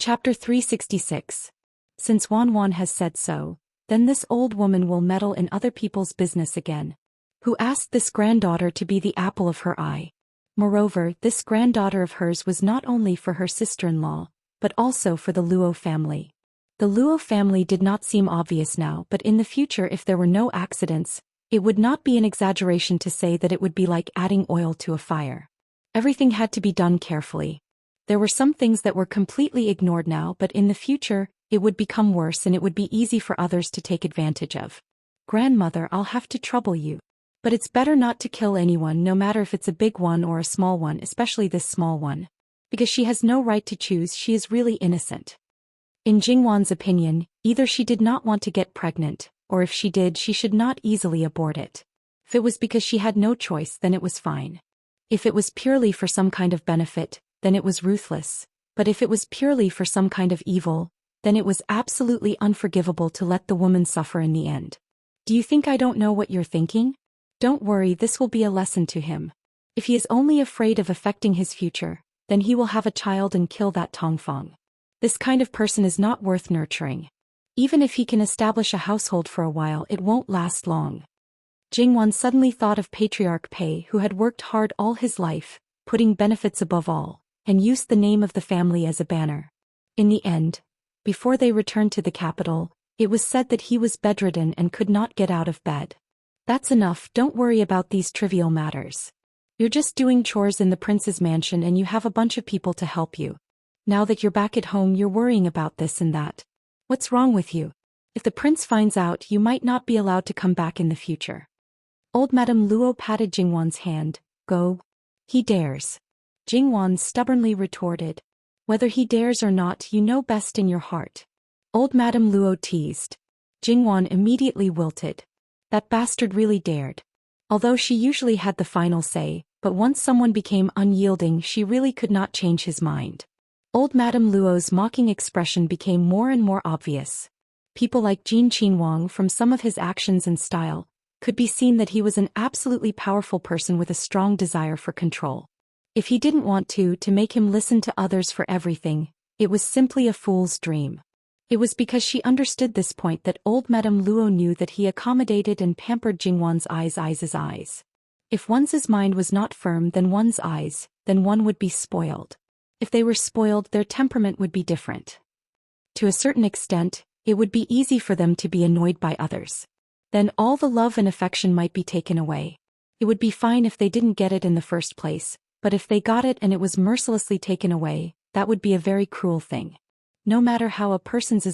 Chapter 366. Since Wan has said so, then this old woman will meddle in other people's business again. Who asked this granddaughter to be the apple of her eye? Moreover, this granddaughter of hers was not only for her sister-in-law, but also for the Luo family. The Luo family did not seem obvious now, but in the future, if there were no accidents, it would not be an exaggeration to say that it would be like adding oil to a fire. Everything had to be done carefully. There were some things that were completely ignored now, but in the future, it would become worse and it would be easy for others to take advantage of. Grandmother, I'll have to trouble you. But it's better not to kill anyone, no matter if it's a big one or a small one, especially this small one. Because she has no right to choose, she is really innocent. In Jingwan's opinion, either she did not want to get pregnant, or if she did, she should not easily abort it. If it was because she had no choice, then it was fine. If it was purely for some kind of benefit, then it was ruthless. But if it was purely for some kind of evil, then it was absolutely unforgivable to let the woman suffer in the end. Do you think I don't know what you're thinking? Don't worry, this will be a lesson to him. If he is only afraid of affecting his future, then he will have a child and kill that Tongfang. This kind of person is not worth nurturing. Even if he can establish a household for a while, it won't last long. Jingwan suddenly thought of Patriarch Pei, who had worked hard all his life, putting benefits above all, and used the name of the family as a banner. In the end, before they returned to the capital, it was said that he was bedridden and could not get out of bed. That's enough, don't worry about these trivial matters. You're just doing chores in the prince's mansion and you have a bunch of people to help you. Now that you're back at home, you're worrying about this and that. What's wrong with you? If the prince finds out, you might not be allowed to come back in the future. Old Madame Luo patted Jingwan's hand. Go. He dares. Jingwan stubbornly retorted. Whether he dares or not, you know best in your heart. Old Madame Luo teased. Jingwan immediately wilted. That bastard really dared. Although she usually had the final say, but once someone became unyielding, she really could not change his mind. Old Madame Luo's mocking expression became more and more obvious. People like Jin Qinhuang, from some of his actions and style, could be seen that he was an absolutely powerful person with a strong desire for control. If he didn't want to make him listen to others for everything, it was simply a fool's dream. It was because she understood this point that old Madame Luo knew that he accommodated and pampered Jingwan's eyes. If one's mind was not firm, then one's eyes, then one would be spoiled. If they were spoiled, their temperament would be different. To a certain extent, it would be easy for them to be annoyed by others. Then all the love and affection might be taken away. It would be fine if they didn't get it in the first place, but if they got it and it was mercilessly taken away, that would be a very cruel thing. No matter how a person's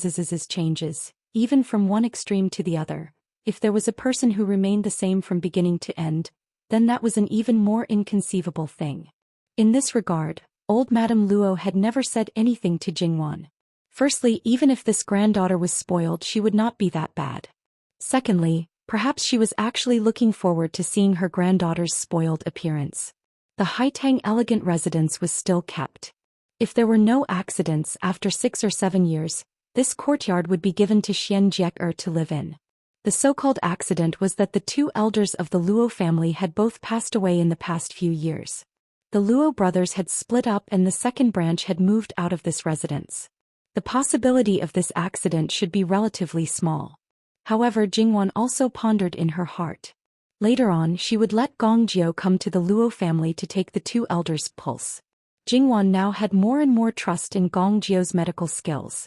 changes, even from one extreme to the other, if there was a person who remained the same from beginning to end, then that was an even more inconceivable thing. In this regard, old Madame Luo had never said anything to Jingwan. Firstly, even if this granddaughter was spoiled, she would not be that bad. Secondly, perhaps she was actually looking forward to seeing her granddaughter's spoiled appearance. The Haitang elegant residence was still kept. If there were no accidents, after 6 or 7 years, this courtyard would be given to Xian Jiek to live in. The so-called accident was that the 2 elders of the Luo family had both passed away in the past few years. The Luo brothers had split up and the second branch had moved out of this residence. The possibility of this accident should be relatively small. However, Jingwan also pondered in her heart. Later on, she would let Gong Jiu come to the Luo family to take the 2 elders' pulse. Jingwan now had more and more trust in Gong Jiu's medical skills.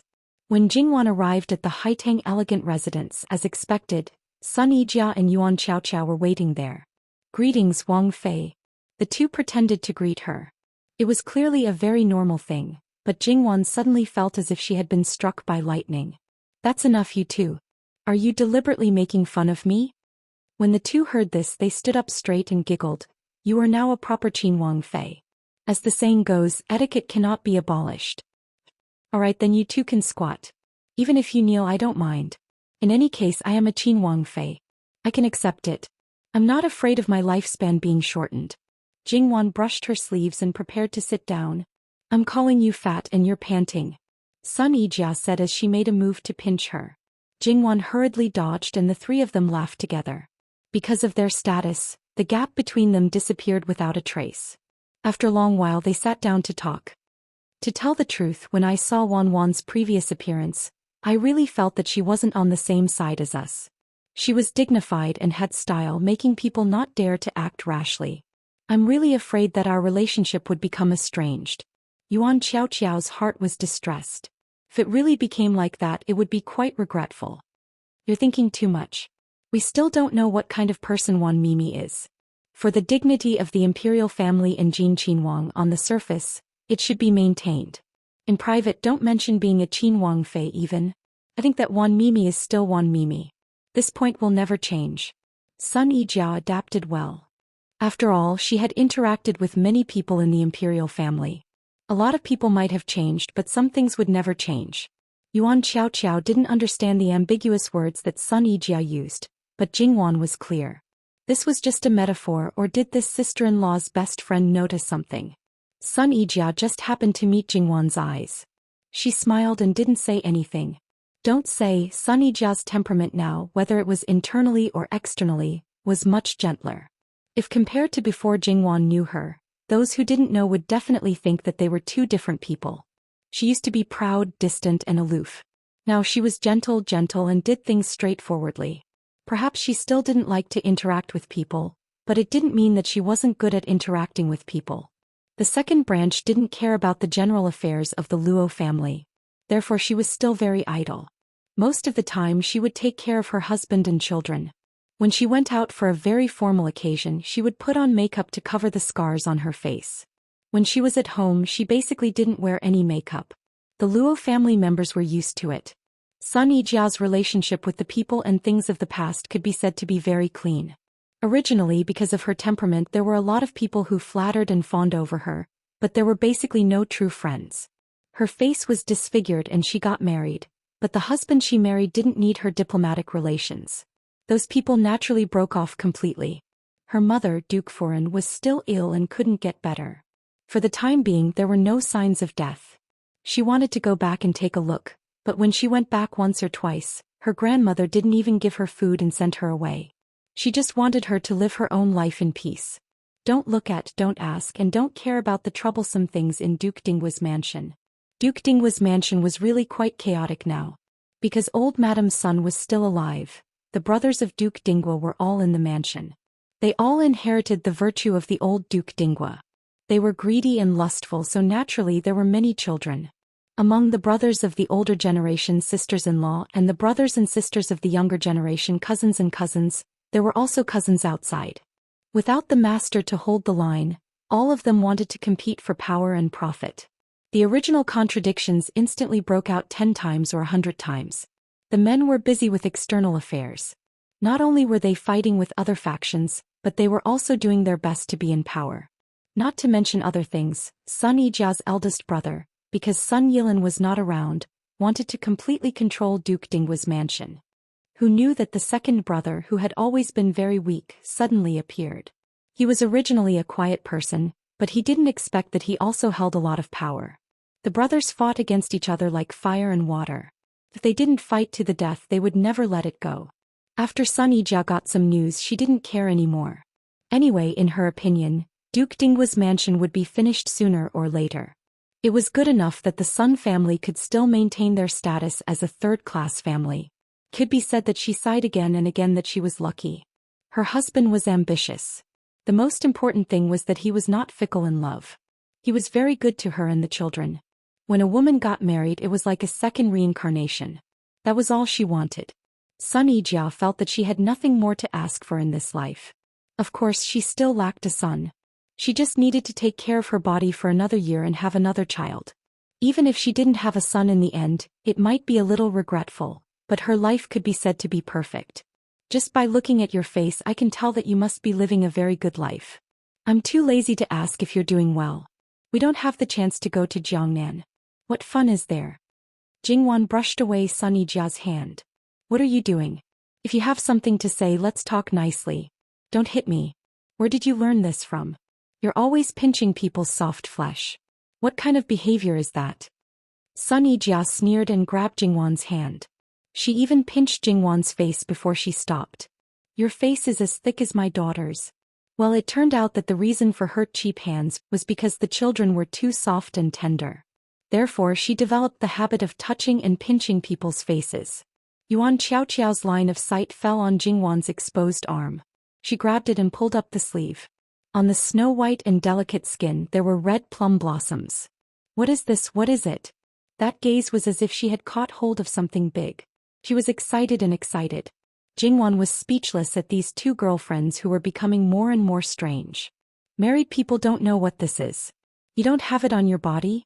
When Jingwan arrived at the Haitang elegant residence, as expected, Sun Yijia and Yuan Qiao were waiting there. Greetings, Wang Fei. The 2 pretended to greet her. It was clearly a very normal thing, but Jingwan suddenly felt as if she had been struck by lightning. That's enough, you 2. Are you deliberately making fun of me? When the 2 heard this, they stood up straight and giggled. You are now a proper Qin Wang Fei. As the saying goes, etiquette cannot be abolished. Alright, then you 2 can squat. Even if you kneel, I don't mind. In any case, I am a Qin Wang Fei. I can accept it. I'm not afraid of my lifespan being shortened. Jingwan brushed her sleeves and prepared to sit down. I'm calling you fat and you're panting. Sun Yijia said as she made a move to pinch her. Jingwan hurriedly dodged and the 3 of them laughed together. Because of their status, the gap between them disappeared without a trace. After a long while they sat down to talk. To tell the truth, when I saw Wan's previous appearance, I really felt that she wasn't on the same side as us. She was dignified and had style, making people not dare to act rashly. I'm really afraid that our relationship would become estranged. Yuan Xiao's heart was distressed. If it really became like that, it would be quite regretful. You're thinking too much. We still don't know what kind of person Wan Mimi is. For the dignity of the imperial family and Jin Qinhuang on the surface, it should be maintained. In private, don't mention being a Qinhuang Fei even. I think that Wan Mimi is still Wan Mimi. This point will never change. Sun Yijia adapted well. After all, she had interacted with many people in the imperial family. A lot of people might have changed, but some things would never change. Yuan Xiao didn't understand the ambiguous words that Sun Yijia used, but Jingwan was clear. This was just a metaphor, or did this sister-in-law's best friend notice something? Sun Yijia just happened to meet Jingwan's eyes. She smiled and didn't say anything. Don't say. Sun Yijia's temperament now, whether it was internally or externally, was much gentler. If compared to before Jingwan knew her, those who didn't know would definitely think that they were two different people. She used to be proud, distant and aloof. Now she was gentle and did things straightforwardly. Perhaps she still didn't like to interact with people, but it didn't mean that she wasn't good at interacting with people. The second branch didn't care about the general affairs of the Luo family. Therefore she was still very idle. Most of the time she would take care of her husband and children. When she went out for a very formal occasion, she would put on makeup to cover the scars on her face. When she was at home, she basically didn't wear any makeup. The Luo family members were used to it. Sun Yijia's relationship with the people and things of the past could be said to be very clean. Originally, because of her temperament, there were a lot of people who flattered and fawned over her, but there were basically no true friends. Her face was disfigured and she got married, but the husband she married didn't need her diplomatic relations. Those people naturally broke off completely. Her mother, Duke Foran, was still ill and couldn't get better. For the time being, there were no signs of death. She wanted to go back and take a look, but when she went back once or twice, her grandmother didn't even give her food and sent her away. She just wanted her to live her own life in peace. Don't look at, don't ask, and don't care about the troublesome things in Duke Dinghua's mansion. Duke Dinghua's mansion was really quite chaotic now. Because old Madame's son was still alive, the brothers of Duke Dinghua were all in the mansion. They all inherited the virtue of the old Duke Dinghua. They were greedy and lustful, so naturally there were many children. Among the brothers of the older generation, sisters-in-law, and the brothers and sisters of the younger generation, cousins and cousins, there were also cousins outside. Without the master to hold the line, all of them wanted to compete for power and profit. The original contradictions instantly broke out 10 times or 100 times. The men were busy with external affairs. Not only were they fighting with other factions, but they were also doing their best to be in power. Not to mention other things, Sun Yijia's eldest brother, because Sun Yilin was not around, wanted to completely control Duke Dinghua's mansion. Who knew that the second brother, who had always been very weak, suddenly appeared. He was originally a quiet person, but he didn't expect that he also held a lot of power. The brothers fought against each other like fire and water. If they didn't fight to the death, they would never let it go. After Sun Yijia got some news, she didn't care anymore. Anyway, in her opinion, Duke Dinghua's mansion would be finished sooner or later. It was good enough that the Sun family could still maintain their status as a third-class family. Could be said that she sighed again and again that she was lucky. Her husband was ambitious. The most important thing was that he was not fickle in love. He was very good to her and the children. When a woman got married, it was like a second reincarnation. That was all she wanted. Sun Yijia felt that she had nothing more to ask for in this life. Of course, she still lacked a son. She just needed to take care of her body for another year and have another child. Even if she didn't have a son in the end, it might be a little regretful, but her life could be said to be perfect. Just by looking at your face, I can tell that you must be living a very good life. I'm too lazy to ask if you're doing well. We don't have the chance to go to Jiangnan. What fun is there? Jingwan brushed away Sun Yijia's hand. What are you doing? If you have something to say, let's talk nicely. Don't hit me. Where did you learn this from? You're always pinching people's soft flesh. What kind of behavior is that? Sun Yijia sneered and grabbed Jingwan's hand. She even pinched Jingwan's face before she stopped. Your face is as thick as my daughter's. Well, it turned out that the reason for her cheap hands was because the children were too soft and tender. Therefore she developed the habit of touching and pinching people's faces. Yuan Xiaoqiao's line of sight fell on Jingwan's exposed arm. She grabbed it and pulled up the sleeve. On the snow-white and delicate skin there were red plum blossoms. What is this? What is it? That gaze was as if she had caught hold of something big. She was excited and excited. Jingwan was speechless at these two girlfriends who were becoming more and more strange. Married people don't know what this is. You don't have it on your body?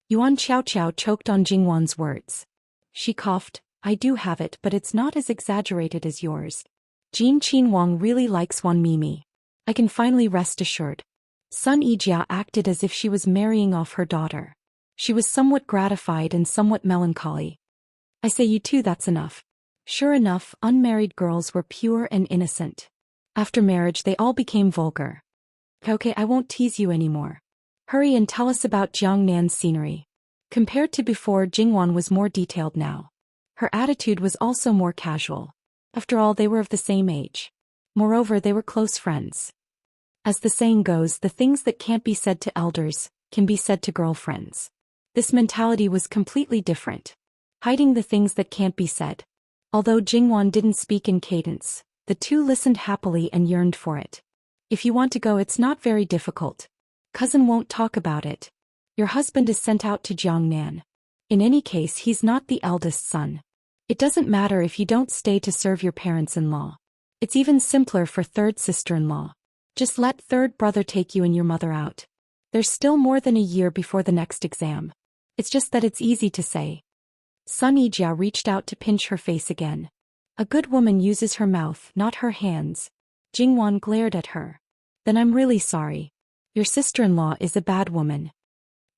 Yuan Xiaoqiao choked on Jingwan's words. She coughed. I do have it, but it's not as exaggerated as yours. Jin Qinwang really likes Wan Mimi. I can finally rest assured. Sun Yijia acted as if she was marrying off her daughter. She was somewhat gratified and somewhat melancholy. I say you too, that's enough. Sure enough, unmarried girls were pure and innocent. After marriage they all became vulgar. Okay, I won't tease you anymore. Hurry and tell us about Jiangnan's scenery. Compared to before, Jingwan was more detailed now. Her attitude was also more casual. After all, they were of the same age. Moreover, they were close friends. As the saying goes, the things that can't be said to elders can be said to girlfriends. This mentality was completely different. Hiding the things that can't be said. Although Jingwan didn't speak in cadence, the two listened happily and yearned for it. If you want to go, it's not very difficult. Cousin won't talk about it. Your husband is sent out to Jiangnan. In any case, he's not the eldest son. It doesn't matter if you don't stay to serve your parents-in-law. It's even simpler for third sister-in-law. Just let third brother take you and your mother out. There's still more than a year before the next exam. It's just that it's easy to say. Sun Yijia reached out to pinch her face again. A good woman uses her mouth, not her hands. Jingwan glared at her. Then I'm really sorry. Your sister-in-law is a bad woman.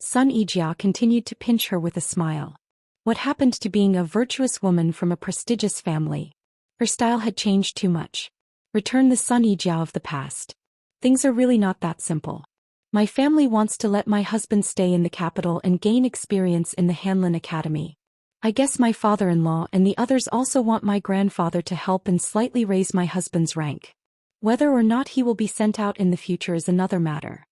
Sun Yijia continued to pinch her with a smile. What happened to being a virtuous woman from a prestigious family? Her style had changed too much. Return the Sun Yijia of the past. Things are really not that simple. My family wants to let my husband stay in the capital and gain experience in the Hanlin Academy. I guess my father-in-law and the others also want my grandfather to help and slightly raise my husband's rank. Whether or not he will be sent out in the future is another matter.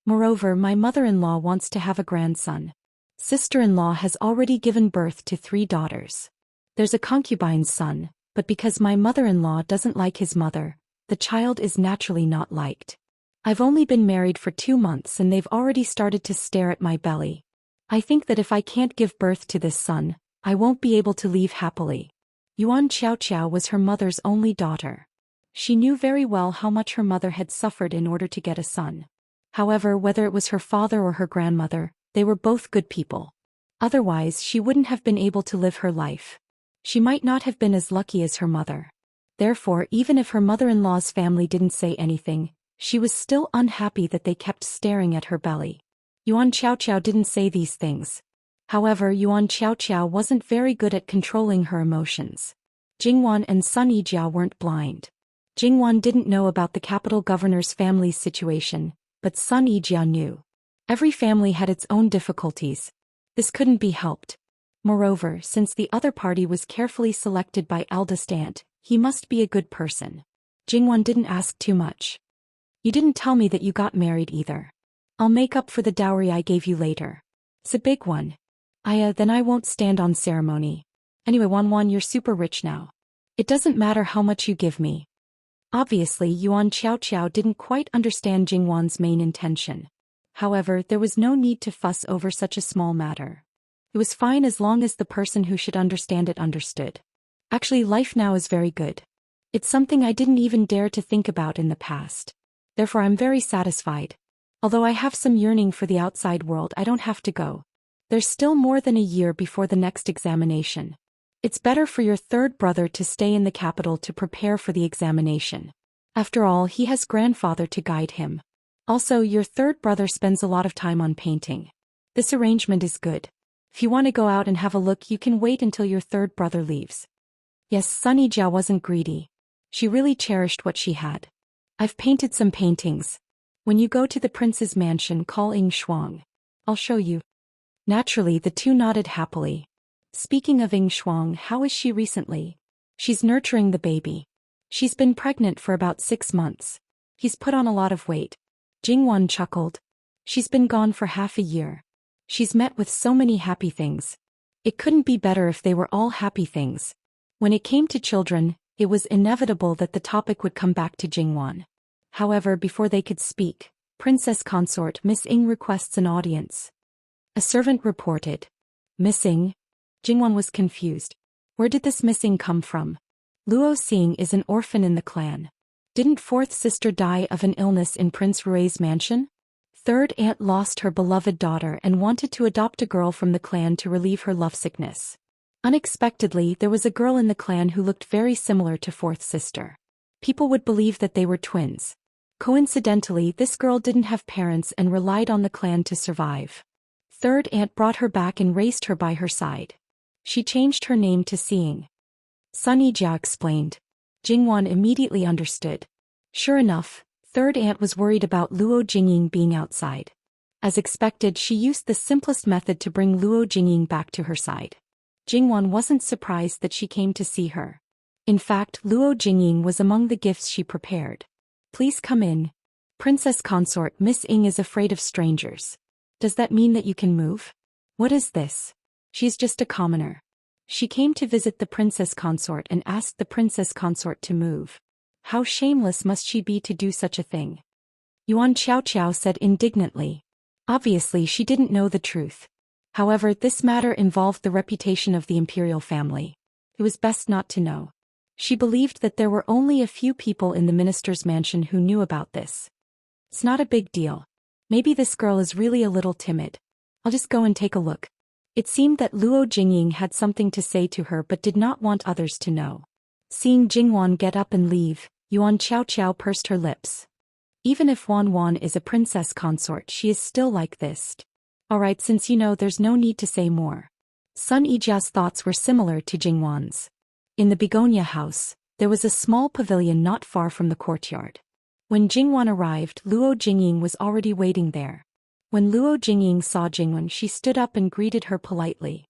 Moreover, my mother-in-law wants to have a grandson. Sister-in-law has already given birth to 3 daughters. There's a concubine's son, but because my mother-in-law doesn't like his mother, the child is naturally not liked. I've only been married for 2 months and they've already started to stare at my belly. I think that if I can't give birth to this son, I won't be able to leave happily. Yuan Xiaoqiao was her mother's only daughter. She knew very well how much her mother had suffered in order to get a son. However, whether it was her father or her grandmother, they were both good people. Otherwise, she wouldn't have been able to live her life. She might not have been as lucky as her mother. Therefore, even if her mother-in-law's family didn't say anything, she was still unhappy that they kept staring at her belly. Yuan Xiaoqiao didn't say these things. However, Yuan Xiaoqiao wasn't very good at controlling her emotions. Jingwan and Sun Yijia weren't blind. Jingwan didn't know about the capital governor's family's situation, but Sun Yijia knew. Every family had its own difficulties. This couldn't be helped. Moreover, since the other party was carefully selected by eldest aunt, he must be a good person. Jingwan didn't ask too much. You didn't tell me that you got married either. I'll make up for the dowry I gave you later. It's a big one. Then I won't stand on ceremony. Anyway, Wan, you're super rich now. It doesn't matter how much you give me. Obviously, Yuan Xiaoqiao didn't quite understand Jingwan's main intention. However, there was no need to fuss over such a small matter. It was fine as long as the person who should understand it understood. Actually, life now is very good. It's something I didn't even dare to think about in the past. Therefore, I'm very satisfied. Although I have some yearning for the outside world, I don't have to go. There's still more than a year before the next examination. It's better for your third brother to stay in the capital to prepare for the examination. After all, he has grandfather to guide him. Also, your third brother spends a lot of time on painting. This arrangement is good. If you want to go out and have a look, you can wait until your third brother leaves. Yes, Sun Yijia wasn't greedy. She really cherished what she had. I've painted some paintings. When you go to the prince's mansion, call Ing Shuang. I'll show you. Naturally, the two nodded happily. Speaking of Ing Shuang, how is she recently? She's nurturing the baby. She's been pregnant for about 6 months. He's put on a lot of weight. Jingwan chuckled. She's been gone for half a year. She's met with so many happy things. It couldn't be better if they were all happy things. When it came to children, it was inevitable that the topic would come back to Jingwan. However, before they could speak, Princess Consort Miss Ing requests an audience. A servant reported. Missing? Jingwan was confused. Where did this missing come from? Luo Xing is an orphan in the clan. Didn't fourth sister die of an illness in Prince Rui's mansion? Third aunt lost her beloved daughter and wanted to adopt a girl from the clan to relieve her lovesickness. Unexpectedly, there was a girl in the clan who looked very similar to fourth sister. People would believe that they were twins. Coincidentally, this girl didn't have parents and relied on the clan to survive. Third aunt brought her back and raised her by her side. She changed her name to Seeing. Sun Yijia explained. Jingwan immediately understood. Sure enough, third aunt was worried about Luo Jingying being outside. As expected, she used the simplest method to bring Luo Jingying back to her side. Jingwan wasn't surprised that she came to see her. In fact, Luo Jingying was among the gifts she prepared. Please come in. Princess Consort Miss Ing is afraid of strangers. Does that mean that you can move? What is this? She's just a commoner. She came to visit the Princess Consort and asked the Princess Consort to move. How shameless must she be to do such a thing? Yuan Qiao said indignantly. Obviously she didn't know the truth. However, this matter involved the reputation of the imperial family. It was best not to know. She believed that there were only a few people in the minister's mansion who knew about this. It's not a big deal. Maybe this girl is really a little timid. I'll just go and take a look. It seemed that Luo Jingying had something to say to her but did not want others to know. Seeing Jingwan get up and leave, Yuan Qiao pursed her lips. Even if Wan is a princess consort, she is still like this. Alright, since you know, there's no need to say more. Sun Yijia's thoughts were similar to Jingwan's. In the begonia house, there was a small pavilion not far from the courtyard. When Jingwan arrived, Luo Jingying was already waiting there. When Luo Jingying saw Jingwan, she stood up and greeted her politely.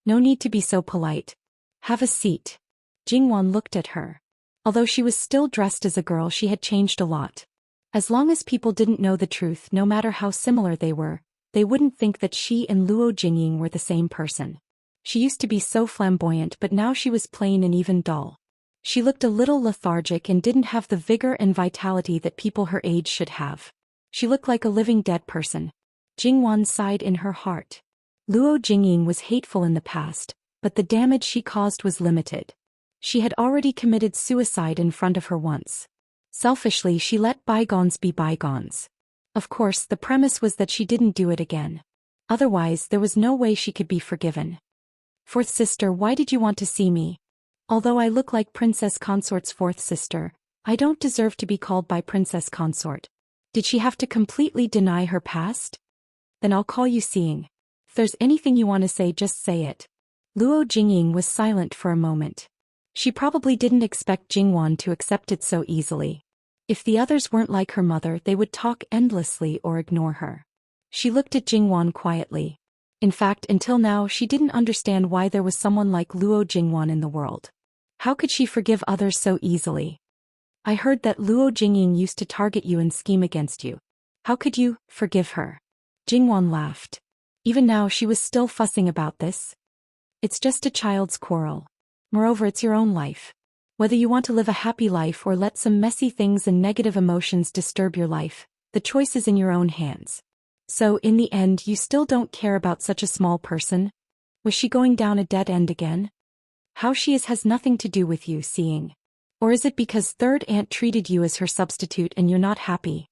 No need to be so polite. Have a seat. Jingwan looked at her. Although she was still dressed as a girl, she had changed a lot. As long as people didn't know the truth, no matter how similar they were, they wouldn't think that she and Luo Jingying were the same person. She used to be so flamboyant, but now she was plain and even dull. She looked a little lethargic and didn't have the vigor and vitality that people her age should have. She looked like a living dead person. Jingwan sighed in her heart. Luo Jingying was hateful in the past, but the damage she caused was limited. She had already committed suicide in front of her once. Selfishly, she let bygones be bygones. Of course, the premise was that she didn't do it again. Otherwise, there was no way she could be forgiven. Fourth sister, why did you want to see me? Although I look like Princess Consort's fourth sister, I don't deserve to be called by Princess Consort. Did she have to completely deny her past? Then I'll call you Seeing. If there's anything you want to say, just say it. Luo Jingying was silent for a moment. She probably didn't expect Jingwan to accept it so easily. If the others weren't like her mother, they would talk endlessly or ignore her. She looked at Jingwan quietly. In fact, until now she didn't understand why there was someone like Luo Jingwan in the world. How could she forgive others so easily? I heard that Luo Jingying used to target you and scheme against you. How could you forgive her? Jingwan laughed. Even now she was still fussing about this. It's just a child's quarrel. Moreover, it's your own life. Whether you want to live a happy life or let some messy things and negative emotions disturb your life, the choice is in your own hands. So, in the end, you still don't care about such a small person? Was she going down a dead end again? How she is has nothing to do with you, Seeing. Or is it because third aunt treated you as her substitute and you're not happy?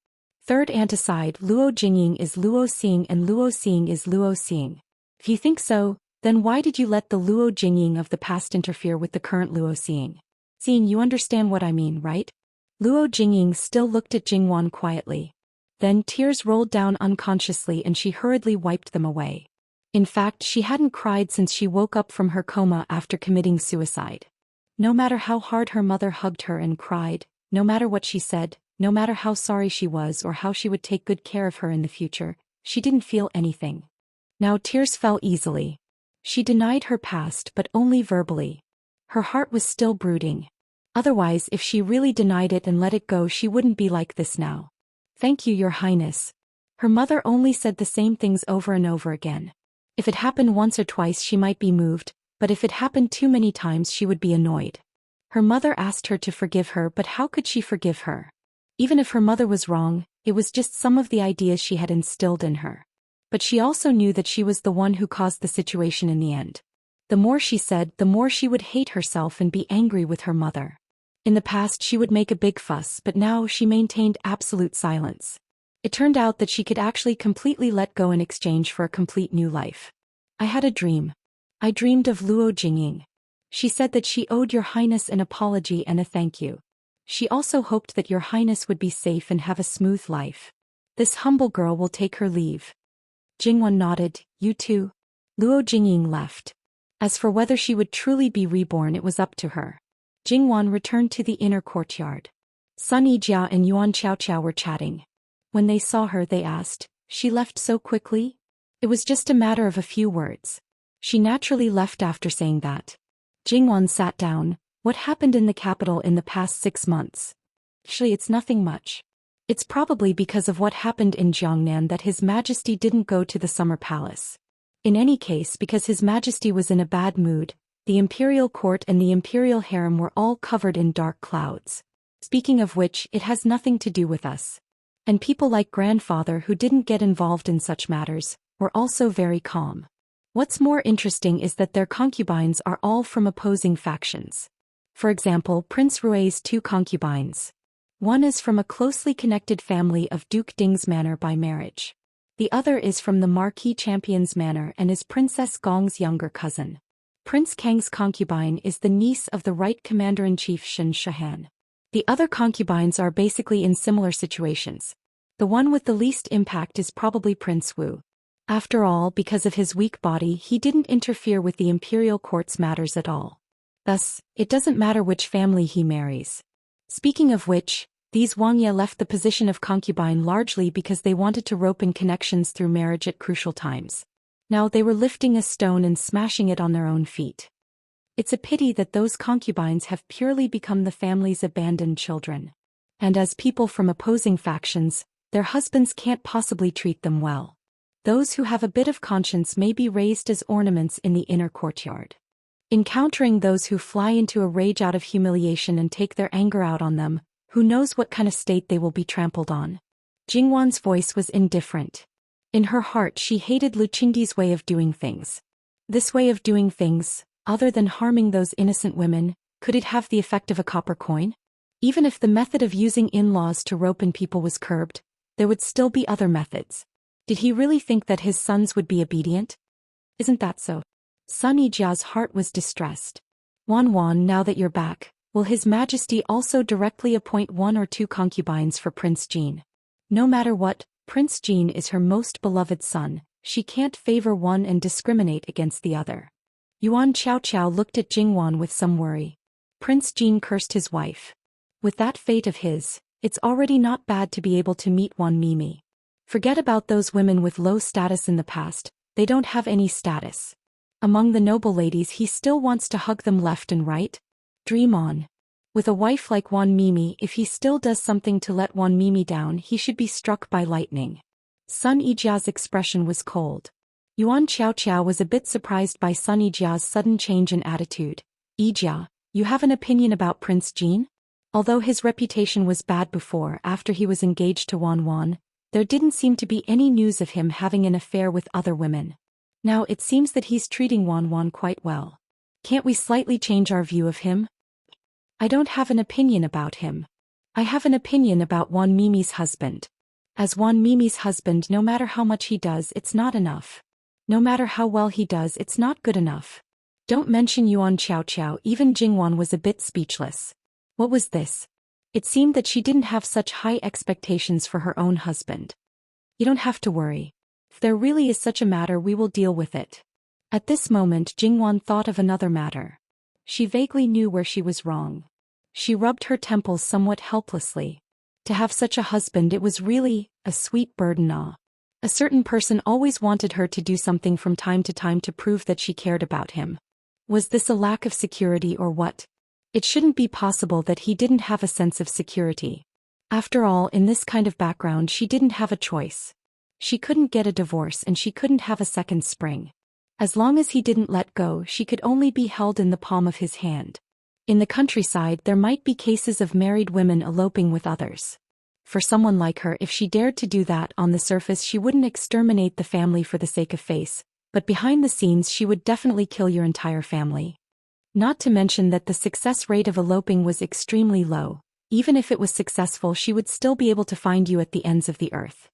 Third aunt aside, Luo Jingying is Luo Xing and Luo Xing is Luo Xing. If you think so, then why did you let the Luo Jingying of the past interfere with the current Luo Xing? Xing, you understand what I mean, right? Luo Jingying still looked at Jingwan quietly. Then tears rolled down unconsciously and she hurriedly wiped them away. In fact, she hadn't cried since she woke up from her coma after committing suicide. No matter how hard her mother hugged her and cried, no matter what she said, no matter how sorry she was or how she would take good care of her in the future, she didn't feel anything. Now tears fell easily. She denied her past, but only verbally. Her heart was still brooding. Otherwise, if she really denied it and let it go, she wouldn't be like this now. Thank you, Your Highness. Her mother only said the same things over and over again. If it happened once or twice she might be moved, but if it happened too many times she would be annoyed. Her mother asked her to forgive her, but how could she forgive her? Even if her mother was wrong, it was just some of the ideas she had instilled in her. But she also knew that she was the one who caused the situation in the end. The more she said, the more she would hate herself and be angry with her mother. In the past she would make a big fuss, but now she maintained absolute silence. It turned out that she could actually completely let go in exchange for a complete new life. I had a dream. I dreamed of Luo Jingying. She said that she owed your highness an apology and a thank you. She also hoped that your highness would be safe and have a smooth life. This humble girl will take her leave. Jingwan nodded. You too? Luo Jingying left. As for whether she would truly be reborn, it was up to her. Jingwan returned to the inner courtyard. Sun Yijia and Yuan Qiaoqiao were chatting. When they saw her they asked, "She left so quickly?" It was just a matter of a few words. She naturally left after saying that. Jingwan sat down. What happened in the capital in the past 6 months? Actually, it's nothing much. It's probably because of what happened in Jiangnan that His Majesty didn't go to the Summer Palace. In any case, because His Majesty was in a bad mood, the imperial court and the imperial harem were all covered in dark clouds. Speaking of which, it has nothing to do with us. And people like grandfather who didn't get involved in such matters, were also very calm. What's more interesting is that their concubines are all from opposing factions. For example, Prince Rui's 2 concubines. One is from a closely connected family of Duke Ding's manor by marriage. The other is from the Marquis Champion's manor and is Princess Gong's younger cousin. Prince Kang's concubine is the niece of the Right Commander-in-Chief Shen Shahan. The other concubines are basically in similar situations. The one with the least impact is probably Prince Wu. After all, because of his weak body, he didn't interfere with the imperial court's matters at all. Thus, it doesn't matter which family he marries. Speaking of which, these Wangye left the position of concubine largely because they wanted to rope in connections through marriage at crucial times. Now they were lifting a stone and smashing it on their own feet. It's a pity that those concubines have purely become the family's abandoned children. And as people from opposing factions, their husbands can't possibly treat them well. Those who have a bit of conscience may be raised as ornaments in the inner courtyard. Encountering those who fly into a rage out of humiliation and take their anger out on them, who knows what kind of state they will be trampled on. Jingwan's voice was indifferent. In her heart she hated Lu Qingdi's way of doing things. This way of doing things, other than harming those innocent women, could it have the effect of a copper coin? Even if the method of using in-laws to rope in people was curbed, there would still be other methods. Did he really think that his sons would be obedient? Isn't that so? Sun Yijia's heart was distressed. Wan, now that you're back, will His Majesty also directly appoint 1 or 2 concubines for Prince Jin? No matter what, Prince Jin is her most beloved son, she can't favor one and discriminate against the other. Yuan Qiaoqiao looked at Jingwan with some worry. Prince Jin cursed his wife. With that fate of his, it's already not bad to be able to meet Wan Mimi. Forget about those women with low status in the past, they don't have any status. Among the noble ladies he still wants to hug them left and right. Dream on. With a wife like Wan Mimi, if he still does something to let Wan Mimi down, he should be struck by lightning. Sun Yijia's expression was cold. Yuan Qiaoqiao was a bit surprised by Sun Yijia's sudden change in attitude. Yijia, you have an opinion about Prince Jin? Although his reputation was bad before, after he was engaged to Wan, there didn't seem to be any news of him having an affair with other women. Now it seems that he's treating Wan quite well. Can't we slightly change our view of him? I don't have an opinion about him. I have an opinion about Wan Mimi's husband. As Wan Mimi's husband, no matter how much he does, it's not enough. No matter how well he does, it's not good enough. Don't mention Yuan Qiaoqiao, even Jingwan was a bit speechless. What was this? It seemed that she didn't have such high expectations for her own husband. You don't have to worry. If there really is such a matter, we will deal with it. At this moment Jingwan thought of another matter. She vaguely knew where she was wrong. She rubbed her temples somewhat helplessly. To have such a husband, it was really a sweet burden. A certain person always wanted her to do something from time to time to prove that she cared about him. Was this a lack of security or what? It shouldn't be possible that he didn't have a sense of security. After all, in this kind of background she didn't have a choice. She couldn't get a divorce and she couldn't have a second spring. As long as he didn't let go, she could only be held in the palm of his hand. In the countryside, there might be cases of married women eloping with others. For someone like her, if she dared to do that, on the surface she wouldn't exterminate the family for the sake of face, but behind the scenes she would definitely kill your entire family. Not to mention that the success rate of eloping was extremely low. Even if it was successful, she would still be able to find you at the ends of the earth.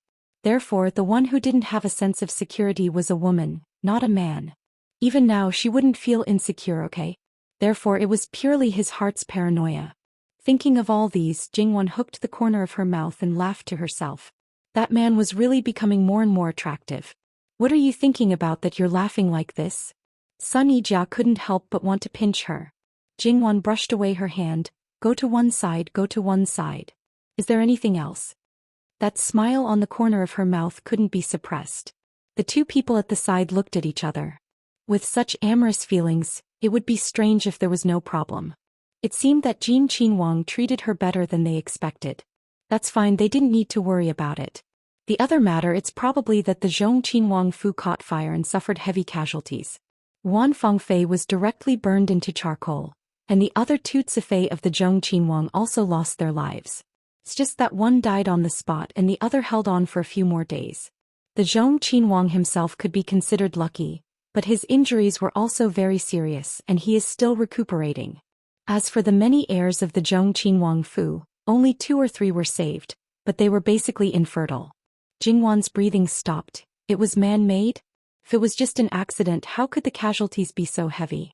Therefore, the one who didn't have a sense of security was a woman, not a man. Even now she wouldn't feel insecure, okay? Therefore it was purely his heart's paranoia. Thinking of all these, Jingwon hooked the corner of her mouth and laughed to herself. That man was really becoming more and more attractive. What are you thinking about that you're laughing like this? Sun Yijia couldn't help but want to pinch her. Jingwon brushed away her hand. Go to one side, go to one side. Is there anything else? That smile on the corner of her mouth couldn't be suppressed. The two people at the side looked at each other. With such amorous feelings, it would be strange if there was no problem. It seemed that Jin Qinhuang treated her better than they expected. That's fine, they didn't need to worry about it. The other matter, it's probably that the Zhong Qinhuang Fu caught fire and suffered heavy casualties. Wan Fengfei was directly burned into charcoal, and the other two Zifei of the Zhong Qinhuang also lost their lives. It's just that one died on the spot and the other held on for a few more days. The Zhong Qinhuang himself could be considered lucky, but his injuries were also very serious and he is still recuperating. As for the many heirs of the Zhong Qinhuang Fu, only 2 or 3 were saved, but they were basically infertile. Jingwon's breathing stopped. It was man-made? If it was just an accident, how could the casualties be so heavy?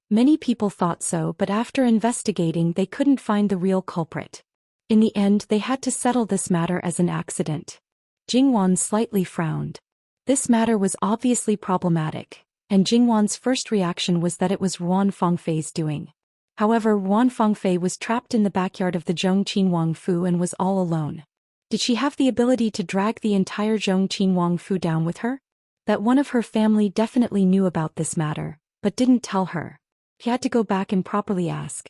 Many people thought so, but after investigating they couldn't find the real culprit. In the end they had to settle this matter as an accident. Jingwon slightly frowned. This matter was obviously problematic, and Jingwon's first reaction was that it was Wan Fengfei's doing. However, Wan Fengfei was trapped in the backyard of the Zhong Qinhuang Fu and was all alone. Did she have the ability to drag the entire Zhong Qinhuang Fu down with her? That one of her family definitely knew about this matter, but didn't tell her. He had to go back and properly ask.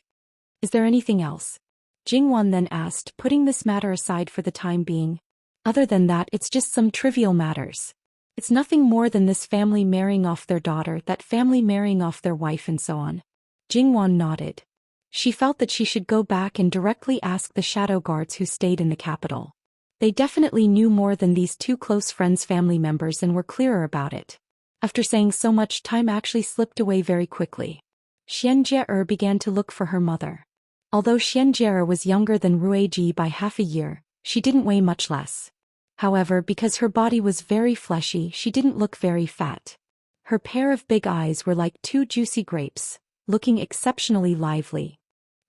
Is there anything else? Jingwon then asked, putting this matter aside for the time being. Other than that, it's just some trivial matters. It's nothing more than this family marrying off their daughter, that family marrying off their wife, and so on. Jingwon nodded. She felt that she should go back and directly ask the shadow guards who stayed in the capital. They definitely knew more than these 2 close friends' family members and were clearer about it. After saying so much, time actually slipped away very quickly. Xian Jie began to look for her mother. Although Xian Jie was younger than Ruiji by half a year, she didn't weigh much less. However, because her body was very fleshy, she didn't look very fat. Her pair of big eyes were like 2 juicy grapes, looking exceptionally lively.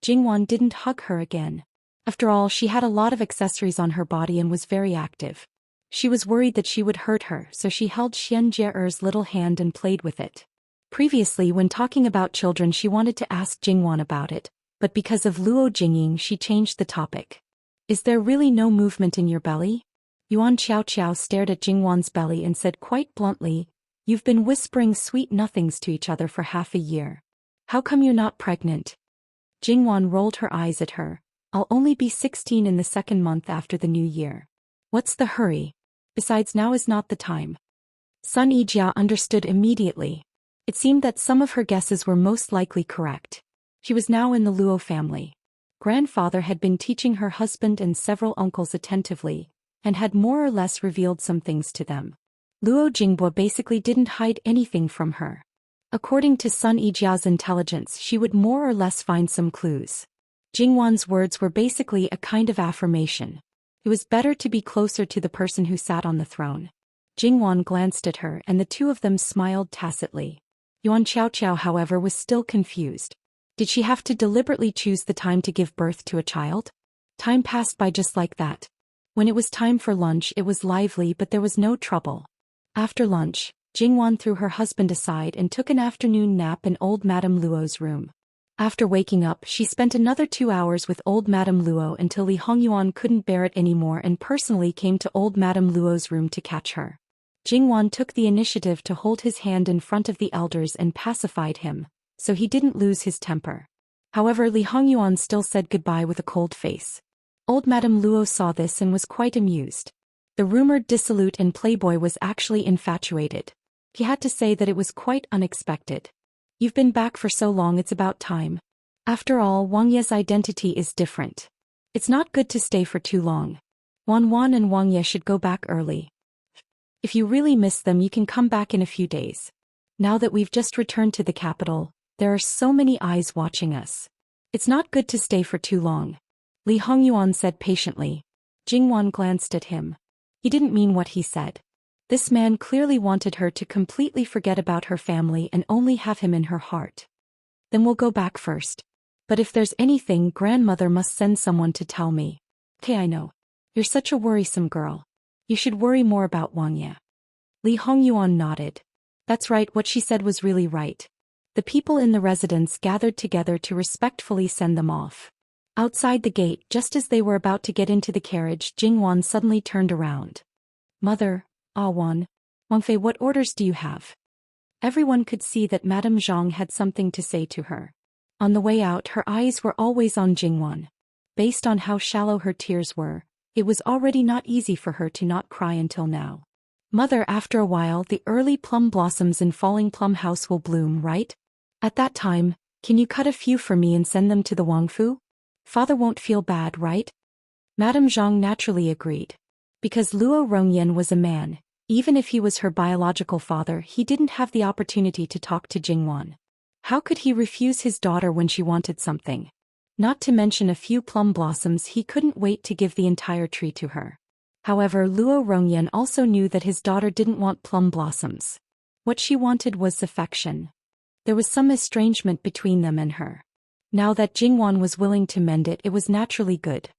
Jingwon didn't hug her again. After all, she had a lot of accessories on her body and was very active. She was worried that she would hurt her, so she held Xian Jie's little hand and played with it. Previously, when talking about children, she wanted to ask Jingwon about it, but because of Luo Jingying she changed the topic. Is there really no movement in your belly? Yuan Qiao stared at Jingwon's belly and said quite bluntly, you've been whispering sweet nothings to each other for half a year. How come you're not pregnant? Jingwon rolled her eyes at her. I'll only be 16 in the 2nd month after the new year. What's the hurry? Besides, now is not the time. Sun Yijia understood immediately. It seemed that some of her guesses were most likely correct. She was now in the Luo family. Grandfather had been teaching her husband and several uncles attentively, and had more or less revealed some things to them. Luo Jingbo basically didn't hide anything from her. According to Sun Yijia's intelligence, she would more or less find some clues. Jingwon's words were basically a kind of affirmation. It was better to be closer to the person who sat on the throne. Jingwon glanced at her and the two of them smiled tacitly. Yuan Qiao, however, was still confused. Did she have to deliberately choose the time to give birth to a child? Time passed by just like that. When it was time for lunch, it was lively, but there was no trouble. After lunch, Jingwon threw her husband aside and took an afternoon nap in old Madame Luo's room. After waking up, she spent another 2 hours with old Madame Luo until Li Hongyuan couldn't bear it anymore and personally came to old Madame Luo's room to catch her. Jingwon took the initiative to hold his hand in front of the elders and pacified him, so he didn't lose his temper. However, Li Hongyuan still said goodbye with a cold face. Old Madame Luo saw this and was quite amused. The rumored dissolute and playboy was actually infatuated. He had to say that it was quite unexpected. You've been back for so long, it's about time. After all, Wang Ye's identity is different. It's not good to stay for too long. Wan and Wang Ye should go back early. If you really miss them, you can come back in a few days. Now that we've just returned to the capital, there are so many eyes watching us. It's not good to stay for too long. Li Hongyuan said patiently. Jingwan glanced at him. He didn't mean what he said. This man clearly wanted her to completely forget about her family and only have him in her heart. Then we'll go back first. But if there's anything, grandmother must send someone to tell me. Okay, I know. You're such a worrisome girl. You should worry more about Wang Ye. Li Hongyuan nodded. That's right, what she said was really right. The people in the residence gathered together to respectfully send them off. Outside the gate, just as they were about to get into the carriage, Jingwan suddenly turned around. Mother, Wang Fei, what orders do you have? Everyone could see that Madame Zhang had something to say to her. On the way out, her eyes were always on Jingwan. Based on how shallow her tears were, it was already not easy for her to not cry until now. Mother, after a while, the early plum blossoms in Falling Plum House will bloom, right? At that time, can you cut a few for me and send them to the Wangfu? Father won't feel bad, right? Madame Zhang naturally agreed. Because Luo Rongyan was a man, even if he was her biological father, he didn't have the opportunity to talk to Jingwan. How could he refuse his daughter when she wanted something? Not to mention a few plum blossoms, he couldn't wait to give the entire tree to her. However, Luo Rongyan also knew that his daughter didn't want plum blossoms. What she wanted was affection. There was some estrangement between them and her. Now that Jingwan was willing to mend it, it was naturally good.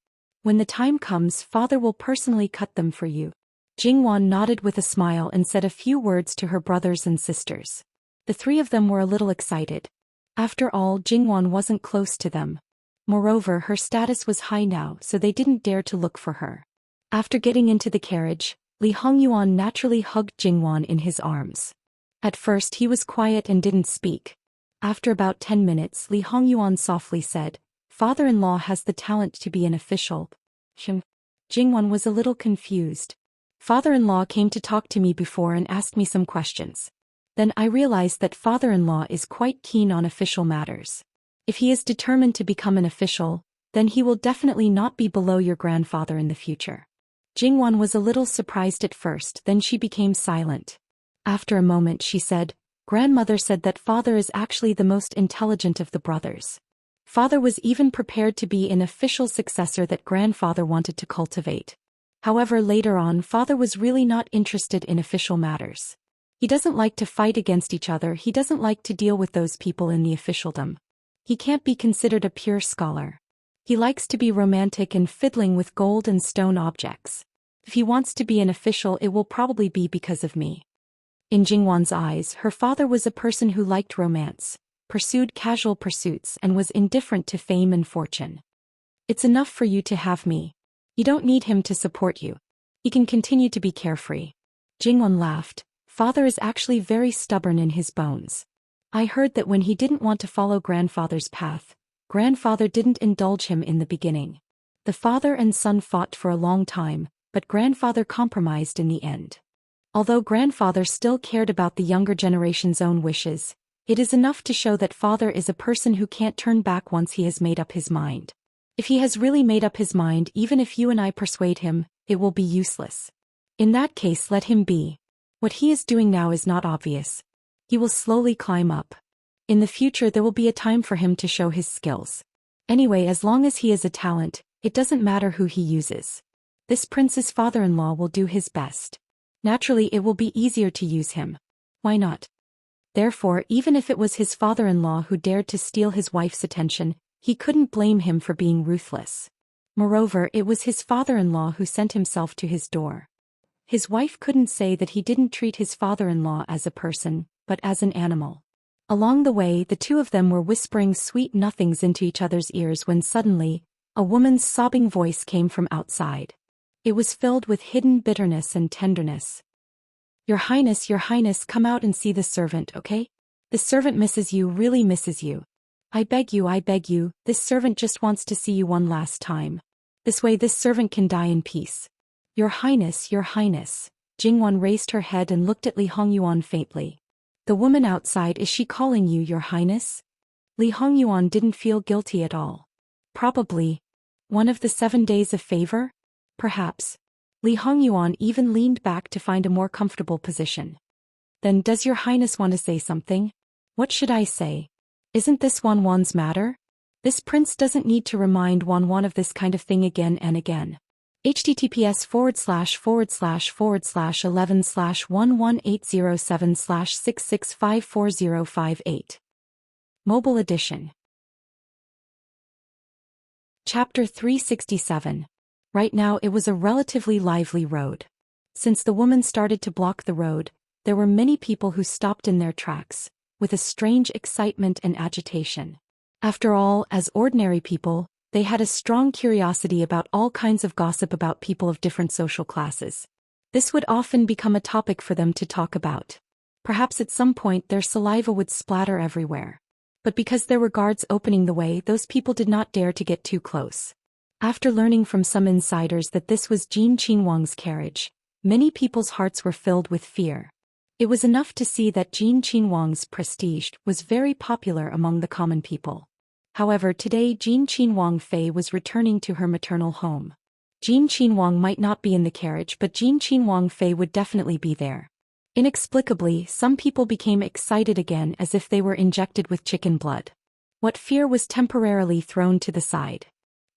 When the time comes, father will personally cut them for you. Jingwan nodded with a smile and said a few words to her brothers and sisters. The three of them were a little excited. After all, Jingwan wasn't close to them. Moreover, her status was high now, so they didn't dare to look for her. After getting into the carriage, Li Hongyuan naturally hugged Jingwan in his arms. At first he was quiet and didn't speak. After about 10 minutes, Li Hongyuan softly said, "Father-in-law has the talent to be an official." Jingwan was a little confused. Father-in-law came to talk to me before and asked me some questions. Then I realized that father-in-law is quite keen on official matters. If he is determined to become an official, then he will definitely not be below your grandfather in the future. Jingwan was a little surprised at first, then she became silent. After a moment she said, "Grandmother said that father is actually the most intelligent of the brothers. Father was even prepared to be an official successor that grandfather wanted to cultivate. However, later on, father was really not interested in official matters. He doesn't like to fight against each other, he doesn't like to deal with those people in the officialdom. He can't be considered a pure scholar. He likes to be romantic and fiddling with gold and stone objects. If he wants to be an official, it will probably be because of me." In Jingwan's eyes, her father was a person who liked romance, pursued casual pursuits, and was indifferent to fame and fortune. "It's enough for you to have me. You don't need him to support you. He can continue to be carefree." Jingwan laughed. "Father is actually very stubborn in his bones. I heard that when he didn't want to follow grandfather's path, grandfather didn't indulge him in the beginning. The father and son fought for a long time, but grandfather compromised in the end. Although grandfather still cared about the younger generation's own wishes, it is enough to show that father is a person who can't turn back once he has made up his mind. If he has really made up his mind, even if you and I persuade him, it will be useless. In that case, let him be. What he is doing now is not obvious. He will slowly climb up. In the future there will be a time for him to show his skills. Anyway, as long as he is a talent, it doesn't matter who he uses. This prince's father-in-law will do his best. Naturally, it will be easier to use him. Why not? Therefore, even if it was his father-in-law who dared to steal his wife's attention, he couldn't blame him for being ruthless. Moreover, it was his father-in-law who sent himself to his door. His wife couldn't say that he didn't treat his father-in-law as a person, but as an animal. Along the way, the two of them were whispering sweet nothings into each other's ears when suddenly, a woman's sobbing voice came from outside. It was filled with hidden bitterness and tenderness. Your Highness, come out and see the servant, okay? The servant misses you, really misses you. I beg you, this servant just wants to see you one last time. This way this servant can die in peace." Your Highness, Your Highness. Jingwan raised her head and looked at Li Hongyuan faintly. The woman outside, is she calling you Your Highness? Li Hongyuan didn't feel guilty at all. Probably. One of the 7 days of favor? Perhaps. Li Hongyuan even leaned back to find a more comfortable position. Then does Your Highness want to say something? What should I say? Isn't this Wanwan's matter? This prince doesn't need to remind Wanwan of this kind of thing again and again. https://11/11807/6654058. Mobile Edition. Chapter 367. Right now it was a relatively lively road. Since the woman started to block the road, there were many people who stopped in their tracks, with a strange excitement and agitation. After all, as ordinary people, they had a strong curiosity about all kinds of gossip about people of different social classes. This would often become a topic for them to talk about. Perhaps at some point their saliva would splatter everywhere. But because there were guards opening the way, those people did not dare to get too close. After learning from some insiders that this was Jin Qinhuang's carriage, many people's hearts were filled with fear. It was enough to see that Jin Qinhuang's prestige was very popular among the common people. However, today Jin Qinhuang Fei was returning to her maternal home. Jin Qinhuang might not be in the carriage, but Jin Qinhuang Fei would definitely be there. Inexplicably, some people became excited again as if they were injected with chicken blood. What fear was temporarily thrown to the side.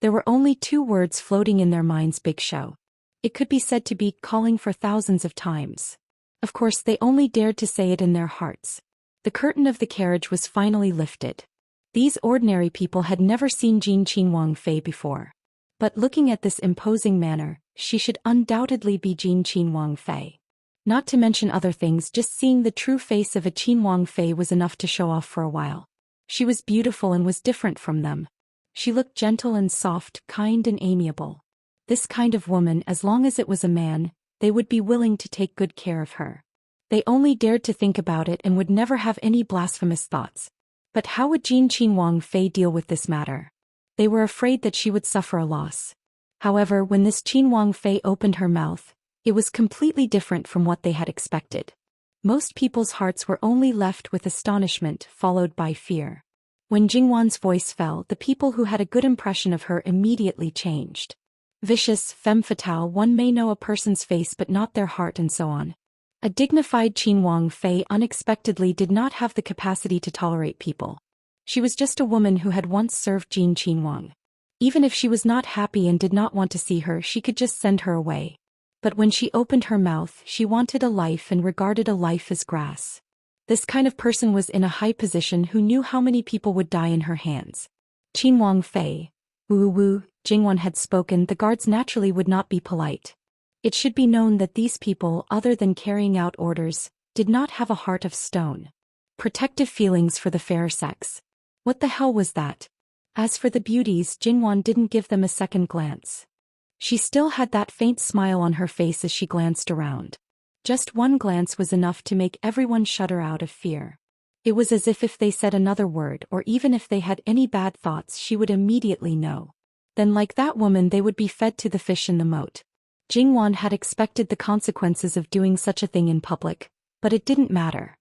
There were only 2 words floating in their minds: big show. It could be said to be calling for thousands of times. Of course, they only dared to say it in their hearts. The curtain of the carriage was finally lifted. These ordinary people had never seen Jin Qinhuang Fei before. But looking at this imposing manner, she should undoubtedly be Jin Qinhuang Fei. Not to mention other things, just seeing the true face of a Qinhuang Fei was enough to show off for a while. She was beautiful and was different from them. She looked gentle and soft, kind and amiable. This kind of woman, as long as it was a man, they would be willing to take good care of her. They only dared to think about it and would never have any blasphemous thoughts. But how would Jin Qinhuang Fei deal with this matter? They were afraid that she would suffer a loss. However, when this Qinhuang Fei opened her mouth, it was completely different from what they had expected. Most people's hearts were only left with astonishment, followed by fear. When Jingwan's voice fell, the people who had a good impression of her immediately changed. Vicious, femme fatale, one may know a person's face but not their heart, and so on. A dignified Qinhuang Fei unexpectedly did not have the capacity to tolerate people. She was just a woman who had once served Jin Qinhuang. Even if she was not happy and did not want to see her, she could just send her away. But when she opened her mouth, she wanted a life and regarded a life as grass. This kind of person was in a high position who knew how many people would die in her hands. Qinhuang Fei. Wu, Jingwan had spoken. The guards naturally would not be polite. It should be known that these people, other than carrying out orders, did not have a heart of stone. Protective feelings for the fair sex. What the hell was that? As for the beauties, Jingwan didn't give them a second glance. She still had that faint smile on her face as she glanced around. Just one glance was enough to make everyone shudder out of fear. It was as if they said another word, or even if they had any bad thoughts, she would immediately know. Then, like that woman, they would be fed to the fish in the moat. Jingwan had expected the consequences of doing such a thing in public, but it didn't matter.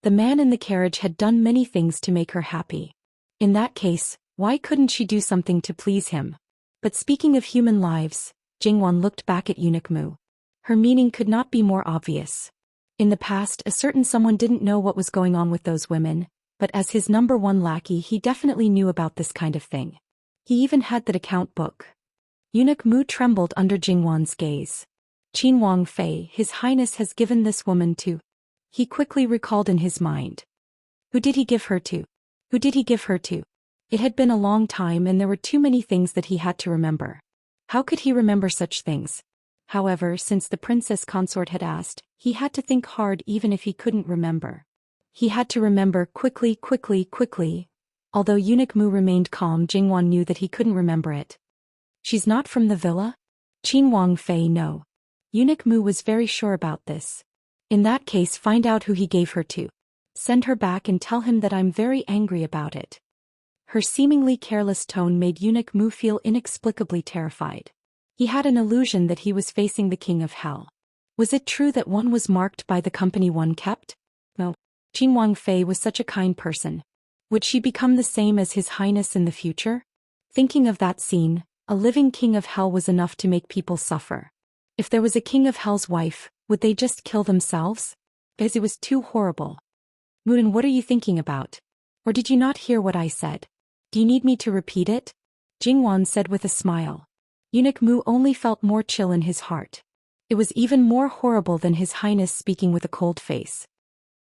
The man in the carriage had done many things to make her happy. In that case, why couldn't she do something to please him? But speaking of human lives, Jingwan looked back at eunuch Mu. Her meaning could not be more obvious. In the past, a certain someone didn't know what was going on with those women, but as his number 1 lackey, he definitely knew about this kind of thing. He even had that account book. Eunuch Mu trembled under Jingwan's gaze. Qinhuang Fei, His Highness has given this woman to. He quickly recalled in his mind. Who did he give her to? Who did he give her to? It had been a long time and there were too many things that he had to remember. How could he remember such things? However, since the Princess Consort had asked, he had to think hard even if he couldn't remember. He had to remember quickly. Although eunuch Mu remained calm, Jingwan knew that he couldn't remember it. She's not from the villa? Qinhuang Fei, no. Eunuch Mu was very sure about this. In that case, find out who he gave her to. Send her back and tell him that I'm very angry about it. Her seemingly careless tone made eunuch Mu feel inexplicably terrified. He had an illusion that he was facing the king of hell. Was it true that one was marked by the company one kept? No. Jing Wangfei was such a kind person. Would she become the same as His Highness in the future? Thinking of that scene, a living king of hell was enough to make people suffer. If there was a king of hell's wife, would they just kill themselves? Because it was too horrible. Moon, what are you thinking about? Or did you not hear what I said? Do you need me to repeat it? Jingwan said with a smile. Eunuch Mu only felt more chill in his heart. It was even more horrible than His Highness speaking with a cold face.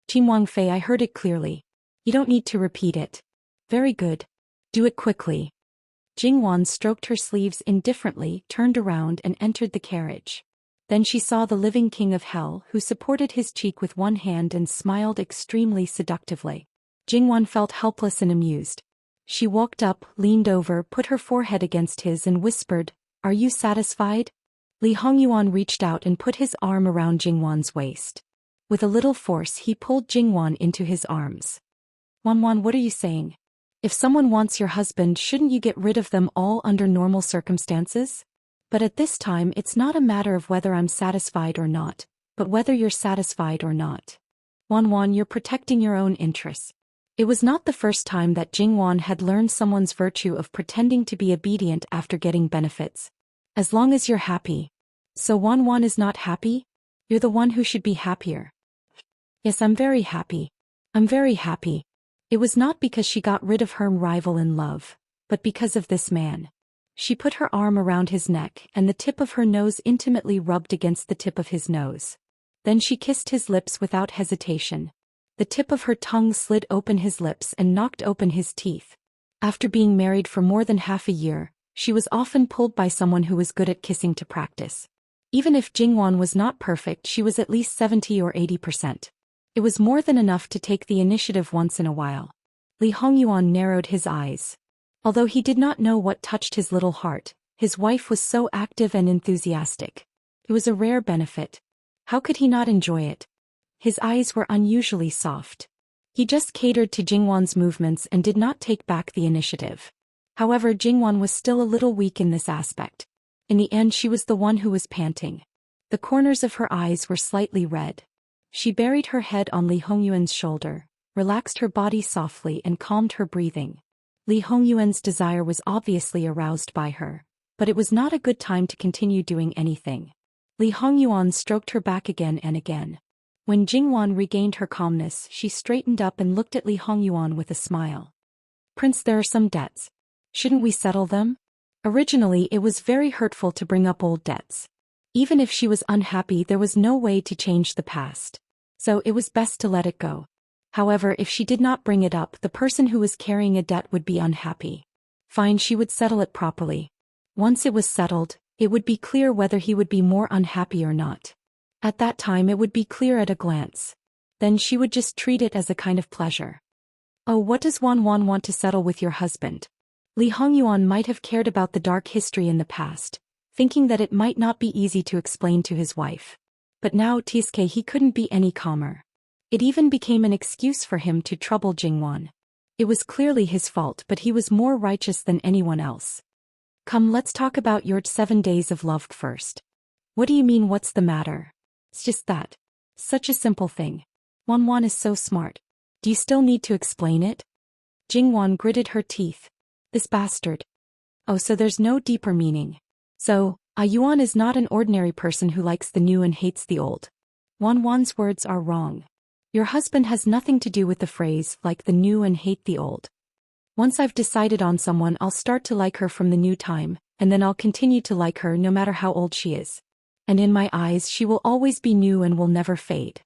Jing Wangfei, I heard it clearly. You don't need to repeat it. Very good. Do it quickly. Jingwan stroked her sleeves indifferently, turned around and entered the carriage. Then she saw the living king of hell, who supported his cheek with one hand and smiled extremely seductively. Jingwan felt helpless and amused. She walked up, leaned over, put her forehead against his and whispered, "Are you satisfied?" Li Hongyuan reached out and put his arm around Jingwan's waist. With a little force he pulled Jingwan into his arms. Wanwan, what are you saying? If someone wants your husband, shouldn't you get rid of them all under normal circumstances? But at this time it's not a matter of whether I'm satisfied or not, but whether you're satisfied or not. Wanwan, you're protecting your own interests. It was not the first time that Jingwan had learned someone's virtue of pretending to be obedient after getting benefits. As long as you're happy. So Wanwan is not happy? You're the one who should be happier. Yes, I'm very happy. I'm very happy. It was not because she got rid of her rival in love, but because of this man. She put her arm around his neck and the tip of her nose intimately rubbed against the tip of his nose. Then she kissed his lips without hesitation. The tip of her tongue slid open his lips and knocked open his teeth. After being married for more than half a year, she was often pulled by someone who was good at kissing to practice. Even if Jingwan was not perfect, she was at least 70 or 80%. It was more than enough to take the initiative once in a while. Li Hongyuan narrowed his eyes. Although he did not know what touched his little heart, his wife was so active and enthusiastic. It was a rare benefit. How could he not enjoy it? His eyes were unusually soft. He just catered to Jingwan's movements and did not take back the initiative. However, Jingwan was still a little weak in this aspect. In the end, she was the one who was panting. The corners of her eyes were slightly red. She buried her head on Li Hongyuan's shoulder, relaxed her body softly and calmed her breathing. Li Hongyuan's desire was obviously aroused by her, but it was not a good time to continue doing anything. Li Hongyuan stroked her back again and again. When Jingwan regained her calmness, she straightened up and looked at Li Hongyuan with a smile. Prince, there are some debts. Shouldn't we settle them? Originally, it was very hurtful to bring up old debts. Even if she was unhappy, there was no way to change the past. So it was best to let it go. However, if she did not bring it up, the person who was carrying a debt would be unhappy. Fine, she would settle it properly. Once it was settled, it would be clear whether he would be more unhappy or not. At that time it would be clear at a glance. Then she would just treat it as a kind of pleasure. Oh, what does Wanwan want to settle with your husband? Li Hongyuan might have cared about the dark history in the past, thinking that it might not be easy to explain to his wife. But now Tisuke, he couldn't be any calmer. It even became an excuse for him to trouble Jingwan. It was clearly his fault, but he was more righteous than anyone else. Come, let's talk about your 7 days of love first. What do you mean, what's the matter? It's just that. Such a simple thing. Wanwan is so smart. Do you still need to explain it? Jingwan gritted her teeth. This bastard. Oh, so there's no deeper meaning. So, Yuan is not an ordinary person who likes the new and hates the old. Wanwan's words are wrong. Your husband has nothing to do with the phrase, like the new and hate the old. Once I've decided on someone, I'll start to like her from the new time, and then I'll continue to like her no matter how old she is. And in my eyes she will always be new and will never fade.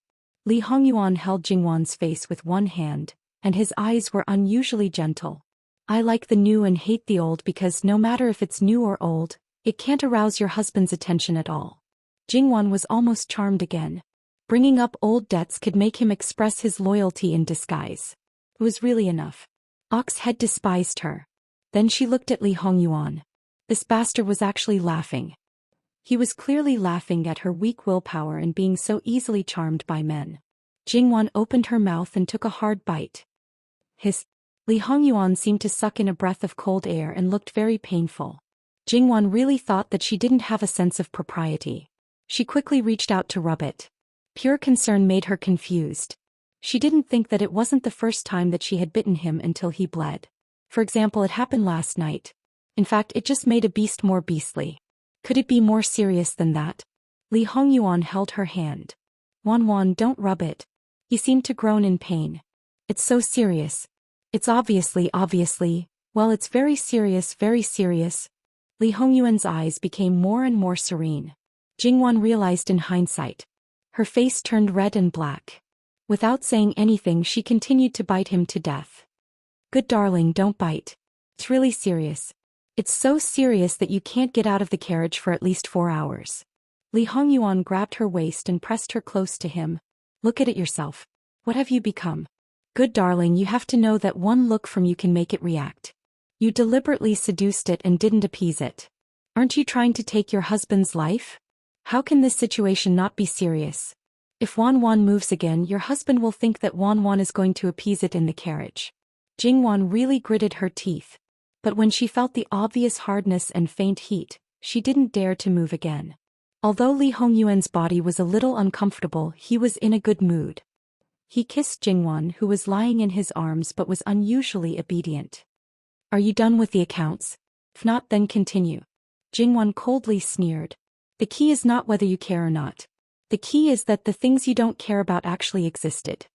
Li Hongyuan held Jingwan's face with one hand, and his eyes were unusually gentle. I like the new and hate the old because no matter if it's new or old, it can't arouse your husband's attention at all. Jingwan was almost charmed again. Bringing up old debts could make him express his loyalty in disguise. It was really enough. Ox had despised her. Then she looked at Li Hongyuan. This bastard was actually laughing. He was clearly laughing at her weak willpower and being so easily charmed by men. Jingwan opened her mouth and took a hard bite. Li Hongyuan seemed to suck in a breath of cold air and looked very painful. Jingwon really thought that she didn't have a sense of propriety. She quickly reached out to rub it. Pure concern made her confused. She didn't think that it wasn't the first time that she had bitten him until he bled. For example, it happened last night. In fact, it just made a beast more beastly. Could it be more serious than that? Li Hongyuan held her hand. Won, don't rub it. He seemed to groan in pain. It's so serious. It's obviously, well, it's very serious, very serious. Li Hongyuan's eyes became more and more serene. Jingwon realized in hindsight. Her face turned red and black. Without saying anything, she continued to bite him to death. Good darling, don't bite. It's really serious. It's so serious that you can't get out of the carriage for at least 4 hours. Li Hongyuan grabbed her waist and pressed her close to him. Look at it yourself. What have you become? Good darling, you have to know that one look from you can make it react. You deliberately seduced it and didn't appease it. Aren't you trying to take your husband's life? How can this situation not be serious? If Wan moves again, your husband will think that Wan is going to appease it in the carriage. Jingwon really gritted her teeth. But when she felt the obvious hardness and faint heat, she didn't dare to move again. Although Li Hongyuan's body was a little uncomfortable, he was in a good mood. He kissed Jingwon, who was lying in his arms but was unusually obedient. Are you done with the accounts? If not, then continue. Jingwon coldly sneered. The key is not whether you care or not. The key is that the things you don't care about actually existed.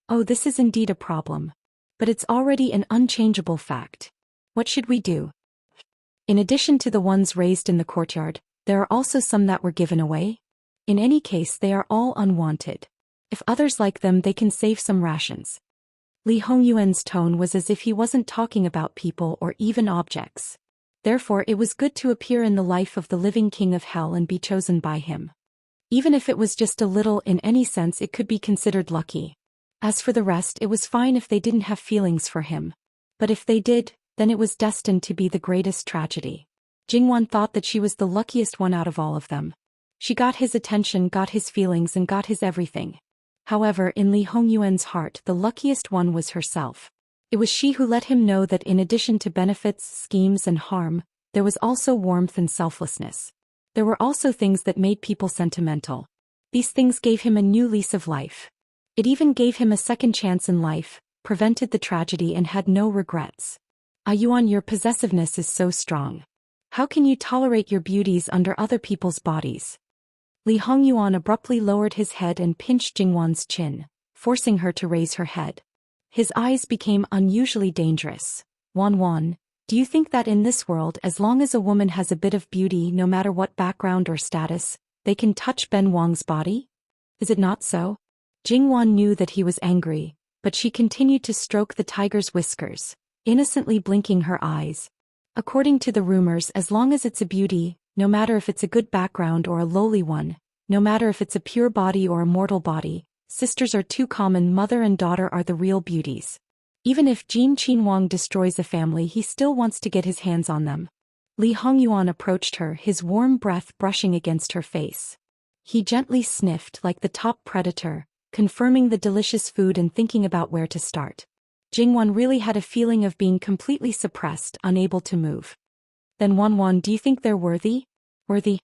Oh, this is indeed a problem. But it's already an unchangeable fact. What should we do? In addition to the ones raised in the courtyard, there are also some that were given away. In any case, they are all unwanted. If others like them, they can save some rations. Li Hongyuan's tone was as if he wasn't talking about people or even objects. Therefore, it was good to appear in the life of the living king of hell and be chosen by him. Even if it was just a little, in any sense it could be considered lucky. As for the rest, it was fine if they didn't have feelings for him. But if they did, then it was destined to be the greatest tragedy. Jingwon thought that she was the luckiest one out of all of them. She got his attention, got his feelings, and got his everything. However, in Li Hongyuan's heart, the luckiest one was herself. It was she who let him know that in addition to benefits, schemes, and harm, there was also warmth and selflessness. There were also things that made people sentimental. These things gave him a new lease of life. It even gave him a second chance in life, prevented the tragedy, and had no regrets. Yuan, your possessiveness is so strong. How can you tolerate your beauties under other people's bodies? Li Hongyuan abruptly lowered his head and pinched Jingwon's chin, forcing her to raise her head. His eyes became unusually dangerous. Wan, do you think that in this world, as long as a woman has a bit of beauty, no matter what background or status, they can touch Ben Wang's body? Is it not so? Jingwon knew that he was angry, but she continued to stroke the tiger's whiskers, innocently blinking her eyes. According to the rumors, as long as it's a beauty, no matter if it's a good background or a lowly one, no matter if it's a pure body or a mortal body, sisters are too common, mother and daughter are the real beauties. Even if Jin Qinwang destroys a family, he still wants to get his hands on them. Li Hongyuan approached her, his warm breath brushing against her face. He gently sniffed like the top predator, confirming the delicious food and thinking about where to start. Jingwon really had a feeling of being completely suppressed, unable to move. Then Wan, do you think they're worthy? Worthy?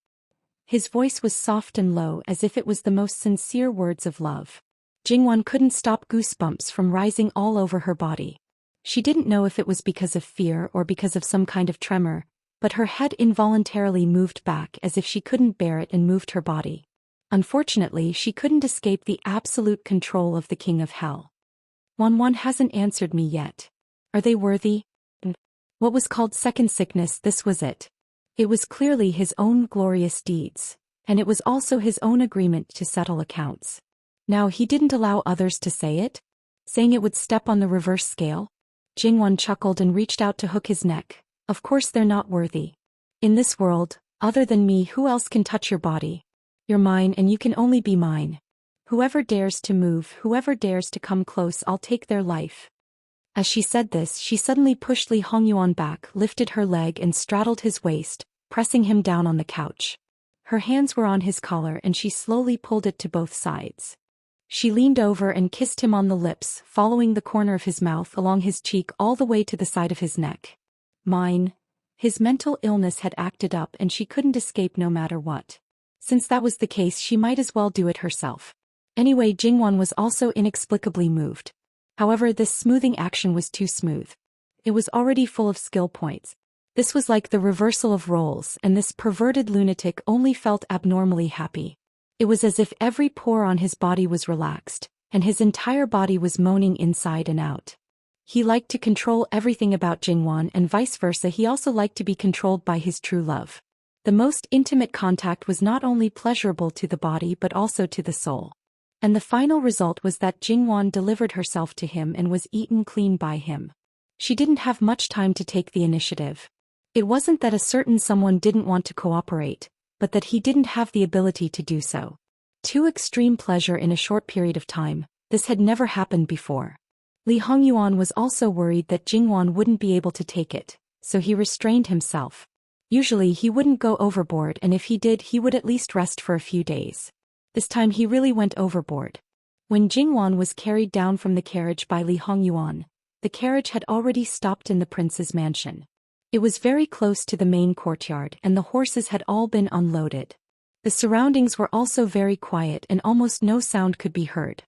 His voice was soft and low, as if it was the most sincere words of love. Jingwon couldn't stop goosebumps from rising all over her body. She didn't know if it was because of fear or because of some kind of tremor, but her head involuntarily moved back as if she couldn't bear it and moved her body. Unfortunately, she couldn't escape the absolute control of the King of Hell. Wan hasn't answered me yet. Are they worthy? What was called second sickness, this was it. It was clearly his own glorious deeds, and it was also his own agreement to settle accounts. Now he didn't allow others to say it, saying it would step on the reverse scale. Jingwon chuckled and reached out to hook his neck. Of course they're not worthy. In this world, other than me, who else can touch your body? You're mine and you can only be mine. Whoever dares to move, whoever dares to come close, I'll take their life. As she said this, she suddenly pushed Li Hongyuan back, lifted her leg and straddled his waist, pressing him down on the couch. Her hands were on his collar and she slowly pulled it to both sides. She leaned over and kissed him on the lips, following the corner of his mouth along his cheek all the way to the side of his neck. Mine. His mental illness had acted up and she couldn't escape no matter what. Since that was the case, she might as well do it herself. Anyway, Jingwan was also inexplicably moved. However, this smoothing action was too smooth. It was already full of skill points. This was like the reversal of roles, and this perverted lunatic only felt abnormally happy. It was as if every pore on his body was relaxed, and his entire body was moaning inside and out. He liked to control everything about Jingwan, and vice versa. He also liked to be controlled by his true love. The most intimate contact was not only pleasurable to the body but also to the soul. And the final result was that Jingwan delivered herself to him and was eaten clean by him. She didn't have much time to take the initiative. It wasn't that a certain someone didn't want to cooperate, but that he didn't have the ability to do so. Too extreme pleasure in a short period of time, this had never happened before. Li Hongyuan was also worried that Jingwan wouldn't be able to take it, so he restrained himself. Usually he wouldn't go overboard, and if he did, he would at least rest for a few days. This time he really went overboard. When Jingwan was carried down from the carriage by Li Hongyuan, the carriage had already stopped in the prince's mansion. It was very close to the main courtyard, and the horses had all been unloaded. The surroundings were also very quiet and almost no sound could be heard.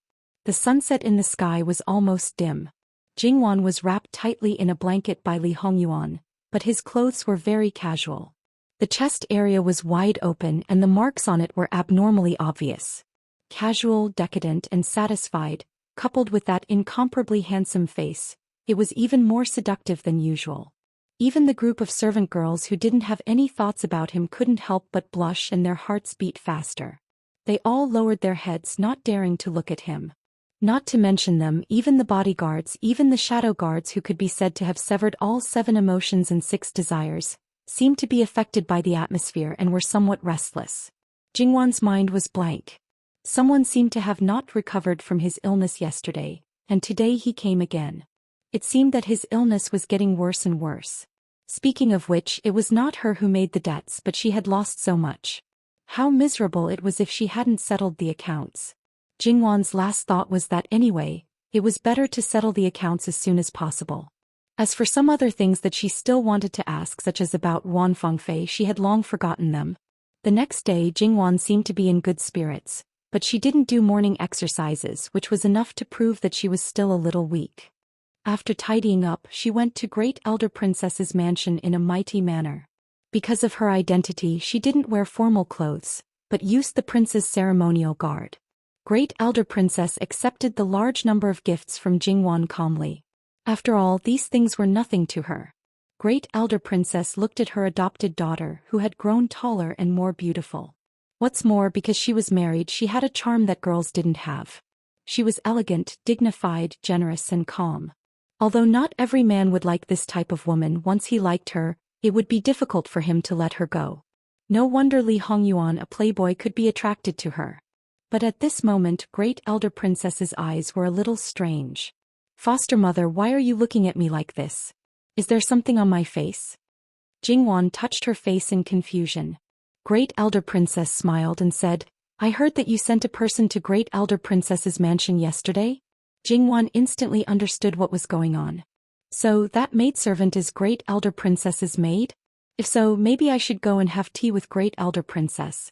The sunset in the sky was almost dim. Jingwan was wrapped tightly in a blanket by Li Hongyuan, but his clothes were very casual. The chest area was wide open and the marks on it were abnormally obvious. Casual, decadent, and satisfied, coupled with that incomparably handsome face, it was even more seductive than usual. Even the group of servant girls who didn't have any thoughts about him couldn't help but blush and their hearts beat faster. They all lowered their heads, not daring to look at him. Not to mention them, even the bodyguards, even the shadow guards who could be said to have severed all 7 emotions and 6 desires, seemed to be affected by the atmosphere and were somewhat restless. Jingwan's mind was blank. Someone seemed to have not recovered from his illness yesterday, and today he came again. It seemed that his illness was getting worse and worse. Speaking of which, it was not her who made the debts, but she had lost so much. How miserable it was if she hadn't settled the accounts. Jingwan's last thought was that anyway, it was better to settle the accounts as soon as possible. As for some other things that she still wanted to ask, such as about Wan Fengfei, she had long forgotten them. The next day Jingwan seemed to be in good spirits, but she didn't do morning exercises, which was enough to prove that she was still a little weak. After tidying up, she went to Great Elder Princess's mansion in a mighty manner. Because of her identity, she didn't wear formal clothes, but used the prince's ceremonial garb. Great Elder Princess accepted the large number of gifts from Jingwan calmly. After all, these things were nothing to her. Great Elder Princess looked at her adopted daughter, who had grown taller and more beautiful. What's more, because she was married, she had a charm that girls didn't have. She was elegant, dignified, generous, and calm. Although not every man would like this type of woman, once he liked her, it would be difficult for him to let her go. No wonder Li Hongyuan, a playboy, could be attracted to her. But at this moment, Great Elder Princess's eyes were a little strange. "Foster mother, why are you looking at me like this? Is there something on my face?" Jingwan touched her face in confusion. Great Elder Princess smiled and said, "I heard that you sent a person to Great Elder Princess's mansion yesterday?" Jingwan instantly understood what was going on. "So, that maidservant is Great Elder Princess's maid? If so, maybe I should go and have tea with Great Elder Princess."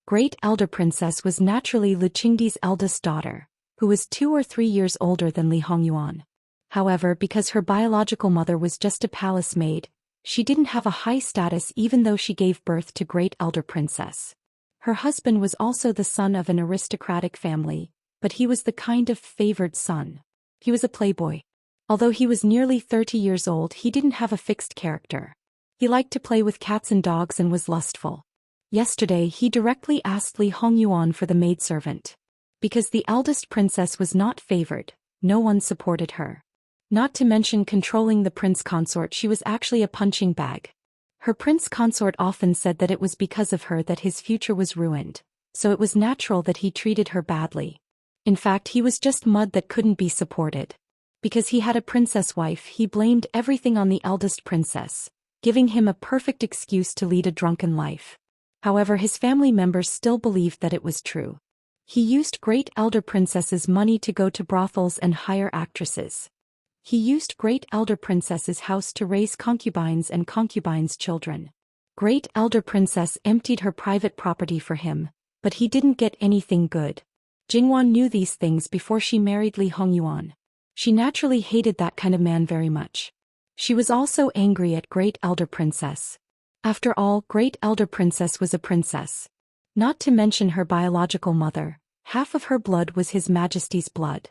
Great Elder Princess was naturally Lu Qingdi's eldest daughter, who was 2 or 3 years older than Li Hongyuan. However, because her biological mother was just a palace maid, she didn't have a high status even though she gave birth to Great Elder Princess. Her husband was also the son of an aristocratic family, but he was the kind of favored son. He was a playboy. Although he was nearly 30 years old, he didn't have a fixed character. He liked to play with cats and dogs and was lustful. Yesterday he directly asked Li Hongyuan for the maidservant. Because the eldest princess was not favored, no one supported her. Not to mention controlling the prince consort, she was actually a punching bag. Her prince consort often said that it was because of her that his future was ruined, so it was natural that he treated her badly. In fact, he was just mud that couldn't be supported. Because he had a princess wife, he blamed everything on the eldest princess, giving him a perfect excuse to lead a drunken life. However, his family members still believed that it was true. He used Great Elder Princess's money to go to brothels and hire actresses. He used Great Elder Princess's house to raise concubines and concubines' children. Great Elder Princess emptied her private property for him, but he didn't get anything good. Jingwan knew these things before she married Li Hongyuan. She naturally hated that kind of man very much. She was also angry at Great Elder Princess. After all, Great Elder Princess was a princess. Not to mention her biological mother, half of her blood was His Majesty's blood.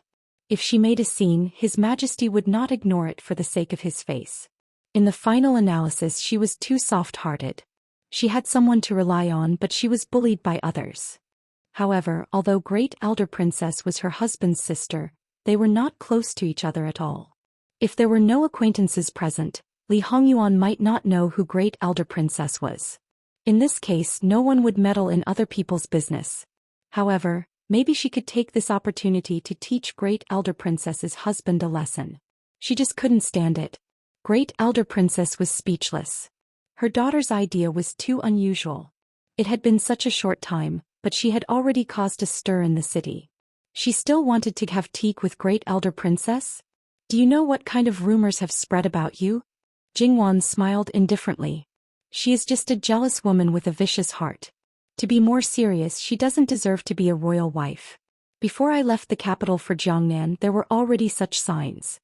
If she made a scene, His Majesty would not ignore it for the sake of his face. In the final analysis, she was too soft-hearted. She had someone to rely on, but she was bullied by others. However, although Great Elder Princess was her husband's sister, they were not close to each other at all. If there were no acquaintances present, Li Hongyuan might not know who Great Elder Princess was. In this case, no one would meddle in other people's business. However, maybe she could take this opportunity to teach Great Elder Princess's husband a lesson. She just couldn't stand it. Great Elder Princess was speechless. Her daughter's idea was too unusual. It had been such a short time, but she had already caused a stir in the city. She still wanted to have tea with Great Elder Princess? Do you know what kind of rumors have spread about you? Jingwan smiled indifferently. She is just a jealous woman with a vicious heart. To be more serious, she doesn't deserve to be a royal wife. Before I left the capital for Jiangnan, there were already such signs.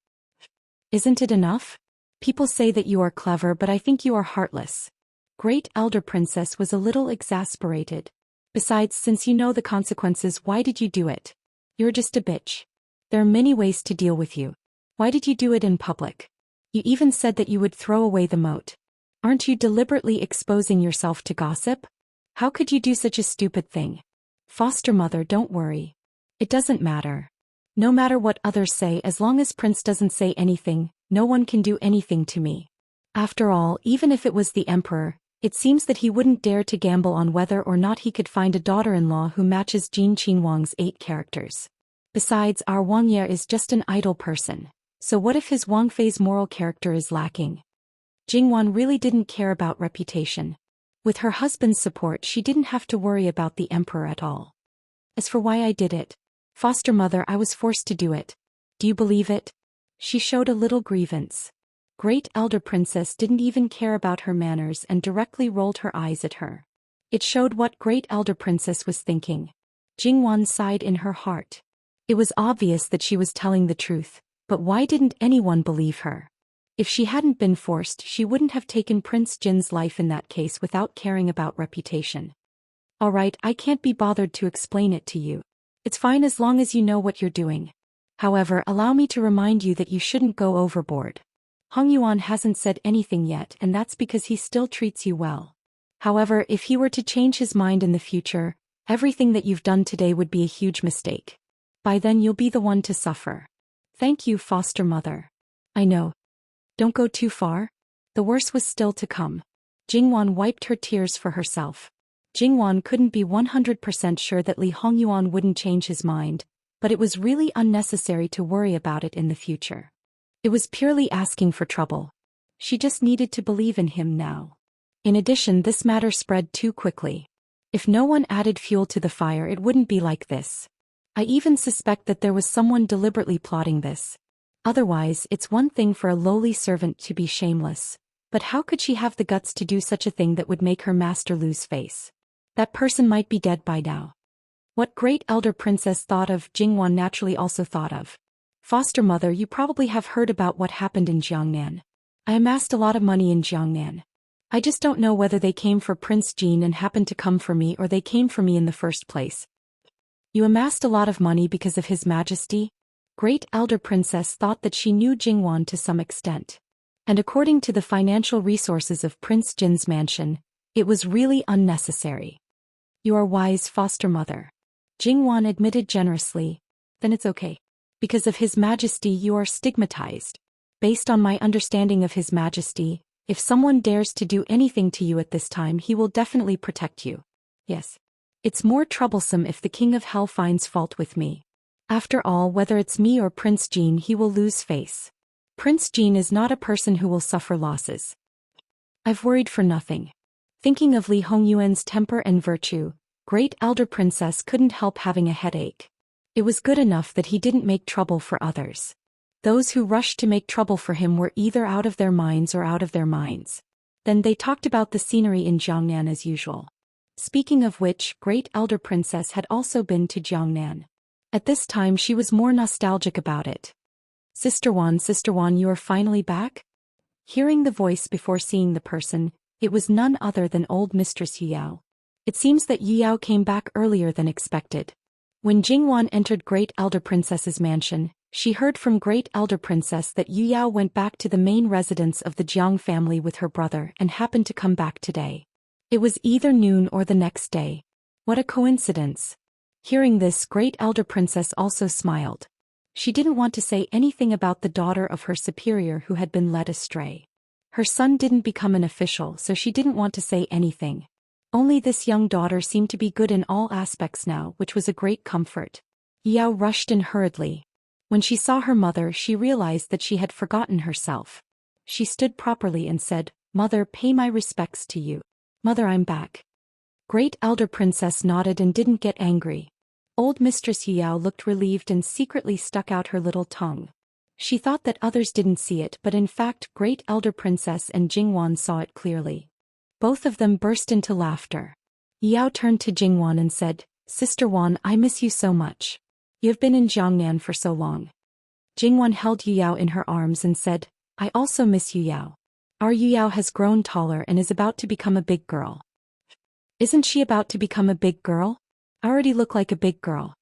Isn't it enough? People say that you are clever, but I think you are heartless. Great Elder Princess was a little exasperated. Besides, since you know the consequences, why did you do it? You're just a bitch. There are many ways to deal with you. Why did you do it in public? You even said that you would throw away the moat. Aren't you deliberately exposing yourself to gossip? How could you do such a stupid thing? Foster mother, don't worry. It doesn't matter. No matter what others say, as long as Prince doesn't say anything, no one can do anything to me. After all, even if it was the emperor, it seems that he wouldn't dare to gamble on whether or not he could find a daughter-in-law who matches Jin Qinhuang's 8 characters. Besides, our Wang Ye is just an idle person. So what if his Wang Fei's moral character is lacking? Jingwan really didn't care about reputation. With her husband's support, she didn't have to worry about the emperor at all. As for why I did it, foster mother, I was forced to do it. Do you believe it? She showed a little grievance. Great Elder Princess didn't even care about her manners and directly rolled her eyes at her. It showed what Great Elder Princess was thinking. Jingwan sighed in her heart. It was obvious that she was telling the truth, but why didn't anyone believe her? If she hadn't been forced, she wouldn't have taken Prince Jin's life in that case without caring about reputation. Alright, I can't be bothered to explain it to you. It's fine as long as you know what you're doing. However, allow me to remind you that you shouldn't go overboard. Hongyuan hasn't said anything yet, and that's because he still treats you well. However, if he were to change his mind in the future, everything that you've done today would be a huge mistake. By then you'll be the one to suffer. Thank you, foster mother. I know. Don't go too far. The worst was still to come. Jingwan wiped her tears for herself. Jingwan couldn't be 100% sure that Li Hongyuan wouldn't change his mind, but it was really unnecessary to worry about it in the future. It was purely asking for trouble. She just needed to believe in him now. In addition, this matter spread too quickly. If no one added fuel to the fire, it wouldn't be like this. I even suspect that there was someone deliberately plotting this. Otherwise, it's one thing for a lowly servant to be shameless, but how could she have the guts to do such a thing that would make her master lose face? That person might be dead by now. What Great Elder Princess thought of, Jingwan naturally also thought of. Foster mother, you probably have heard about what happened in Jiangnan. I amassed a lot of money in Jiangnan. I just don't know whether they came for Prince Jin and happened to come for me, or they came for me in the first place. You amassed a lot of money because of His Majesty? Great Elder Princess thought that she knew Jingwan to some extent. And according to the financial resources of Prince Jin's mansion, it was really unnecessary. You are wise, foster mother. Jingwan admitted generously. Then it's okay. Because of His Majesty you are stigmatized. Based on my understanding of His Majesty, if someone dares to do anything to you at this time, he will definitely protect you. Yes. It's more troublesome if the King of Hell finds fault with me. After all, whether it's me or Prince Jin, he will lose face. Prince Jin is not a person who will suffer losses. I've worried for nothing. Thinking of Li Hongyuan's temper and virtue, Great Elder Princess couldn't help having a headache. It was good enough that he didn't make trouble for others. Those who rushed to make trouble for him were either out of their minds or out of their minds. Then they talked about the scenery in Jiangnan as usual. Speaking of which, Great Elder Princess had also been to Jiangnan. At this time she was more nostalgic about it. Sister Wan, you are finally back? Hearing the voice before seeing the person, it was none other than old Mistress Yuyao. It seems that Yuyao came back earlier than expected. When Jingwan entered Great Elder Princess's mansion, she heard from Great Elder Princess that Yuyao went back to the main residence of the Jiang family with her brother and happened to come back today. It was either noon or the next day. What a coincidence. Hearing this, Great Elder Princess also smiled. She didn't want to say anything about the daughter of her superior who had been led astray. Her son didn't become an official, so she didn't want to say anything. Only this young daughter seemed to be good in all aspects now, which was a great comfort. Yao rushed in hurriedly. When she saw her mother, she realized that she had forgotten herself. She stood properly and said, "Mother, pay my respects to you." "Mother, I'm back." Great Elder Princess nodded and didn't get angry. Old Mistress Yao looked relieved and secretly stuck out her little tongue. She thought that others didn't see it, but in fact Great Elder Princess and Jingwan saw it clearly. Both of them burst into laughter. Yao turned to Jingwan and said, "Sister Wan, I miss you so much. You have been in Jiangnan for so long." Jingwan held Yuyao in her arms and said, "I also miss Yuyao. Our Yuyao has grown taller and is about to become a big girl." "Isn't she about to become a big girl? I already look like a big girl."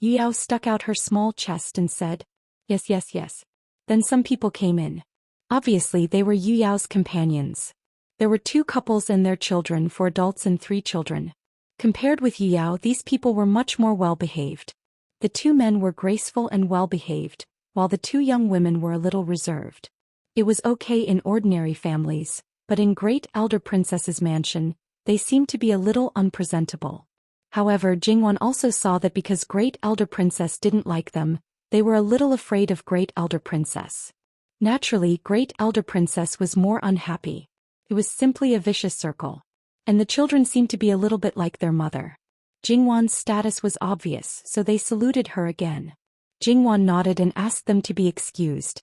Yuyao stuck out her small chest and said, Yes. Then some people came in. Obviously they were Yuyao's companions. There were 2 couples and their children, 4 adults and 3 children. Compared with Yuyao, these people were much more well-behaved. The 2 men were graceful and well-behaved, while the 2 young women were a little reserved. It was okay in ordinary families, but in Great Elder Princess's mansion, they seemed to be a little unpresentable. However, Jingwan also saw that because Great Elder Princess didn't like them, they were a little afraid of Great Elder Princess. Naturally, Great Elder Princess was more unhappy. It was simply a vicious circle. And the children seemed to be a little bit like their mother. Jingwan's status was obvious, so they saluted her again. Jingwan nodded and asked them to be excused.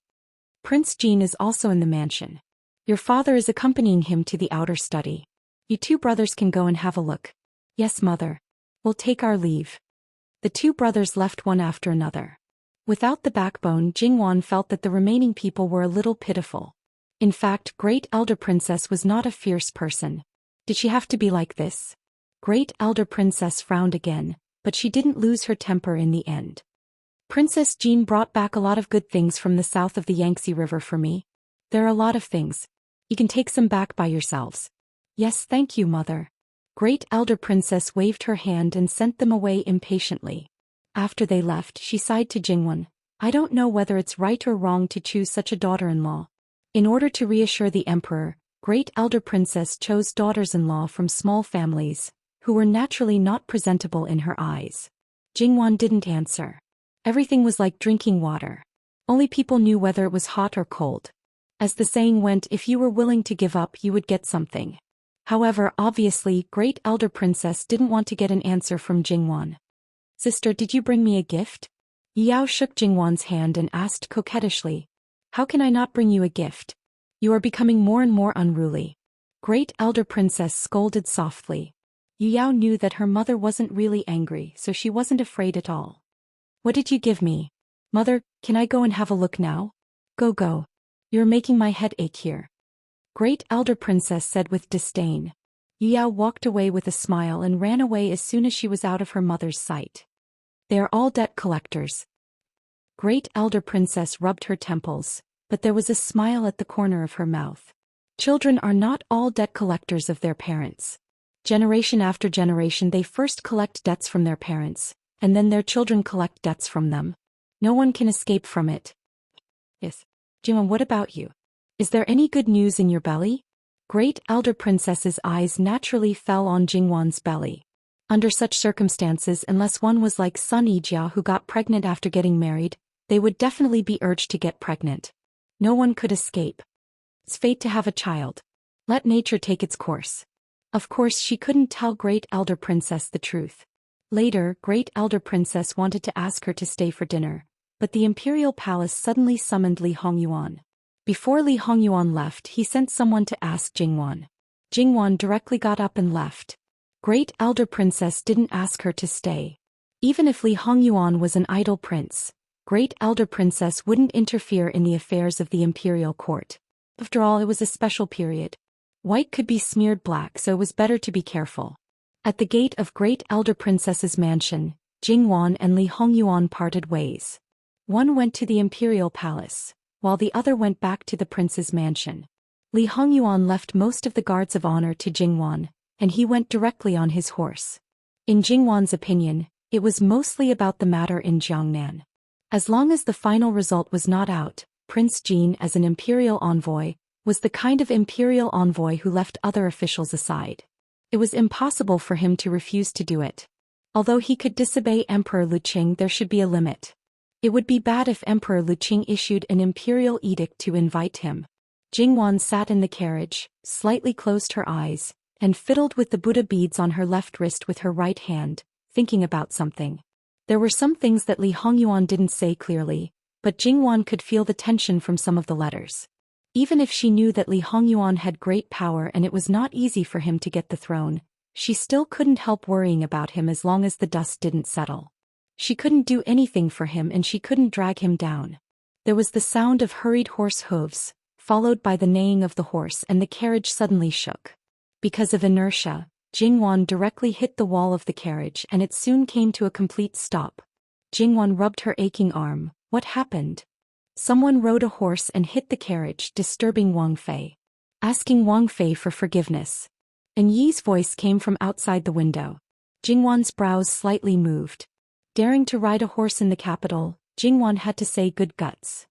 "Prince Jin is also in the mansion. Your father is accompanying him to the outer study. You 2 brothers can go and have a look." "Yes, mother. We'll take our leave." The 2 brothers left one after another. Without the backbone, Jingwan felt that the remaining people were a little pitiful. In fact, Great Elder Princess was not a fierce person. Did she have to be like this? Great Elder Princess frowned again, but she didn't lose her temper in the end. "Princess Jean brought back a lot of good things from the south of the Yangtze River for me. There are a lot of things. You can take some back by yourselves." "Yes, thank you, mother." Great Elder Princess waved her hand and sent them away impatiently. After they left, she sighed to Jingwan, "I don't know whether it's right or wrong to choose such a daughter-in-law." In order to reassure the emperor, Great Elder Princess chose daughters-in-law from small families, who were naturally not presentable in her eyes. Jingwan didn't answer. Everything was like drinking water. Only people knew whether it was hot or cold. As the saying went, if you were willing to give up, you would get something. However, obviously, Great Elder Princess didn't want to get an answer from Jingwan. "Sister, did you bring me a gift?" Yao shook Jingwan's hand and asked coquettishly, "How can I not bring you a gift? You are becoming more and more unruly." Great Elder Princess scolded softly. Yao knew that her mother wasn't really angry, so she wasn't afraid at all. "What did you give me?" "Mother, can I go and have a look now?" Go. You're making my head ache here." Great Elder Princess said with disdain. Yao walked away with a smile and ran away as soon as she was out of her mother's sight. "They are all debt collectors." Great Elder Princess rubbed her temples, but there was a smile at the corner of her mouth. Children are not all debt collectors of their parents. Generation after generation they first collect debts from their parents, and then their children collect debts from them. No one can escape from it. "Yes. Jingwan, what about you? Is there any good news in your belly?" Great Elder Princess's eyes naturally fell on Jingwan's belly. Under such circumstances, unless one was like Sun Yijia who got pregnant after getting married, they would definitely be urged to get pregnant. No one could escape. It's fate to have a child. Let nature take its course. Of course, she couldn't tell Great Elder Princess the truth. Later, Great Elder Princess wanted to ask her to stay for dinner, but the imperial palace suddenly summoned Li Hongyuan. Before Li Hongyuan left, he sent someone to ask Jingwan. Jingwan directly got up and left. Great Elder Princess didn't ask her to stay. Even if Li Hongyuan was an idle prince, Great Elder Princess wouldn't interfere in the affairs of the imperial court. After all, it was a special period. White could be smeared black, so it was better to be careful. At the gate of Great Elder Princess's mansion, Jingwan and Li Hongyuan parted ways. One went to the imperial palace, while the other went back to the prince's mansion. Li Hongyuan left most of the guards of honor to Jingwan, and he went directly on his horse. In Jingwan's opinion, it was mostly about the matter in Jiangnan. As long as the final result was not out, Prince Jin, as an imperial envoy, was the kind of imperial envoy who left other officials aside. It was impossible for him to refuse to do it. Although he could disobey Emperor Luqing, there should be a limit. It would be bad if Emperor Luqing issued an imperial edict to invite him. Jingwan sat in the carriage, slightly closed her eyes, and fiddled with the Buddha beads on her left wrist with her right hand, thinking about something. There were some things that Li Hongyuan didn't say clearly, but Jingwan could feel the tension from some of the letters. Even if she knew that Li Hongyuan had great power and it was not easy for him to get the throne, she still couldn't help worrying about him as long as the dust didn't settle. She couldn't do anything for him and she couldn't drag him down. There was the sound of hurried horse hooves, followed by the neighing of the horse, and the carriage suddenly shook. Because of inertia, Jingwan directly hit the wall of the carriage and it soon came to a complete stop. Jingwan rubbed her aching arm. What happened? Someone rode a horse and hit the carriage, disturbing Wang Fei. Asking Wang Fei for forgiveness. An Yi's voice came from outside the window. Jingwan's brows slightly moved. Daring to ride a horse in the capital, Jingwan had to say good guts.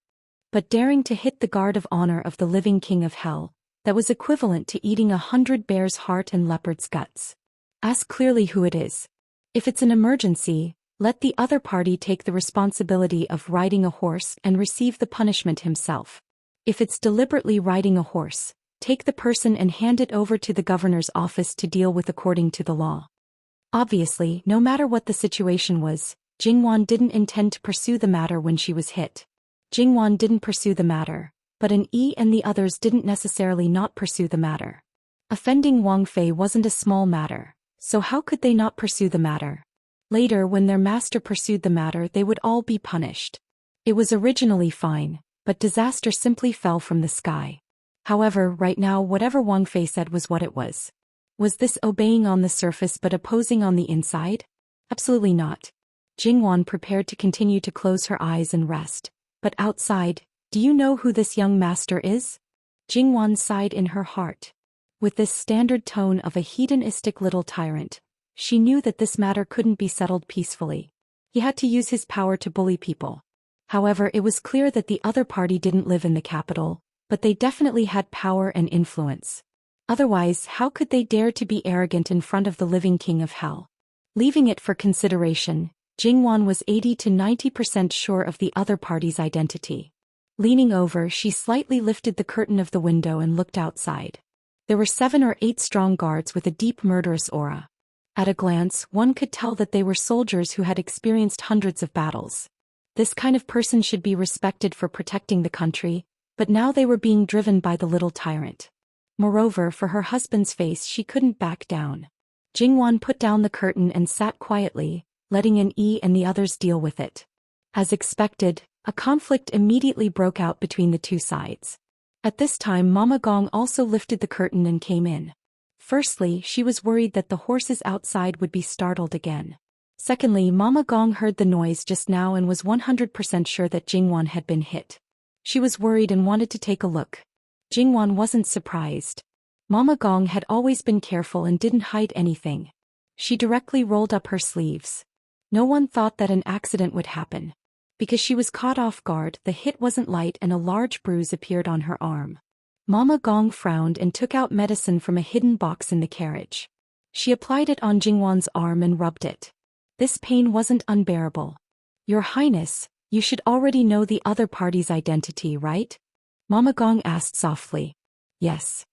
But daring to hit the guard of honor of the living king of hell, that was equivalent to eating 100 bears' heart and leopard's guts. Ask clearly who it is. If it's an emergency, let the other party take the responsibility of riding a horse and receive the punishment himself. If it's deliberately riding a horse, take the person and hand it over to the governor's office to deal with according to the law. Obviously, no matter what the situation was, Jingwan didn't intend to pursue the matter when she was hit. Jingwan didn't pursue the matter, but an E and the others didn't necessarily not pursue the matter. Offending Wang Fei wasn't a small matter, so how could they not pursue the matter? Later, when their master pursued the matter, they would all be punished. It was originally fine, but disaster simply fell from the sky. However, right now whatever Wang Fei said was what it was. Was this obeying on the surface but opposing on the inside? Absolutely not. Jingwan prepared to continue to close her eyes and rest. But outside, do you know who this young master is? Jingwan sighed in her heart. With this standard tone of a hedonistic little tyrant, she knew that this matter couldn't be settled peacefully. He had to use his power to bully people. However, it was clear that the other party didn't live in the capital, but they definitely had power and influence. Otherwise, how could they dare to be arrogant in front of the living king of hell? Leaving it for consideration, Jingwan was 80 to 90% sure of the other party's identity. Leaning over, she slightly lifted the curtain of the window and looked outside. There were 7 or 8 strong guards with a deep murderous aura. At a glance, one could tell that they were soldiers who had experienced hundreds of battles. This kind of person should be respected for protecting the country, but now they were being driven by the little tyrant. Moreover, for her husband's face, she couldn't back down. Jingwan put down the curtain and sat quietly, letting an E and the others deal with it. As expected, a conflict immediately broke out between the two sides. At this time, Mama Gong also lifted the curtain and came in. Firstly, she was worried that the horses outside would be startled again. Secondly, Mama Gong heard the noise just now and was 100% sure that Jingwan had been hit. She was worried and wanted to take a look. Jingwan wasn't surprised. Mama Gong had always been careful and didn't hide anything. She directly rolled up her sleeves. No one thought that an accident would happen. Because she was caught off guard, the hit wasn't light and a large bruise appeared on her arm. Mama Gong frowned and took out medicine from a hidden box in the carriage. She applied it on Jingwan's arm and rubbed it. This pain wasn't unbearable. Your Highness, you should already know the other party's identity, right? Mama Gong asked softly. Yes.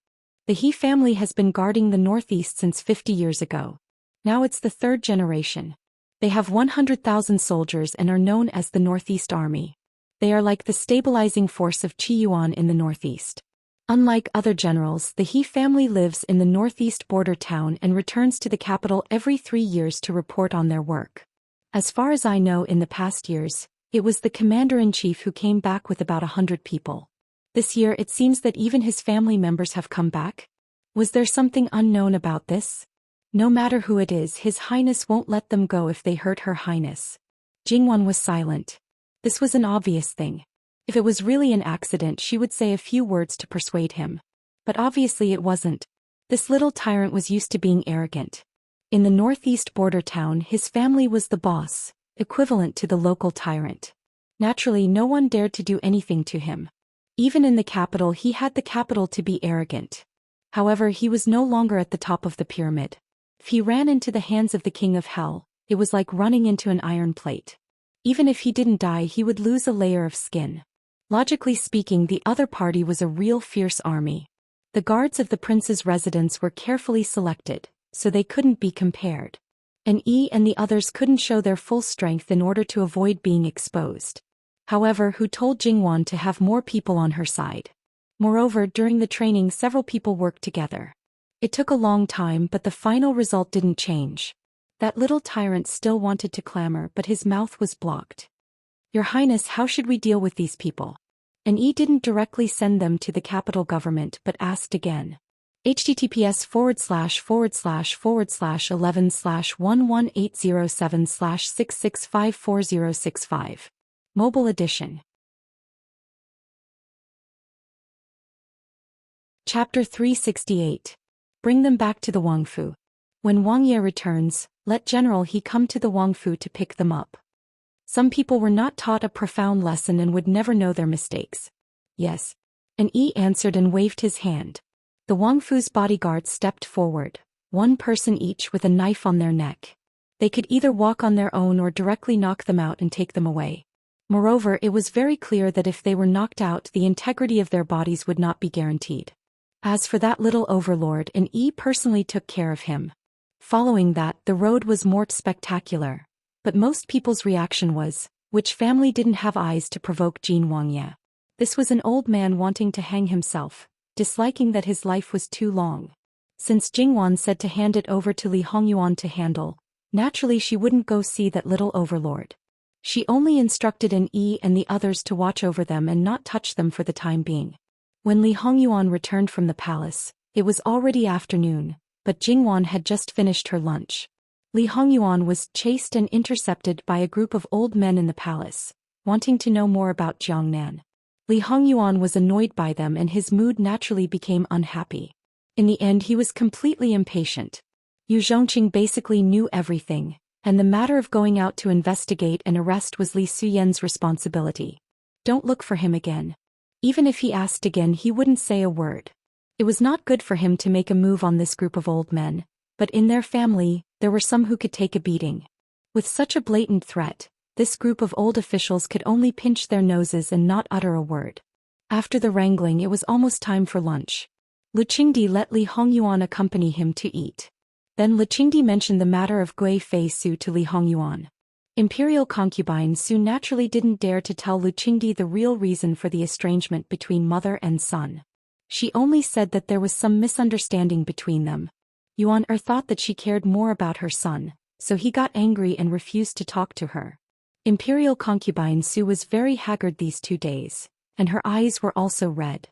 The He family has been guarding the northeast since 50 years ago. Now it's the 3rd generation. They have 100,000 soldiers and are known as the Northeast Army. They are like the stabilizing force of Qi Yuan in the northeast. Unlike other generals, the He family lives in the northeast border town and returns to the capital every 3 years to report on their work. As far as I know, in the past years, it was the commander-in-chief who came back with about 100 people. This year it seems that even his family members have come back. Was there something unknown about this? No matter who it is, His Highness won't let them go if they hurt Her Highness. Jingwan was silent. This was an obvious thing. If it was really an accident, she would say a few words to persuade him. But obviously it wasn't. This little tyrant was used to being arrogant. In the northeast border town, his family was the boss, equivalent to the local tyrant. Naturally, no one dared to do anything to him. Even in the capital, he had the capital to be arrogant. However, he was no longer at the top of the pyramid. If he ran into the hands of the King of Hell, it was like running into an iron plate. Even if he didn't die, he would lose a layer of skin. Logically speaking, the other party was a real fierce army. The guards of the prince's residence were carefully selected, so they couldn't be compared. And and the others couldn't show their full strength in order to avoid being exposed. However, who told Jingwan to have more people on her side? Moreover, during the training, several people worked together. It took a long time, but the final result didn't change. That little tyrant still wanted to clamor, but his mouth was blocked. Your Highness, how should we deal with these people? And didn't directly send them to the capital government but asked again. https://11/118007/6654065. Mobile edition. Chapter 368. Bring them back to the Wangfu. When Wang Ye returns, let General He come to the Wangfu to pick them up. Some people were not taught a profound lesson and would never know their mistakes. Yes. And answered and waved his hand. The Wangfu's bodyguards stepped forward, one person each with a knife on their neck. They could either walk on their own or directly knock them out and take them away. Moreover, it was very clear that if they were knocked out, the integrity of their bodies would not be guaranteed. As for that little overlord, and personally took care of him. Following that, the road was more spectacular. But most people's reaction was, which family didn't have eyes to provoke Jin Wangye? This was an old man wanting to hang himself, disliking that his life was too long. Since Jingwan said to hand it over to Li Hongyuan to handle, naturally she wouldn't go see that little overlord. She only instructed an and the others to watch over them and not touch them for the time being. When Li Hongyuan returned from the palace, it was already afternoon, but Jingwan had just finished her lunch. Li Hongyuan was chased and intercepted by a group of old men in the palace, wanting to know more about Jiangnan. Li Hongyuan was annoyed by them and his mood naturally became unhappy. In the end, he was completely impatient. Yu Zhongqing basically knew everything, and the matter of going out to investigate and arrest was Li Suyen's responsibility. Don't look for him again. Even if he asked again, he wouldn't say a word. It was not good for him to make a move on this group of old men, but in their family, there were some who could take a beating. With such a blatant threat, this group of old officials could only pinch their noses and not utter a word. After the wrangling, it was almost time for lunch. Lu Qingdi let Li Hongyuan accompany him to eat. Then Lu Qingdi mentioned the matter of Gui Fei Su to Li Hongyuan. Imperial concubine Su naturally didn't dare to tell Lu Qingdi the real reason for the estrangement between mother and son. She only said that there was some misunderstanding between them. Yuan thought that she cared more about her son, so he got angry and refused to talk to her. Imperial concubine Su was very haggard these 2 days, and her eyes were also red.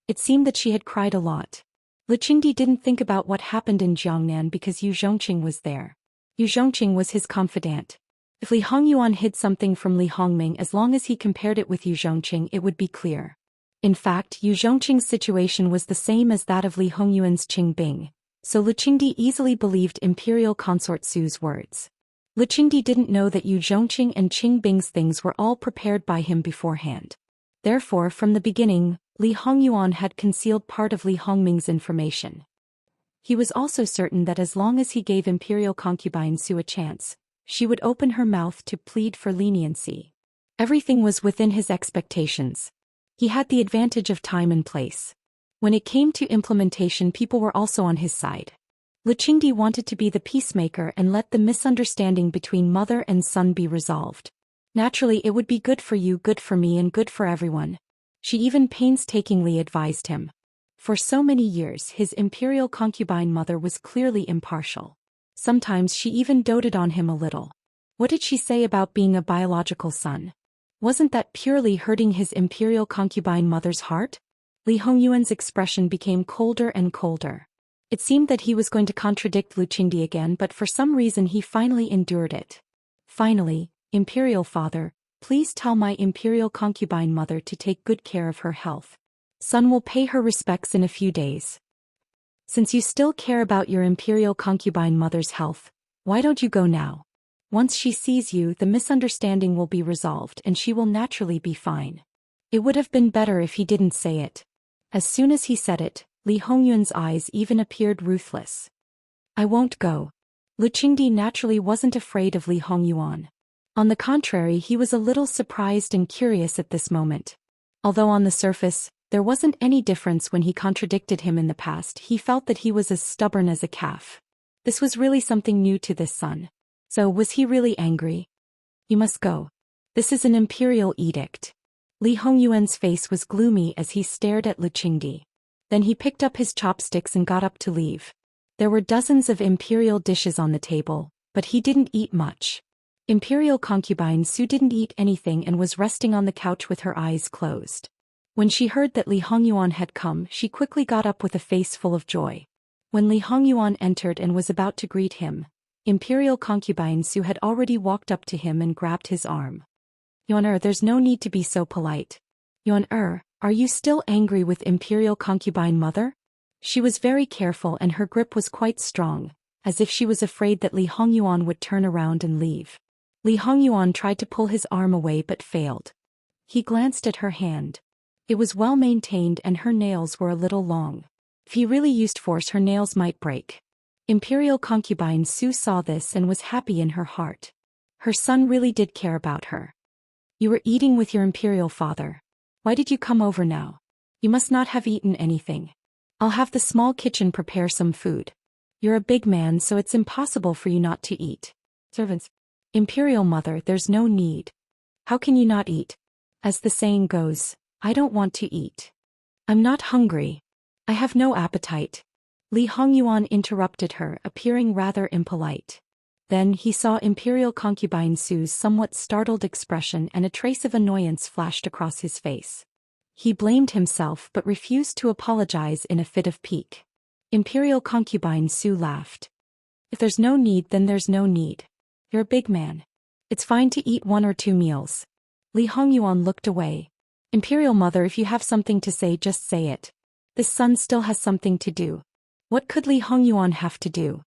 It seemed that she had cried a lot. Lu Qingdi didn't think about what happened in Jiangnan because Yu Zhongqing was there. Yu Zhongqing was his confidant. If Li Hongyuan hid something from Li Hongming, as long as he compared it with Yu Zhongqing, it would be clear. In fact, Yu Zhongqing's situation was the same as that of Li Hongyuan's Qingbing, so Lu Qingdi easily believed Imperial Consort Su's words. Lu Qingdi didn't know that Yu Zhongqing and Qingbing's things were all prepared by him beforehand. Therefore, from the beginning, Li Hongyuan had concealed part of Li Hongming's information. He was also certain that as long as he gave Imperial concubine Su a chance, she would open her mouth to plead for leniency. Everything was within his expectations. He had the advantage of time and place. When it came to implementation, people were also on his side. Luqingdi wanted to be the peacemaker and let the misunderstanding between mother and son be resolved. Naturally, it would be good for you, good for me, and good for everyone. She even painstakingly advised him. For so many years, his imperial concubine mother was clearly impartial. Sometimes she even doted on him a little. What did she say about being a biological son? Wasn't that purely hurting his imperial concubine mother's heart? Li Hongyuan's expression became colder and colder. It seemed that he was going to contradict Luqingdi again, but for some reason he finally endured it. Finally, Imperial Father, please tell my imperial concubine mother to take good care of her health. Son will pay her respects in a few days. Since you still care about your imperial concubine mother's health, why don't you go now? Once she sees you, the misunderstanding will be resolved and she will naturally be fine. It would have been better if he didn't say it. As soon as he said it, Li Hongyuan's eyes even appeared ruthless. I won't go. Luqingdi naturally wasn't afraid of Li Hongyuan. On the contrary, he was a little surprised and curious at this moment. Although on the surface, there wasn't any difference when he contradicted him in the past, he felt that he was as stubborn as a calf. This was really something new to this son. So was he really angry? You must go. This is an imperial edict. Li Hongyuan's face was gloomy as he stared at Luqingdi. Then he picked up his chopsticks and got up to leave. There were dozens of imperial dishes on the table, but he didn't eat much. Imperial concubine Su didn't eat anything and was resting on the couch with her eyes closed. When she heard that Li Hongyuan had come, she quickly got up with a face full of joy. When Li Hongyuan entered and was about to greet him, Imperial concubine Su had already walked up to him and grabbed his arm. Yuan, there's no need to be so polite. Yuan, are you still angry with Imperial concubine mother? She was very careful and her grip was quite strong, as if she was afraid that Li Hongyuan would turn around and leave. Li Hongyuan tried to pull his arm away but failed. He glanced at her hand. It was well maintained and her nails were a little long. If he really used force, her nails might break. Imperial concubine Su saw this and was happy in her heart. Her son really did care about her. You were eating with your imperial father. Why did you come over now? You must not have eaten anything. I'll have the small kitchen prepare some food. You're a big man, so it's impossible for you not to eat. Servants. Imperial mother, there's no need. How can you not eat? As the saying goes, I don't want to eat. I'm not hungry. I have no appetite. Li Hongyuan interrupted her, appearing rather impolite. Then he saw Imperial concubine Su's somewhat startled expression and a trace of annoyance flashed across his face. He blamed himself but refused to apologize in a fit of pique. Imperial concubine Su laughed. If there's no need, then there's no need. You're a big man. It's fine to eat 1 or 2 meals. Li Hongyuan looked away. Imperial mother, if you have something to say, just say it. This son still has something to do. What could Li Hongyuan have to do?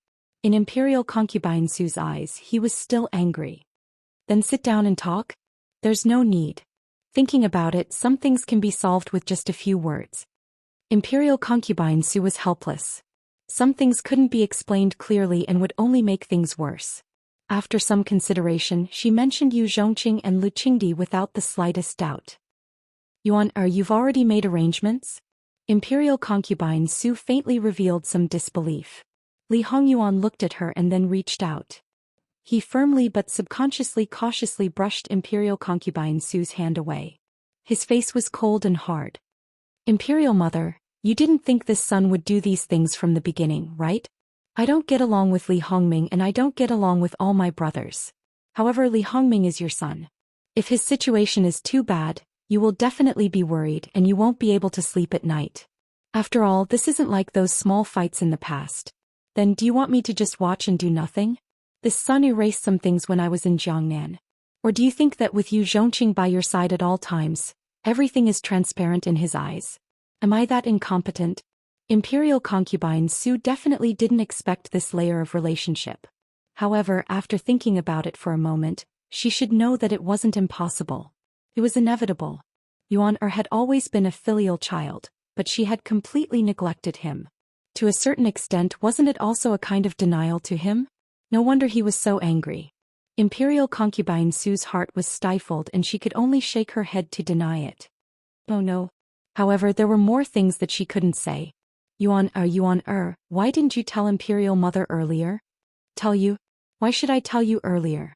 In Imperial concubine Su's eyes, he was still angry. Then sit down and talk? There's no need. Thinking about it, some things can be solved with just a few words. Imperial concubine Su was helpless. Some things couldn't be explained clearly and would only make things worse. After some consideration, she mentioned Yu Zhongqing and Luqingdi without the slightest doubt. Yuan, you've already made arrangements? Imperial concubine Su faintly revealed some disbelief. Li Hongyuan looked at her and then reached out. He firmly but subconsciously cautiously brushed Imperial concubine Su's hand away. His face was cold and hard. Imperial mother, you didn't think this son would do these things from the beginning, right? I don't get along with Li Hongming and I don't get along with all my brothers. However, Li Hongming is your son. If his situation is too bad, you will definitely be worried and you won't be able to sleep at night. After all, this isn't like those small fights in the past. Then do you want me to just watch and do nothing? This son erased some things when I was in Jiangnan. Or do you think that with Yu Zhongqing by your side at all times, everything is transparent in his eyes? Am I that incompetent? Imperial concubine Su definitely didn't expect this layer of relationship. However, after thinking about it for a moment, she should know that it wasn't impossible. It was inevitable. Yuan had always been a filial child, but she had completely neglected him. To a certain extent, wasn't it also a kind of denial to him? No wonder he was so angry. Imperial concubine Su's heart was stifled and she could only shake her head to deny it. Oh no. However, there were more things that she couldn't say. Yuan, why didn't you tell Imperial Mother earlier? Tell you? Why should I tell you earlier?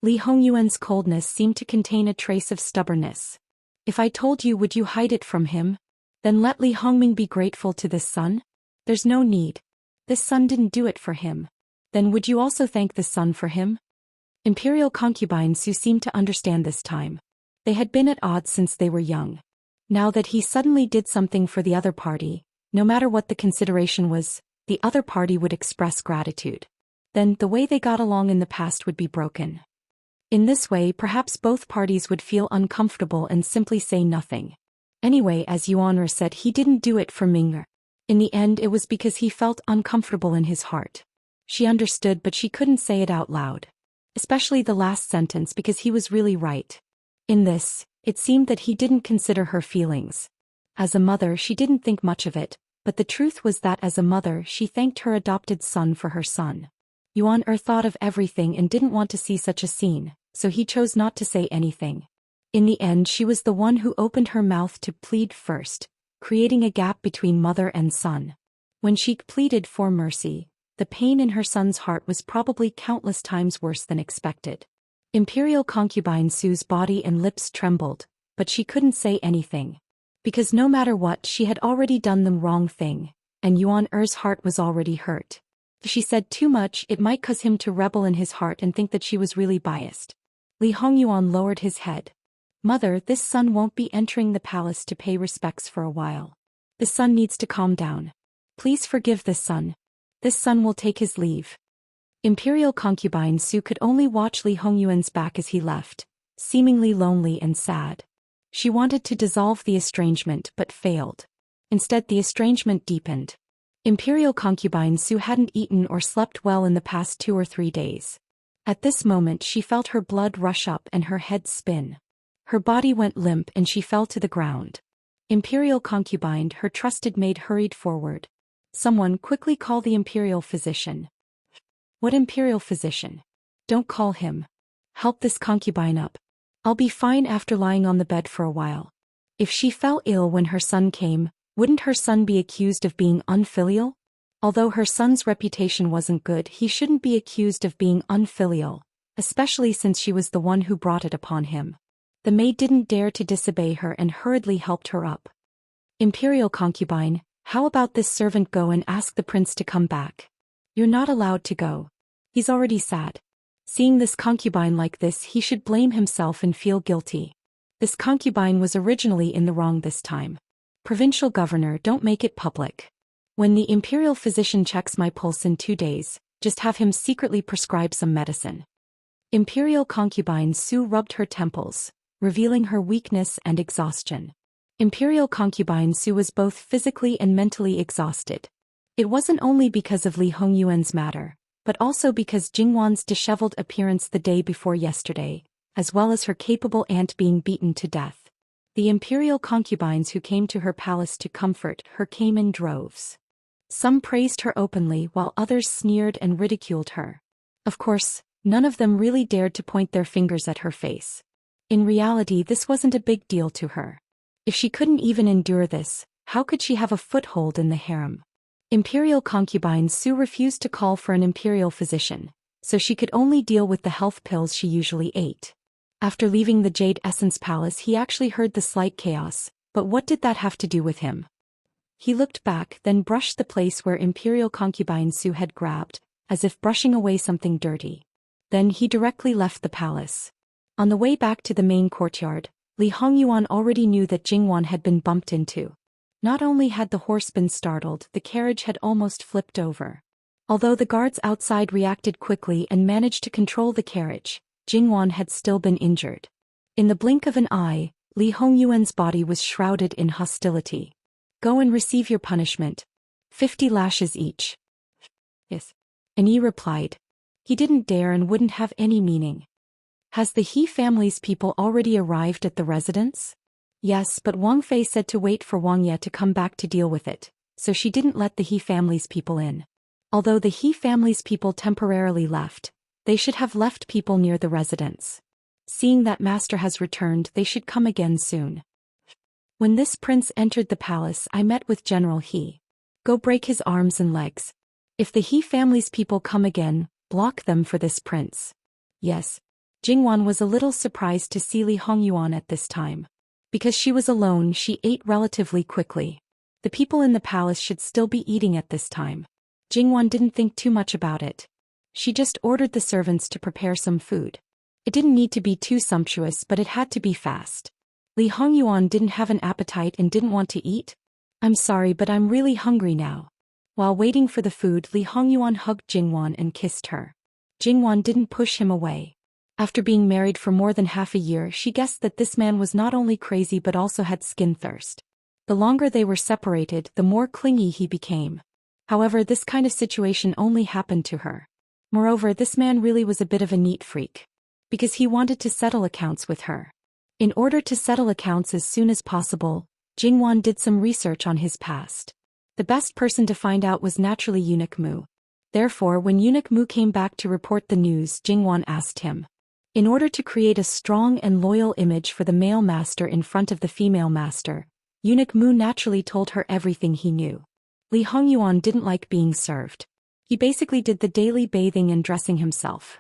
Li Hongyuan's coldness seemed to contain a trace of stubbornness. If I told you, would you hide it from him? Then let Li Hongming be grateful to this son? There's no need. This son didn't do it for him. Then would you also thank the son for him? Imperial concubine Su seemed to understand this time. They had been at odds since they were young. Now that he suddenly did something for the other party, no matter what the consideration was, the other party would express gratitude. Then the way they got along in the past would be broken. In this way, perhaps both parties would feel uncomfortable and simply say nothing. Anyway, as Yuan'er said, he didn't do it for Ming'er. In the end, it was because he felt uncomfortable in his heart. She understood, but she couldn't say it out loud. Especially the last sentence, because he was really right. In this, it seemed that he didn't consider her feelings. As a mother, she didn't think much of it, but the truth was that as a mother, she thanked her adopted son for her son. Yuan'er thought of everything and didn't want to see such a scene, so he chose not to say anything. In the end, she was the one who opened her mouth to plead first, creating a gap between mother and son. When she pleaded for mercy, the pain in her son's heart was probably countless times worse than expected. Imperial concubine Su's body and lips trembled, but she couldn't say anything. Because no matter what, she had already done the wrong thing, and Yuan'er's heart was already hurt. If she said too much, it might cause him to rebel in his heart and think that she was really biased. Li Hongyuan lowered his head. Mother, this son won't be entering the palace to pay respects for a while. The son needs to calm down. Please forgive this son. This son will take his leave. Imperial concubine Su could only watch Li Hongyuan's back as he left, seemingly lonely and sad. She wanted to dissolve the estrangement but failed. Instead, the estrangement deepened. Imperial concubine Su hadn't eaten or slept well in the past 2 or 3 days. At this moment, she felt her blood rush up and her head spin. Her body went limp and she fell to the ground. Imperial concubine, her trusted maid, hurried forward. Someone quickly call the imperial physician. What imperial physician? Don't call him. Help this concubine up. I'll be fine after lying on the bed for a while. If she fell ill when her son came, wouldn't her son be accused of being unfilial? Although her son's reputation wasn't good, he shouldn't be accused of being unfilial, especially since she was the one who brought it upon him. The maid didn't dare to disobey her and hurriedly helped her up. Imperial concubine, how about this servant go and ask the prince to come back? You're not allowed to go. He's already sad. Seeing this concubine like this, he should blame himself and feel guilty. This concubine was originally in the wrong this time. Provincial governor, don't make it public. When the imperial physician checks my pulse in 2 days, just have him secretly prescribe some medicine. Imperial concubine Su rubbed her temples, revealing her weakness and exhaustion. Imperial concubine Su was both physically and mentally exhausted. It wasn't only because of Li Hongyuan's matter, but also because Jingwan's disheveled appearance the day before yesterday, as well as her capable aunt being beaten to death. The imperial concubines who came to her palace to comfort her came in droves. Some praised her openly while others sneered and ridiculed her. Of course, none of them really dared to point their fingers at her face. In reality, this wasn't a big deal to her. If she couldn't even endure this, how could she have a foothold in the harem? Imperial concubine Su refused to call for an imperial physician, so she could only deal with the health pills she usually ate. After leaving the Jade Essence Palace, he actually heard the slight chaos, but what did that have to do with him? He looked back, then brushed the place where Imperial concubine Su had grabbed, as if brushing away something dirty. Then he directly left the palace. On the way back to the main courtyard, Li Hongyuan already knew that Jingwan had been bumped into. Not only had the horse been startled, the carriage had almost flipped over. Although the guards outside reacted quickly and managed to control the carriage, Jingwan had still been injured. In the blink of an eye, Li Hongyuan's body was shrouded in hostility. Go and receive your punishment. 50 lashes each. Yes. And he replied. He didn't dare and wouldn't have any meaning. Has the He family's people already arrived at the residence? Yes, but Wang Fei said to wait for Wang Ye to come back to deal with it, so she didn't let the He family's people in. Although the He family's people temporarily left, they should have left people near the residence. Seeing that master has returned, they should come again soon. When this prince entered the palace, I met with General He. Go break his arms and legs. If the He family's people come again, block them for this prince. Yes. Jingwan was a little surprised to see Li Hongyuan at this time. Because she was alone, she ate relatively quickly. The people in the palace should still be eating at this time. Jingwan didn't think too much about it. She just ordered the servants to prepare some food. It didn't need to be too sumptuous, but it had to be fast. Li Hongyuan didn't have an appetite and didn't want to eat. I'm sorry, but I'm really hungry now. While waiting for the food, Li Hongyuan hugged Jingwan and kissed her. Jingwan didn't push him away. After being married for more than half a year, she guessed that this man was not only crazy but also had skin thirst. The longer they were separated, the more clingy he became. However, this kind of situation only happened to her. Moreover, this man really was a bit of a neat freak. Because he wanted to settle accounts with her. In order to settle accounts as soon as possible, Jingwan did some research on his past. The best person to find out was naturally Eunuch Mu. Therefore, when Eunuch Mu came back to report the news, Jingwan asked him. In order to create a strong and loyal image for the male master in front of the female master, Eunuch Mu naturally told her everything he knew. Li Hongyuan didn't like being served. He basically did the daily bathing and dressing himself.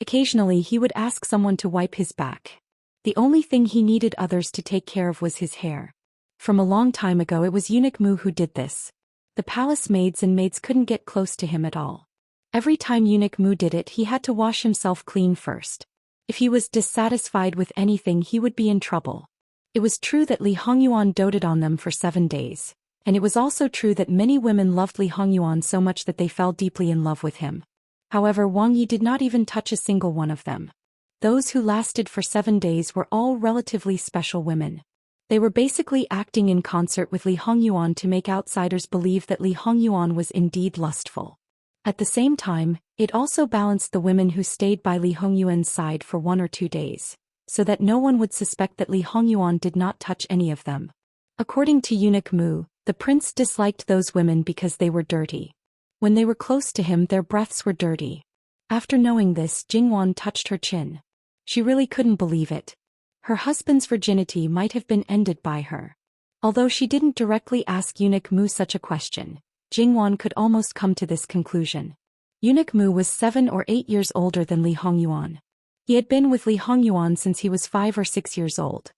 Occasionally he would ask someone to wipe his back. The only thing he needed others to take care of was his hair. From a long time ago it was Eunuch Mu who did this. The palace maids and maids couldn't get close to him at all. Every time Eunuch Mu did it, he had to wash himself clean first. If he was dissatisfied with anything, he would be in trouble. It was true that Li Hongyuan doted on them for 7 days. And it was also true that many women loved Li Hongyuan so much that they fell deeply in love with him. However, Wang Yi did not even touch a single one of them. Those who lasted for 7 days were all relatively special women. They were basically acting in concert with Li Hongyuan to make outsiders believe that Li Hongyuan was indeed lustful. At the same time, it also balanced the women who stayed by Li Hongyuan's side for 1 or 2 days, so that no one would suspect that Li Hongyuan did not touch any of them. According to Eunuch Mu, the prince disliked those women because they were dirty. When they were close to him, their breaths were dirty. After knowing this, Jingwan touched her chin. She really couldn't believe it. Her husband's virginity might have been ended by her. Although she didn't directly ask Eunuch Mu such a question, Jingwan could almost come to this conclusion. Eunuch Mu was 7 or 8 years older than Li Hongyuan. He had been with Li Hongyuan since he was 5 or 6 years old.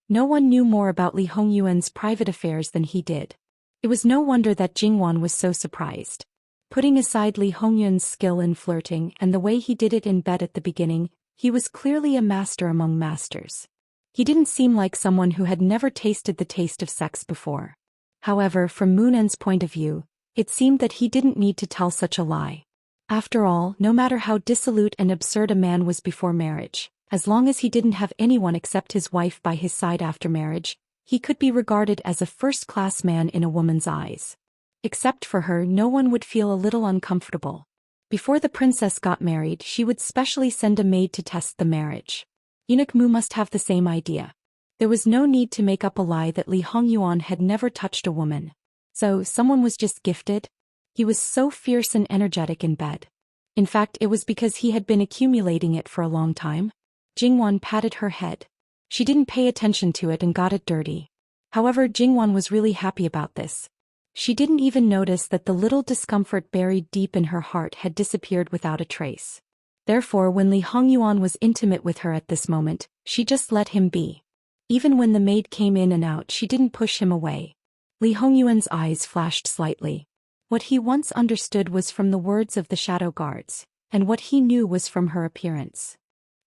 No one knew more about Li Hongyuan's private affairs than he did. It was no wonder that Jingwan was so surprised. Putting aside Li Hongyuan's skill in flirting and the way he did it in bed at the beginning, he was clearly a master among masters. He didn't seem like someone who had never tasted the taste of sex before. However, from Moonen's point of view, it seemed that he didn't need to tell such a lie. After all, no matter how dissolute and absurd a man was before marriage, as long as he didn't have anyone except his wife by his side after marriage, he could be regarded as a first-class man in a woman's eyes. Except for her, no one would feel a little uncomfortable. Before the princess got married, she would specially send a maid to test the marriage. Eunuch Mu must have the same idea. There was no need to make up a lie that Li Hongyuan had never touched a woman. So, someone was just gifted? He was so fierce and energetic in bed. In fact, it was because he had been accumulating it for a long time. Jingwan patted her head. She didn't pay attention to it and got it dirty. However, Jingwan was really happy about this. She didn't even notice that the little discomfort buried deep in her heart had disappeared without a trace. Therefore, when Li Hongyuan was intimate with her at this moment, she just let him be. Even when the maid came in and out, she didn't push him away. Li Hongyuan's eyes flashed slightly. What he once understood was from the words of the shadow guards, and what he knew was from her appearance.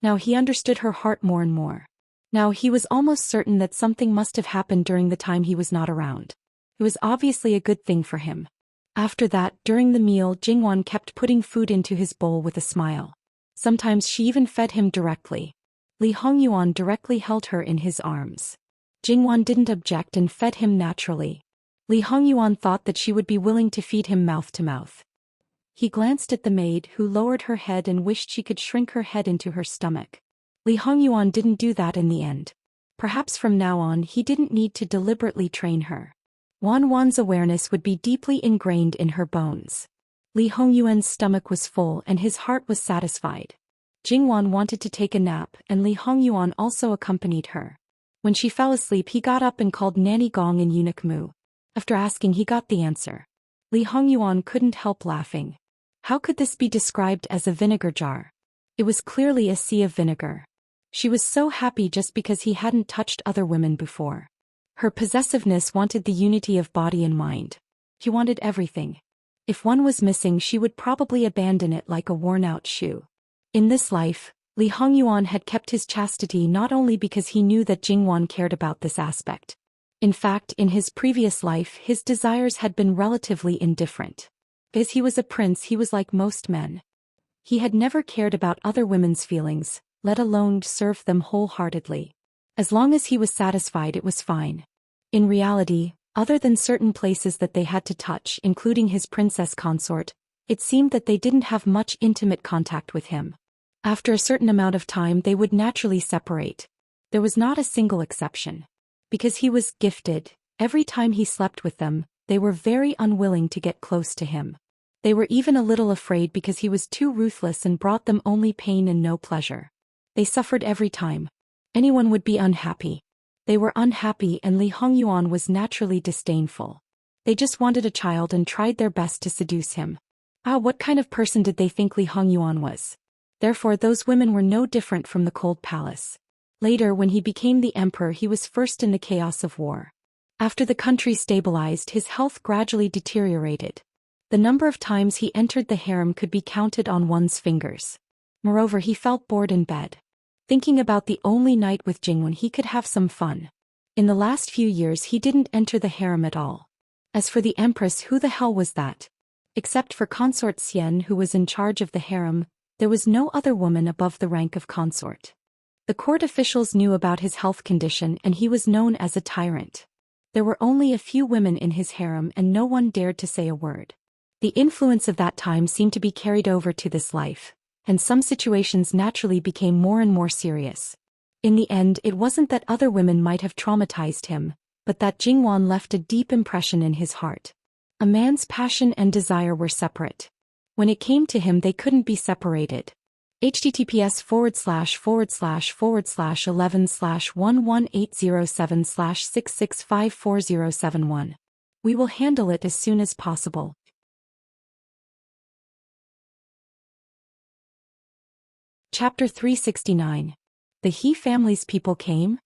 Now he understood her heart more and more. Now he was almost certain that something must have happened during the time he was not around. It was obviously a good thing for him. After that, during the meal, Jingwan kept putting food into his bowl with a smile. Sometimes she even fed him directly. Li Hongyuan directly held her in his arms. Jingwan didn't object and fed him naturally. Li Hongyuan thought that she would be willing to feed him mouth to mouth. He glanced at the maid, who lowered her head and wished she could shrink her head into her stomach. Li Hongyuan didn't do that in the end. Perhaps from now on he didn't need to deliberately train her. Wan's awareness would be deeply ingrained in her bones. Li Hongyuan's stomach was full and his heart was satisfied. Jingwan wanted to take a nap and Li Hongyuan also accompanied her. When she fell asleep, he got up and called Nanny Gong and Eunuch Mu. After asking, he got the answer. Li Hongyuan couldn't help laughing. How could this be described as a vinegar jar? It was clearly a sea of vinegar. She was so happy just because he hadn't touched other women before. Her possessiveness wanted the unity of body and mind. He wanted everything. If one was missing, she would probably abandon it like a worn-out shoe. In this life, Li Hongyuan had kept his chastity not only because he knew that Jingwan cared about this aspect. In fact, in his previous life, his desires had been relatively indifferent. As he was a prince, he was like most men. He had never cared about other women's feelings, let alone serve them wholeheartedly. As long as he was satisfied, it was fine. In reality, other than certain places that they had to touch, including his princess consort, it seemed that they didn't have much intimate contact with him. After a certain amount of time, they would naturally separate. There was not a single exception. Because he was gifted, every time he slept with them, they were very unwilling to get close to him. They were even a little afraid because he was too ruthless and brought them only pain and no pleasure. They suffered every time. Anyone would be unhappy. They were unhappy, and Li Hongyuan was naturally disdainful. They just wanted a child and tried their best to seduce him. What kind of person did they think Li Hongyuan was? Therefore, those women were no different from the cold palace. Later, when he became the emperor, he was first in the chaos of war. After the country stabilized, his health gradually deteriorated. The number of times he entered the harem could be counted on one's fingers. Moreover, he felt bored in bed. Thinking about the only night with Jingwen he could have some fun. In the last few years he didn't enter the harem at all. As for the empress, who the hell was that? Except for Consort Xian, who was in charge of the harem, there was no other woman above the rank of consort. The court officials knew about his health condition and he was known as a tyrant. There were only a few women in his harem and no one dared to say a word. The influence of that time seemed to be carried over to this life, and some situations naturally became more and more serious. In the end, it wasn't that other women might have traumatized him, but that Jingwan left a deep impression in his heart. A man's passion and desire were separate. When it came to him, they couldn't be separated. https://11/11807/6654071. We will handle it as soon as possible. Chapter 369. The He family's people came?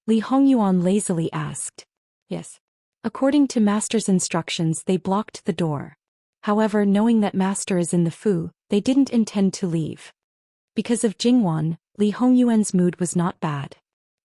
Li Hongyuan lazily asked. Yes. According to Master's instructions, they blocked the door. However, knowing that Master is in the Fu, they didn't intend to leave. Because of Jingwan, Li Hongyuan's mood was not bad.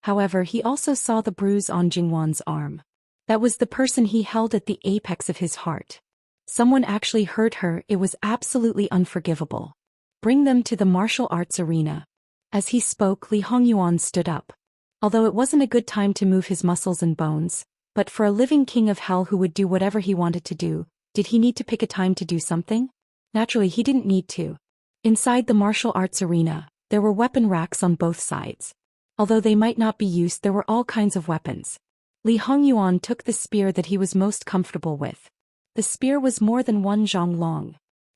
However, he also saw the bruise on Jingwan's arm. That was the person he held at the apex of his heart. Someone actually hurt her. It was absolutely unforgivable. Bring them to the martial arts arena. As he spoke, Li Hongyuan stood up. Although it wasn't a good time to move his muscles and bones, but for a living king of hell who would do whatever he wanted to do, did he need to pick a time to do something? Naturally, he didn't need to. Inside the martial arts arena, there were weapon racks on both sides. Although they might not be used, there were all kinds of weapons. Li Hongyuan took the spear that he was most comfortable with. The spear was more than 1 zhang long.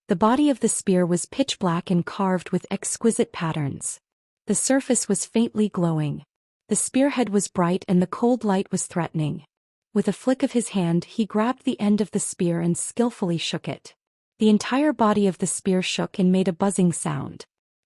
The body of the spear was pitch black and carved with exquisite patterns. The surface was faintly glowing. The spearhead was bright and the cold light was threatening. With a flick of his hand, he grabbed the end of the spear and skillfully shook it. The entire body of the spear shook and made a buzzing sound.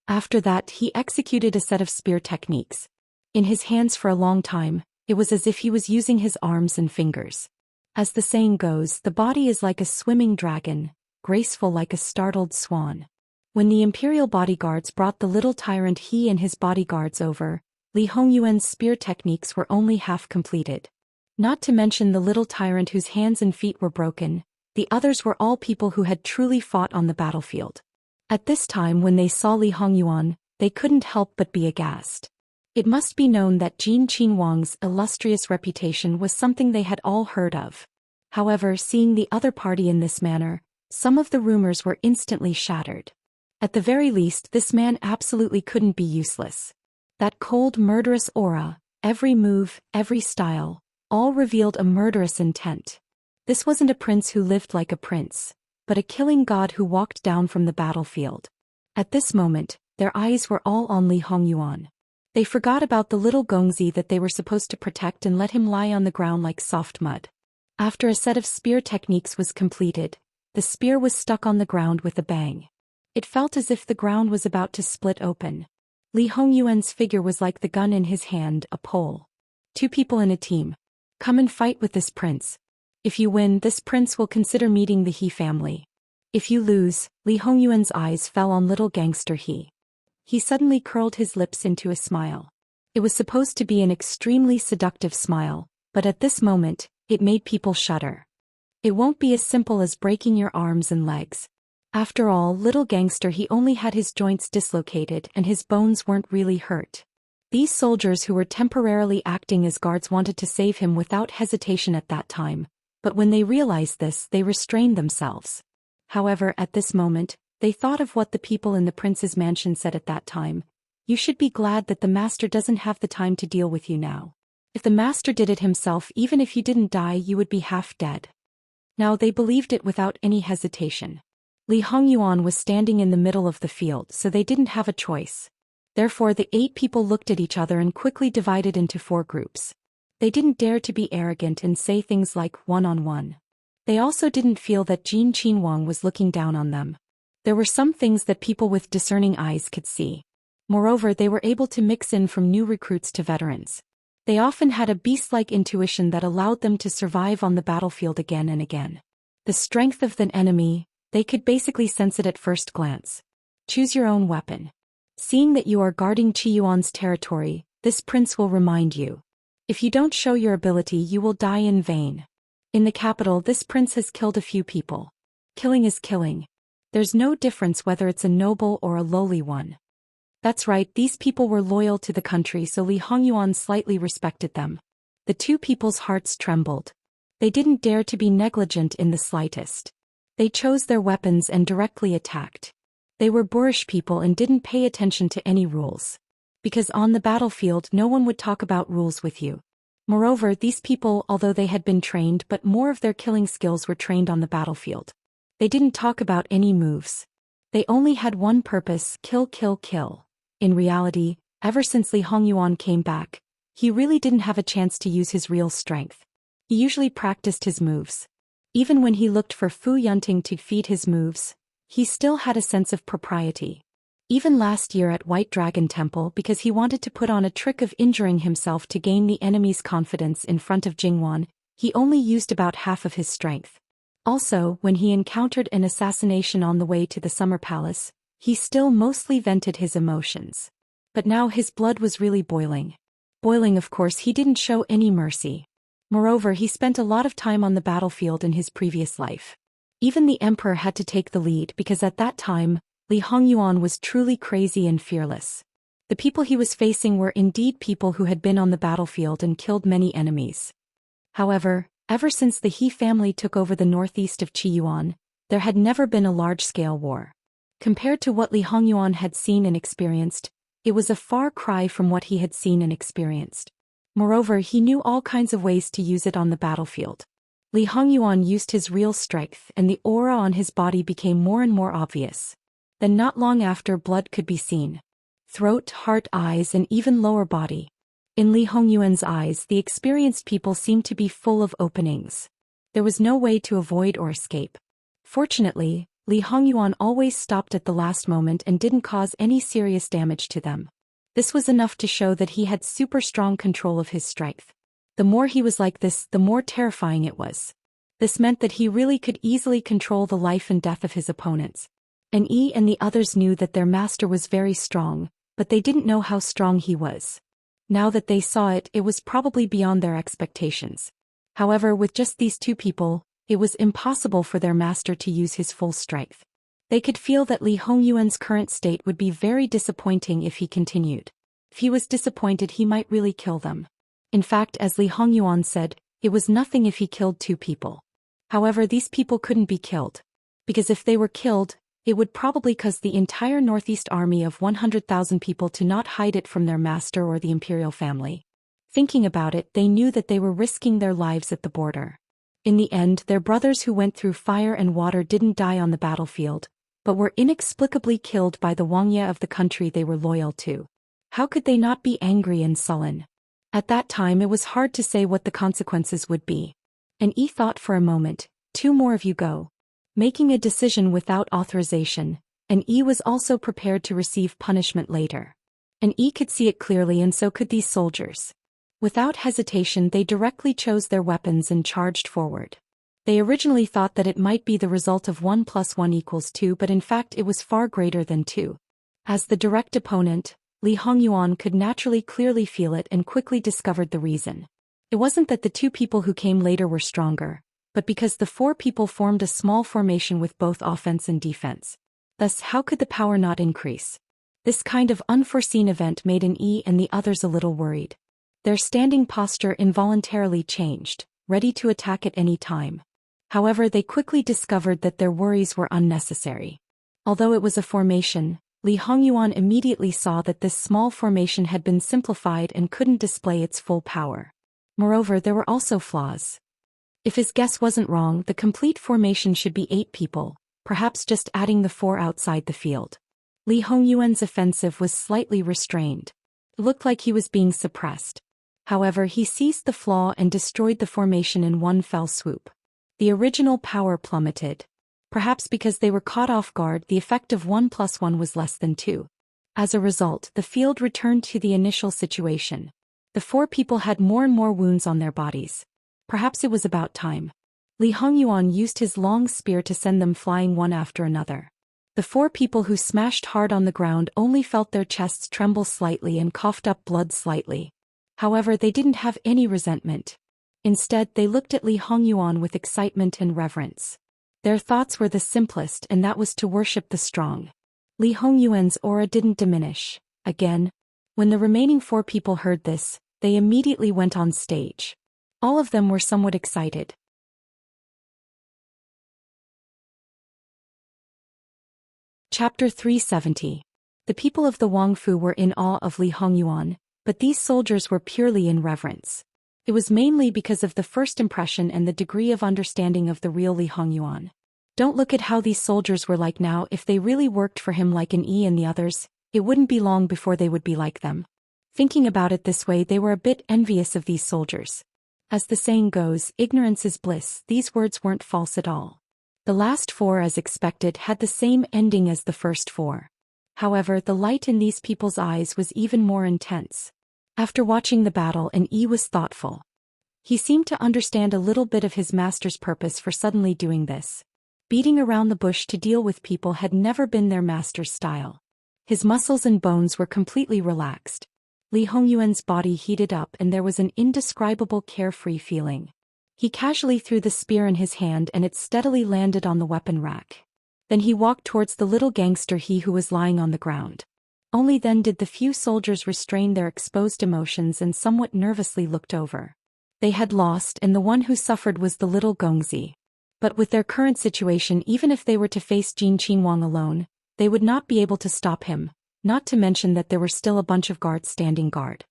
After that, he executed a set of spear techniques. In his hands for a long time, it was as if he was using his arms and fingers. As the saying goes, the body is like a swimming dragon, graceful like a startled swan. When the imperial bodyguards brought the little tyrant he and his bodyguards over, Li Hongyuan's spear techniques were only half completed. Not to mention the little tyrant whose hands and feet were broken, the others were all people who had truly fought on the battlefield. At this time, when they saw Li Hongyuan, they couldn't help but be aghast. It must be known that Jin Qinhuang's illustrious reputation was something they had all heard of. However, seeing the other party in this manner, some of the rumors were instantly shattered. At the very least, this man absolutely couldn't be useless. That cold, murderous aura, every move, every style, all revealed a murderous intent. This wasn't a prince who lived like a prince, but a killing god who walked down from the battlefield. At this moment, their eyes were all on Li Hongyuan. They forgot about the little Gongzi that they were supposed to protect and let him lie on the ground like soft mud. After a set of spear techniques was completed, The spear was stuck on the ground with a bang. It felt as if the ground was about to split open. Li Hongyuan's figure was like the gun in his hand, a pole. Two people in a team. Come and fight with this prince. If you win, this prince will consider meeting the He family. If you lose, Li Hongyuan's eyes fell on little gangster He. He suddenly curled his lips into a smile. It was supposed to be an extremely seductive smile, but at this moment, it made people shudder. It won't be as simple as breaking your arms and legs. After all, little gangster He only had his joints dislocated and his bones weren't really hurt. These soldiers who were temporarily acting as guards wanted to save him without hesitation at that time, but when they realized this, they restrained themselves. However, at this moment, they thought of what the people in the prince's mansion said at that time. You should be glad that the master doesn't have the time to deal with you now. If the master did it himself, even if you didn't die, you would be half dead. Now they believed it without any hesitation. Li Hongyuan was standing in the middle of the field, so they didn't have a choice. Therefore the 8 people looked at each other and quickly divided into 4 groups. They didn't dare to be arrogant and say things like one-on-one. They also didn't feel that Jin Qinhuang was looking down on them. There were some things that people with discerning eyes could see. Moreover, they were able to mix in from new recruits to veterans. They often had a beast-like intuition that allowed them to survive on the battlefield again and again. The strength of the enemy, they could basically sense it at first glance. Choose your own weapon. Seeing that you are guarding Qiyuan's territory, this prince will remind you. If you don't show your ability, you will die in vain. In the capital, this prince has killed a few people. Killing is killing. There's no difference whether it's a noble or a lowly one. That's right, these people were loyal to the country, so Li Hongyuan slightly respected them. The 2 people's hearts trembled. They didn't dare to be negligent in the slightest. They chose their weapons and directly attacked. They were boorish people and didn't pay attention to any rules. Because on the battlefield no one would talk about rules with you. Moreover, these people, although they had been trained, but more of their killing skills were trained on the battlefield. They didn't talk about any moves. They only had one purpose: kill, kill, kill. In reality, ever since Li Hongyuan came back, he really didn't have a chance to use his real strength. He usually practiced his moves. Even when he looked for Fu Yunting to feed his moves, he still had a sense of propriety. Even last year at White Dragon Temple, because he wanted to put on a trick of injuring himself to gain the enemy's confidence in front of Jingwan, he only used about half of his strength. Also, when he encountered an assassination on the way to the Summer Palace, he still mostly vented his emotions. But now his blood was really boiling. Boiling, of course, he didn't show any mercy. Moreover, he spent a lot of time on the battlefield in his previous life. Even the emperor had to take the lead because at that time, Li Hongyuan was truly crazy and fearless. The people he was facing were indeed people who had been on the battlefield and killed many enemies. However, ever since the He family took over the northeast of Qiyuan, there had never been a large-scale war. Compared to what Li Hongyuan had seen and experienced, it was a far cry from what he had seen and experienced. Moreover, he knew all kinds of ways to use it on the battlefield. Li Hongyuan used his real strength and the aura on his body became more and more obvious. Then not long after, blood could be seen. Throat, heart, eyes, and even lower body. In Li Hongyuan's eyes, the experienced people seemed to be full of openings. There was no way to avoid or escape. Fortunately, Li Hongyuan always stopped at the last moment and didn't cause any serious damage to them. This was enough to show that he had super strong control of his strength. The more he was like this, the more terrifying it was. This meant that he really could easily control the life and death of his opponents. And Yi and the others knew that their master was very strong, but they didn't know how strong he was. Now that they saw it, it was probably beyond their expectations. However, with just these 2 people, it was impossible for their master to use his full strength. They could feel that Li Hongyuan's current state would be very disappointing if he continued. If he was disappointed, he might really kill them. In fact, as Li Hongyuan said, it was nothing if he killed 2 people. However, these people couldn't be killed. Because if they were killed, it would probably cause the entire Northeast army of 100,000 people to not hide it from their master or the imperial family. Thinking about it, they knew that they were risking their lives at the border. In the end, their brothers who went through fire and water didn't die on the battlefield, but were inexplicably killed by the Wangya of the country they were loyal to. How could they not be angry and sullen? At that time it was hard to say what the consequences would be. And Yi thought for a moment, 2 more of you go. making a decision without authorization, and E was also prepared to receive punishment later. And E could see it clearly, and so could these soldiers. Without hesitation, they directly chose their weapons and charged forward. They originally thought that it might be the result of 1 + 1 = 2, but in fact it was far greater than 2. As the direct opponent, Li Hongyuan could naturally clearly feel it and quickly discovered the reason. It wasn't that the 2 people who came later were stronger, but because the 4 people formed a small formation with both offense and defense. Thus, how could the power not increase? This kind of unforeseen event made an E and the others a little worried. Their standing posture involuntarily changed, ready to attack at any time. However, they quickly discovered that their worries were unnecessary. Although it was a formation, Li Hongyuan immediately saw that this small formation had been simplified and couldn't display its full power. Moreover, there were also flaws. If his guess wasn't wrong, the complete formation should be 8 people, perhaps just adding the 4 outside the field. Li Hongyuan's offensive was slightly restrained. It looked like he was being suppressed. However, he seized the flaw and destroyed the formation in one fell swoop. The original power plummeted. Perhaps because they were caught off guard, the effect of 1 + 1 was less than 2. As a result, the field returned to the initial situation. The 4 people had more and more wounds on their bodies. Perhaps it was about time. Li Hongyuan used his long spear to send them flying one after another. The 4 people who smashed hard on the ground only felt their chests tremble slightly and coughed up blood slightly. However, they didn't have any resentment. Instead, they looked at Li Hongyuan with excitement and reverence. Their thoughts were the simplest, and that was to worship the strong. Li Hongyuan's aura didn't diminish. Again, when the remaining 4 people heard this, they immediately went on stage. All of them were somewhat excited. Chapter 370. The people of the Wangfu were in awe of Li Hongyuan, but these soldiers were purely in reverence. It was mainly because of the first impression and the degree of understanding of the real Li Hongyuan. Don't look at how these soldiers were like now. If they really worked for him like an E and the others, it wouldn't be long before they would be like them. Thinking about it this way, they were a bit envious of these soldiers. As the saying goes, ignorance is bliss. These words weren't false at all. The last 4, as expected, had the same ending as the first 4. However, the light in these people's eyes was even more intense. After watching the battle, an E was thoughtful. He seemed to understand a little bit of his master's purpose for suddenly doing this. Beating around the bush to deal with people had never been their master's style. His muscles and bones were completely relaxed. Li Hongyuan's body heated up and there was an indescribable carefree feeling. He casually threw the spear in his hand and it steadily landed on the weapon rack. Then he walked towards the little gangster who was lying on the ground. Only then did the few soldiers restrain their exposed emotions and somewhat nervously looked over. They had lost, and the one who suffered was the little Gongzi. But with their current situation, even if they were to face Jin Qinhuang alone, they would not be able to stop him, not to mention that there were still a bunch of guards standing guard.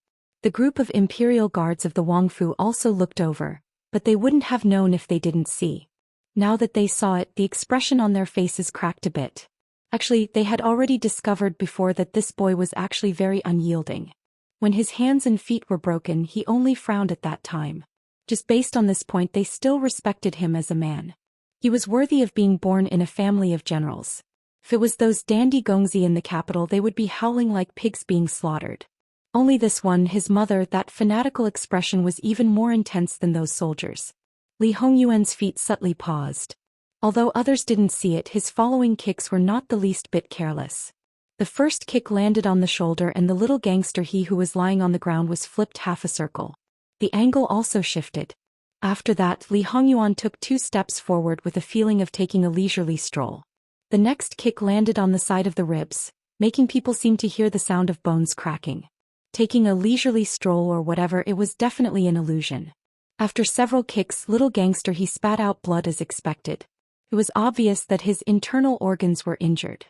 The group of imperial guards of the Wangfu also looked over, but they wouldn't have known if they didn't see. Now that they saw it, the expression on their faces cracked a bit. Actually, they had already discovered before that this boy was actually very unyielding. When his hands and feet were broken, he only frowned at that time. Just based on this point, they still respected him as a man. He was worthy of being born in a family of generals. If it was those dandy Gongzi in the capital, they would be howling like pigs being slaughtered. Only this one, his mother, that fanatical expression was even more intense than those soldiers. Li Hongyuan's feet subtly paused. Although others didn't see it, his following kicks were not the least bit careless. The first kick landed on the shoulder and the little gangster who was lying on the ground was flipped half a circle. The angle also shifted. After that, Li Hongyuan took 2 steps forward with a feeling of taking a leisurely stroll. The next kick landed on the side of the ribs, making people seem to hear the sound of bones cracking. Taking a leisurely stroll or whatever, it was definitely an illusion. After several kicks, little gangster spat out blood as expected. It was obvious that his internal organs were injured.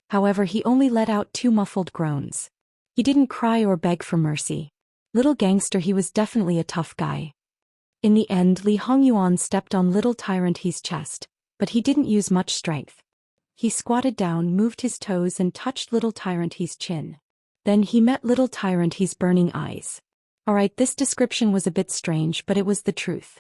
However, he only let out 2 muffled groans. He didn't cry or beg for mercy. Little gangster, he was definitely a tough guy. In the end, Li Hongyuan stepped on little tyrant chest, but he didn't use much strength. He squatted down, moved his toes and touched little tyrant chin. Then he met little tyrant burning eyes. Alright, this description was a bit strange, but it was the truth.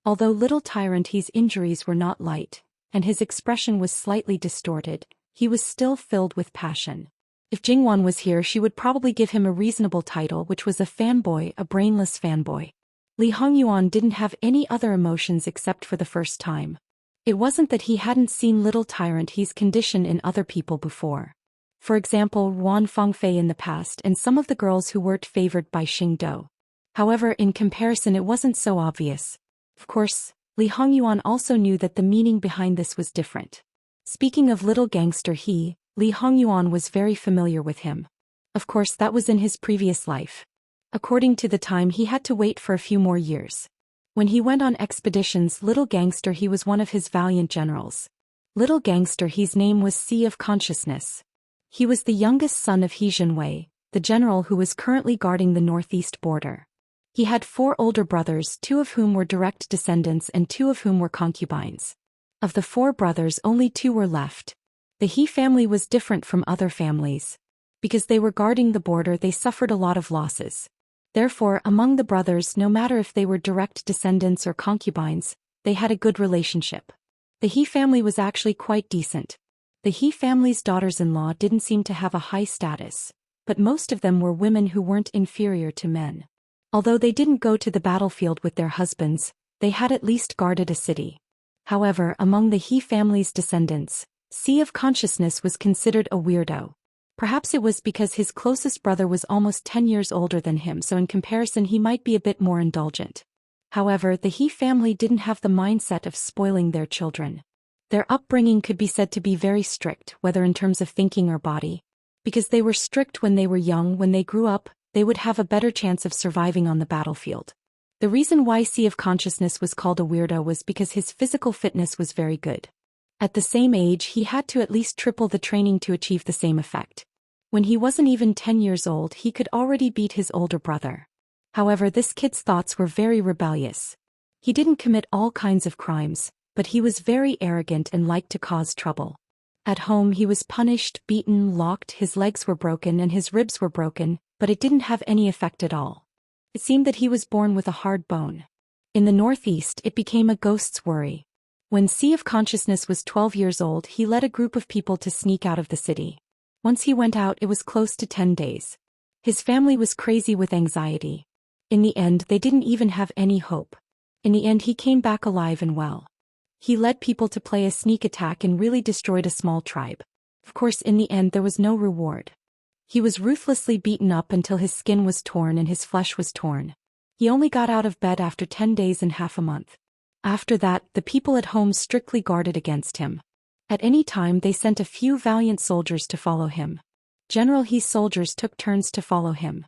Although little tyrant injuries were not light, and his expression was slightly distorted, he was still filled with passion. If Jingwan was here, she would probably give him a reasonable title, which was a fanboy, a brainless fanboy. Li Hongyuan didn't have any other emotions except for the first time. It wasn't that he hadn't seen little Tyrant He's condition in other people before. For example, Wan Fengfei in the past and some of the girls who weren't favored by Xing Do. However, in comparison it wasn't so obvious. Of course, Li Hongyuan also knew that the meaning behind this was different. Speaking of little gangster Li Hongyuan was very familiar with him. Of course, that was in his previous life. According to the time, he had to wait for a few more years. When he went on expeditions, little gangster he was one of his valiant generals. Little gangster he's name was Sea of Consciousness. He was the youngest son of He Jinwei, the general who was currently guarding the northeast border. He had 4 older brothers, 2 of whom were direct descendants and 2 of whom were concubines. Of the 4 brothers, only 2 were left. The He family was different from other families. Because they were guarding the border, they suffered a lot of losses. Therefore, among the brothers, no matter if they were direct descendants or concubines, they had a good relationship. The He family was actually quite decent. The He family's daughters-in-law didn't seem to have a high status, but most of them were women who weren't inferior to men. Although they didn't go to the battlefield with their husbands, they had at least guarded a city. However, among the He family's descendants, Sea of Consciousness was considered a weirdo. Perhaps it was because his closest brother was almost 10 years older than him, so in comparison he might be a bit more indulgent. However, the He family didn't have the mindset of spoiling their children. Their upbringing could be said to be very strict, whether in terms of thinking or body. Because they were strict when they were young, when they grew up, they would have a better chance of surviving on the battlefield. The reason why Sea of Consciousness was called a weirdo was because his physical fitness was very good. At the same age, he had to at least triple the training to achieve the same effect. When he wasn't even 10 years old, he could already beat his older brother. However, this kid's thoughts were very rebellious. He didn't commit all kinds of crimes, but he was very arrogant and liked to cause trouble. At home he was punished, beaten, locked, his legs were broken and his ribs were broken, but it didn't have any effect at all. It seemed that he was born with a hard bone. In the northeast, it became a ghost's worry. When Sea of Consciousness was 12 years old, he led a group of people to sneak out of the city. Once he went out, it was close to 10 days. His family was crazy with anxiety. In the end, they didn't even have any hope. In the end, he came back alive and well. He led people to play a sneak attack and really destroyed a small tribe. Of course, in the end, there was no reward. He was ruthlessly beaten up until his skin was torn and his flesh was torn. He only got out of bed after 10 days and half a month. After that, the people at home strictly guarded against him. At any time, they sent a few valiant soldiers to follow him. General He's soldiers took turns to follow him.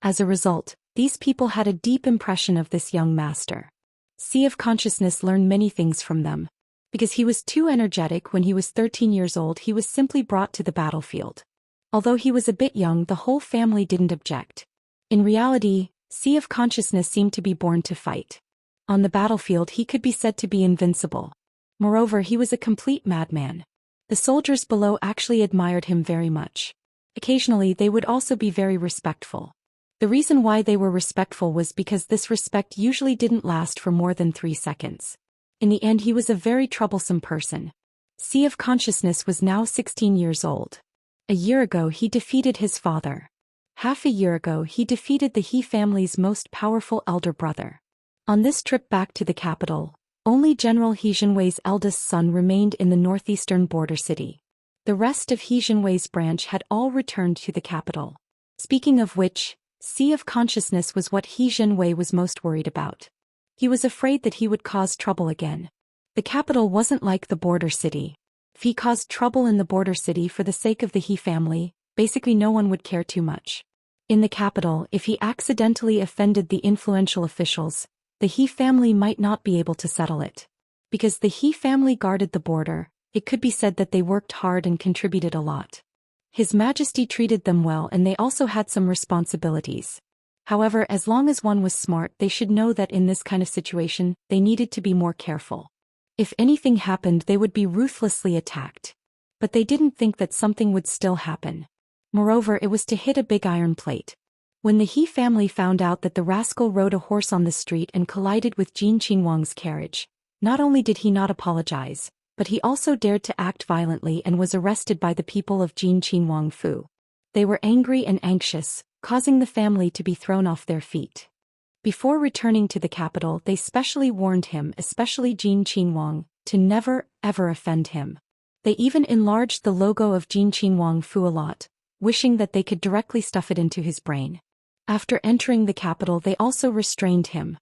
As a result, these people had a deep impression of this young master. Sea of Consciousness learned many things from them. Because he was too energetic, when he was 13 years old, he was simply brought to the battlefield. Although he was a bit young, the whole family didn't object. In reality, Sea of Consciousness seemed to be born to fight. On the battlefield, he could be said to be invincible. Moreover, he was a complete madman. The soldiers below actually admired him very much. Occasionally, they would also be very respectful. The reason why they were respectful was because this respect usually didn't last for more than 3 seconds. In the end, he was a very troublesome person. Sea of Consciousness was now 16 years old. A year ago, he defeated his father. Half a year ago, he defeated the He family's most powerful elder brother. On this trip back to the capital, only General He Jinwei's eldest son remained in the northeastern border city. The rest of He Jinwei's branch had all returned to the capital. Speaking of which, Sea of Consciousness was what He Jinwei was most worried about. He was afraid that he would cause trouble again. The capital wasn't like the border city. If he caused trouble in the border city for the sake of the He family, basically no one would care too much. In the capital, if he accidentally offended the influential officials, the He family might not be able to settle it. Because the He family guarded the border, it could be said that they worked hard and contributed a lot. His Majesty treated them well and they also had some responsibilities. However, as long as one was smart, they should know that in this kind of situation, they needed to be more careful. If anything happened, they would be ruthlessly attacked. But they didn't think that something would still happen. Moreover, it was to hit a big iron plate. When the He family found out that the rascal rode a horse on the street and collided with Jin Qingwang's carriage, not only did he not apologize, But he also dared to act violently and was arrested by the people of Jin Qinhuang Fu. They were angry and anxious, causing the family to be thrown off their feet. Before returning to the capital, they specially warned him, especially Jin Qinhuang, to never, ever offend him. They even enlarged the logo of Jin Qinhuang Fu a lot, wishing that they could directly stuff it into his brain. After entering the capital, they also restrained him.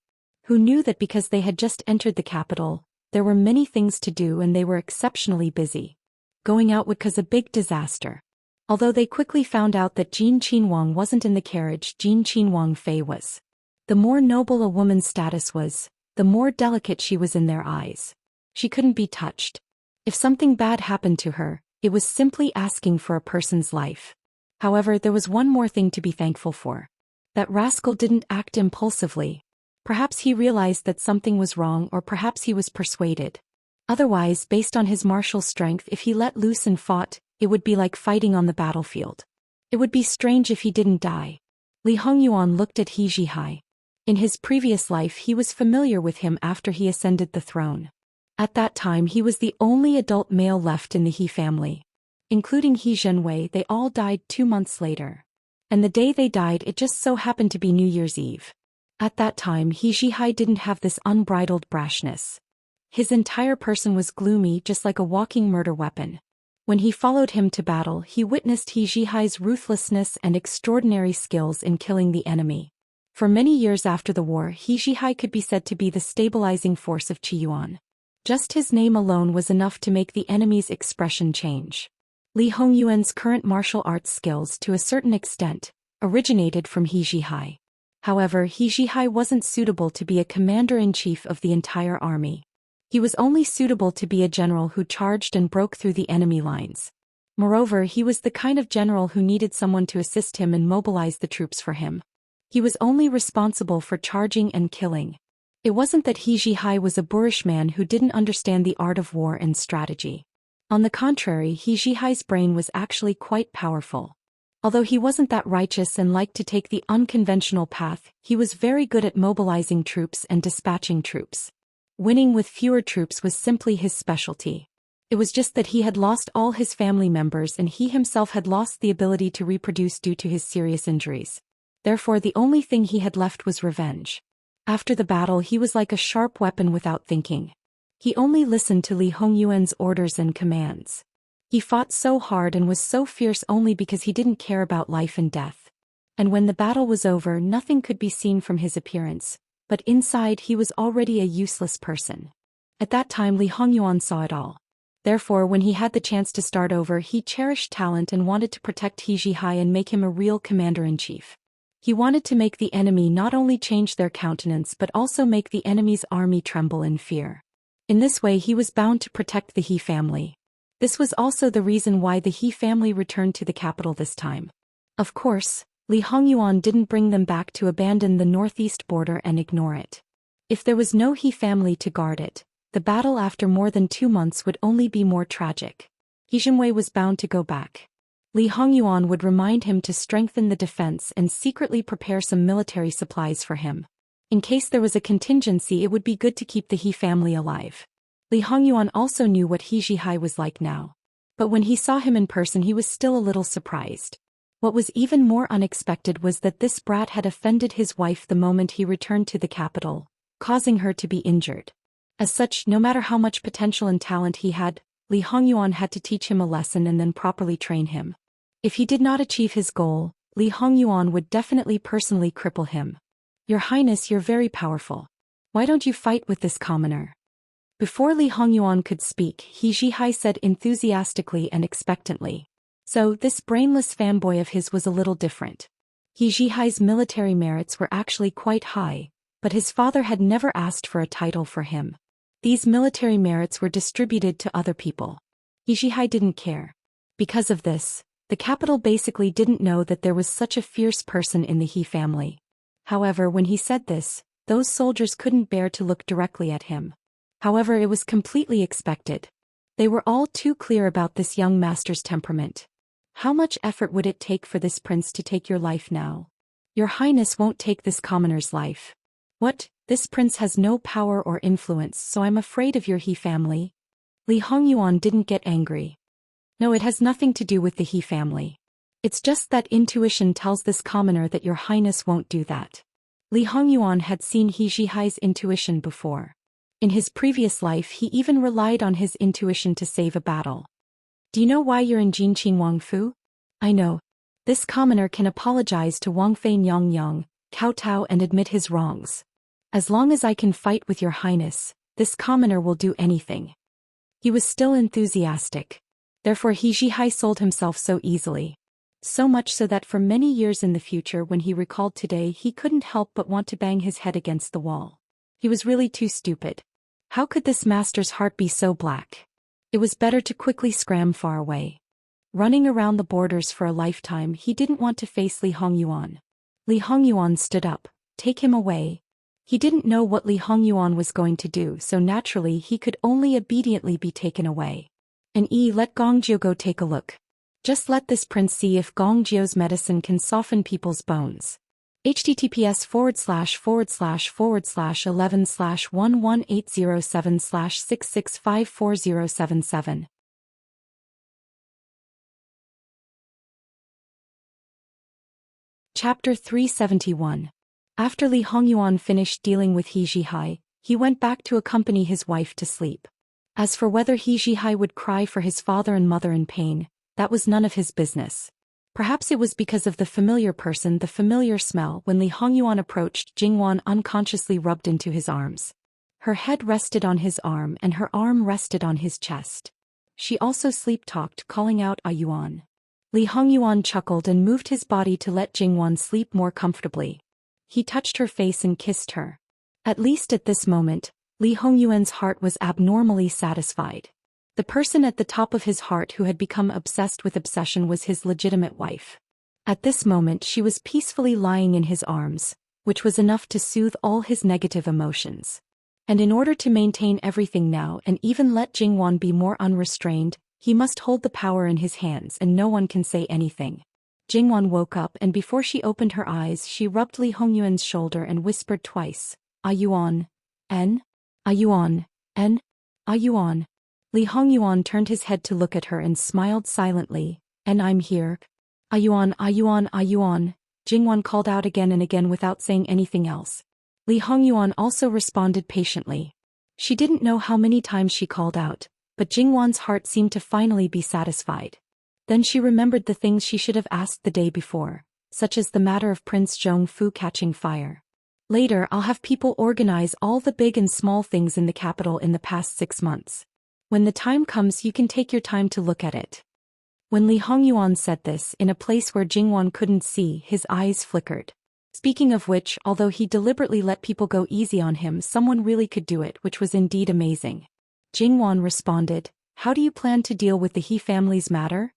Who knew that because they had just entered the capital, there were many things to do and they were exceptionally busy. Going out would cause a big disaster. Although they quickly found out that Jin Qinhuang wasn't in the carriage, Jin Qinhuang Fei was. The more noble a woman's status was, the more delicate she was in their eyes. She couldn't be touched. If something bad happened to her, it was simply asking for a person's life. However, there was one more thing to be thankful for. That rascal didn't act impulsively. Perhaps he realized that something was wrong, or perhaps he was persuaded. Otherwise, based on his martial strength, if he let loose and fought, it would be like fighting on the battlefield. It would be strange if he didn't die. Li Hongyuan looked at He Zhihai. In his previous life, he was familiar with him after he ascended the throne. At that time, he was the only adult male left in the He family. Including He Zhenwei, they all died 2 months later. And the day they died, it just so happened to be New Year's Eve. At that time, He Zhihai didn't have this unbridled brashness. His entire person was gloomy, just like a walking murder weapon. When he followed him to battle, he witnessed He Zhihai's ruthlessness and extraordinary skills in killing the enemy. For many years after the war, He Zhihai could be said to be the stabilizing force of Qiyuan. Just his name alone was enough to make the enemy's expression change. Li Hongyuan's current martial arts skills, to a certain extent, originated from He Zhihai. However, He Zhihai wasn't suitable to be a commander-in-chief of the entire army. He was only suitable to be a general who charged and broke through the enemy lines. Moreover, he was the kind of general who needed someone to assist him and mobilize the troops for him. He was only responsible for charging and killing. It wasn't that He Zhihai was a boorish man who didn't understand the art of war and strategy. On the contrary, He Zhihai's brain was actually quite powerful. Although he wasn't that righteous and liked to take the unconventional path, he was very good at mobilizing troops and dispatching troops. Winning with fewer troops was simply his specialty. It was just that he had lost all his family members and he himself had lost the ability to reproduce due to his serious injuries. Therefore, the only thing he had left was revenge. After the battle, he was like a sharp weapon without thinking. He only listened to Li Hongyuan's orders and commands. He fought so hard and was so fierce only because he didn't care about life and death. And when the battle was over, nothing could be seen from his appearance, but inside he was already a useless person. At that time, Li Hongyuan saw it all. Therefore, when he had the chance to start over, he cherished talent and wanted to protect He Zhihai and make him a real commander-in-chief. He wanted to make the enemy not only change their countenance but also make the enemy's army tremble in fear. In this way, he was bound to protect the He family. This was also the reason why the He family returned to the capital this time. Of course, Li Hongyuan didn't bring them back to abandon the northeast border and ignore it. If there was no He family to guard it, the battle after more than 2 months would only be more tragic. He Zhenwei was bound to go back. Li Hongyuan would remind him to strengthen the defense and secretly prepare some military supplies for him. In case there was a contingency, it would be good to keep the He family alive. Li Hongyuan also knew what He Zhihai was like now. But when he saw him in person, he was still a little surprised. What was even more unexpected was that this brat had offended his wife the moment he returned to the capital, causing her to be injured. As such, no matter how much potential and talent he had, Li Hongyuan had to teach him a lesson and then properly train him. If he did not achieve his goal, Li Hongyuan would definitely personally cripple him. "Your Highness, you're very powerful. Why don't you fight with this commoner?" Before Li Hongyuan could speak, He Zhihai said enthusiastically and expectantly. So, this brainless fanboy of his was a little different. He Zhihai's military merits were actually quite high, but his father had never asked for a title for him. These military merits were distributed to other people. He Zhihai didn't care. Because of this, the capital basically didn't know that there was such a fierce person in the He family. However, when he said this, those soldiers couldn't bear to look directly at him. However, it was completely expected. They were all too clear about this young master's temperament. How much effort would it take for this prince to take your life now? Your Highness won't take this commoner's life. What? This prince has no power or influence, so I'm afraid of your He family? Li Hongyuan didn't get angry. No, it has nothing to do with the He family. It's just that intuition tells this commoner that your highness won't do that. Li Hongyuan had seen He Zhihai's intuition before. In his previous life he even relied on his intuition to save a battle. Do you know why you're in Jinqing Wangfu? I know. This commoner can apologize to Wang Fei Nyang Yang, kowtow and admit his wrongs. As long as I can fight with your highness, this commoner will do anything. He was still enthusiastic. Therefore He Zhihai sold himself so easily. So much so that for many years in the future when he recalled today he couldn't help but want to bang his head against the wall. He was really too stupid. How could this master's heart be so black? It was better to quickly scram far away. Running around the borders for a lifetime he didn't want to face Li Hongyuan. Li Hongyuan stood up. Take him away. He didn't know what Li Hongyuan was going to do, so naturally he could only obediently be taken away. Let Gongjio go take a look. Just let this prince see if Gongjio's medicine can soften people's bones. https://11/11807/6654077. Chapter 371. After Li Hongyuan finished dealing with He Zhihai, he went back to accompany his wife to sleep. As for whether He Zhihai would cry for his father and mother in pain, that was none of his business. Perhaps it was because of the familiar person, the familiar smell. When Li Hongyuan approached, Jingwan unconsciously rubbed into his arms. Her head rested on his arm and her arm rested on his chest. She also sleep-talked, calling out Yuan. Li Hongyuan chuckled and moved his body to let Jingwan sleep more comfortably. He touched her face and kissed her. At least at this moment, Li Hongyuan's heart was abnormally satisfied. The person at the top of his heart who had become obsessed with obsession was his legitimate wife. At this moment she was peacefully lying in his arms, which was enough to soothe all his negative emotions. And in order to maintain everything now and even let Jingwan be more unrestrained, he must hold the power in his hands and no one can say anything. Jingwan woke up and before she opened her eyes she rubbed Li Hongyuan's shoulder and whispered twice, Yuan, N? Yuan, N? Yuan. Li Hongyuan turned his head to look at her and smiled silently. And I'm here. Yuan, Yuan, Yuan. Jingwan called out again and again without saying anything else. Li Hongyuan also responded patiently. She didn't know how many times she called out, but Jingwan's heart seemed to finally be satisfied. Then she remembered the things she should have asked the day before, such as the matter of Prince Zhongfu catching fire. Later I'll have people organize all the big and small things in the capital in the past 6 months. When the time comes you can take your time to look at it. When Li Hongyuan said this in a place where Jingwan couldn't see, his eyes flickered. Speaking of which, although he deliberately let people go easy on him, someone really could do it, which was indeed amazing. Jingwan responded, how do you plan to deal with the He family's matter?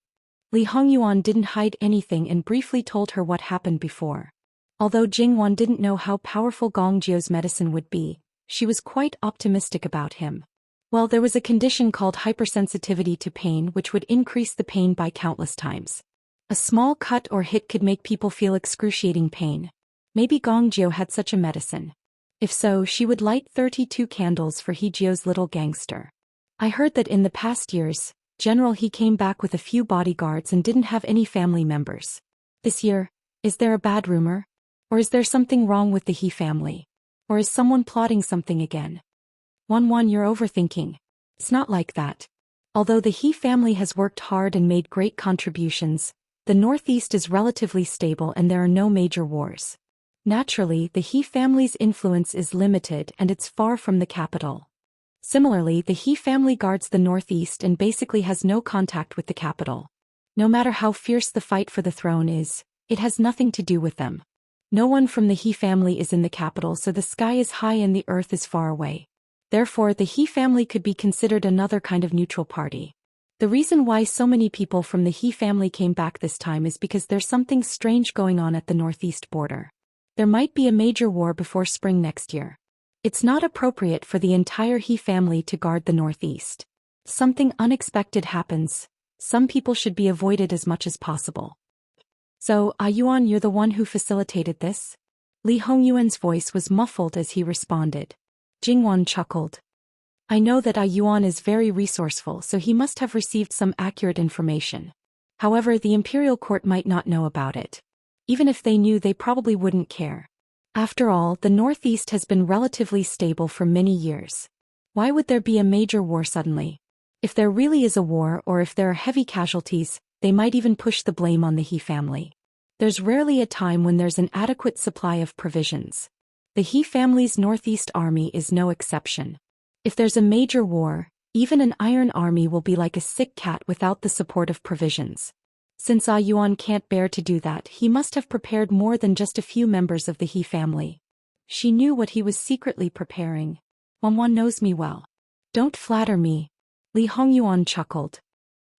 Li Hongyuan didn't hide anything and briefly told her what happened before. Although Jingwan didn't know how powerful Gongjio's medicine would be, she was quite optimistic about him. Well, there was a condition called hypersensitivity to pain which would increase the pain by countless times. A small cut or hit could make people feel excruciating pain. Maybe Gongjio had such a medicine. If so, she would light 32 candles for Hejio's little gangster. I heard that in the past years, General He came back with a few bodyguards and didn't have any family members. This year, is there a bad rumor? Or is there something wrong with the He family? Or is someone plotting something again? 1-1 You're overthinking. It's not like that. Although the He family has worked hard and made great contributions, the Northeast is relatively stable and there are no major wars. Naturally, the He family's influence is limited and it's far from the capital. Similarly, the He family guards the Northeast and basically has no contact with the capital. No matter how fierce the fight for the throne is, it has nothing to do with them. No one from the He family is in the capital, so the sky is high and the earth is far away. Therefore, the He family could be considered another kind of neutral party. The reason why so many people from the He family came back this time is because there's something strange going on at the northeast border. There might be a major war before spring next year. It's not appropriate for the entire He family to guard the northeast. Something unexpected happens. Some people should be avoided as much as possible. So, Yuan, you're the one who facilitated this? Li Hongyuan's voice was muffled as he responded. Jingwan chuckled. I know that Ai Yuan is very resourceful, so he must have received some accurate information. However, the imperial court might not know about it. Even if they knew, they probably wouldn't care. After all, the Northeast has been relatively stable for many years. Why would there be a major war suddenly? If there really is a war, or if there are heavy casualties, they might even push the blame on the He family. There's rarely a time when there's an adequate supply of provisions. The He family's Northeast army is no exception. If there's a major war, even an iron army will be like a sick cat without the support of provisions. Since Ai Yuan can't bear to do that, he must have prepared more than just a few members of the He family. She knew what he was secretly preparing. Wanwan knows me well. Don't flatter me. Li Hongyuan chuckled.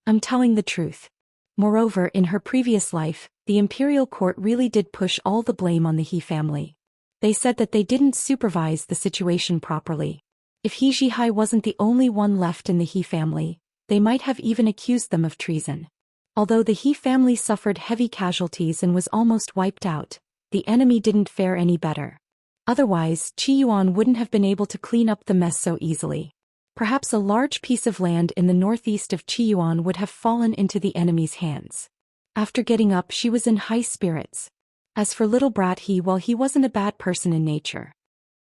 I'm telling the truth. Moreover, in her previous life, the imperial court really did push all the blame on the He family. They said that they didn't supervise the situation properly. If He Zhihai wasn't the only one left in the He family, they might have even accused them of treason. Although the He family suffered heavy casualties and was almost wiped out, the enemy didn't fare any better. Otherwise, Qi Yuan wouldn't have been able to clean up the mess so easily. Perhaps a large piece of land in the northeast of Qi Yuan would have fallen into the enemy's hands. After getting up, she was in high spirits. As for little brat He, well, he wasn't a bad person in nature.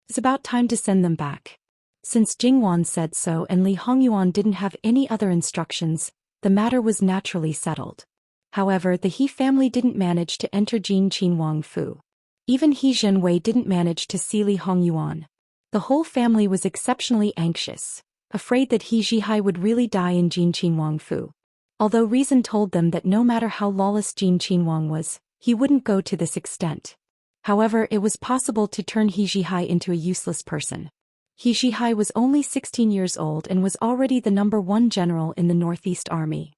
It's about time to send them back. Since Jingwan said so and Li Hongyuan didn't have any other instructions, the matter was naturally settled. However, the He family didn't manage to enter Jin Qinhuang Fu. Even He Zhenwei didn't manage to see Li Hongyuan. The whole family was exceptionally anxious, afraid that He Zhihai would really die in Jin Qinhuang Fu. Although reason told them that no matter how lawless Jin Qinhuang was, he wouldn't go to this extent. However, it was possible to turn He Zhihai into a useless person. He Zhihai was only 16 years old and was already the #1 general in the Northeast Army.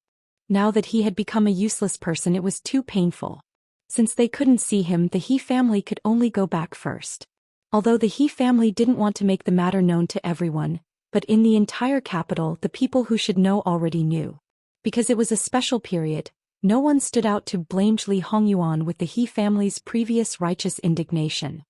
Now that he had become a useless person, it was too painful. Since they couldn't see him, the He family could only go back first. Although the He family didn't want to make the matter known to everyone, but in the entire capital the people who should know already knew. Because it was a special period, no one stood out to blame Li Hongyuan with the He family's previous righteous indignation.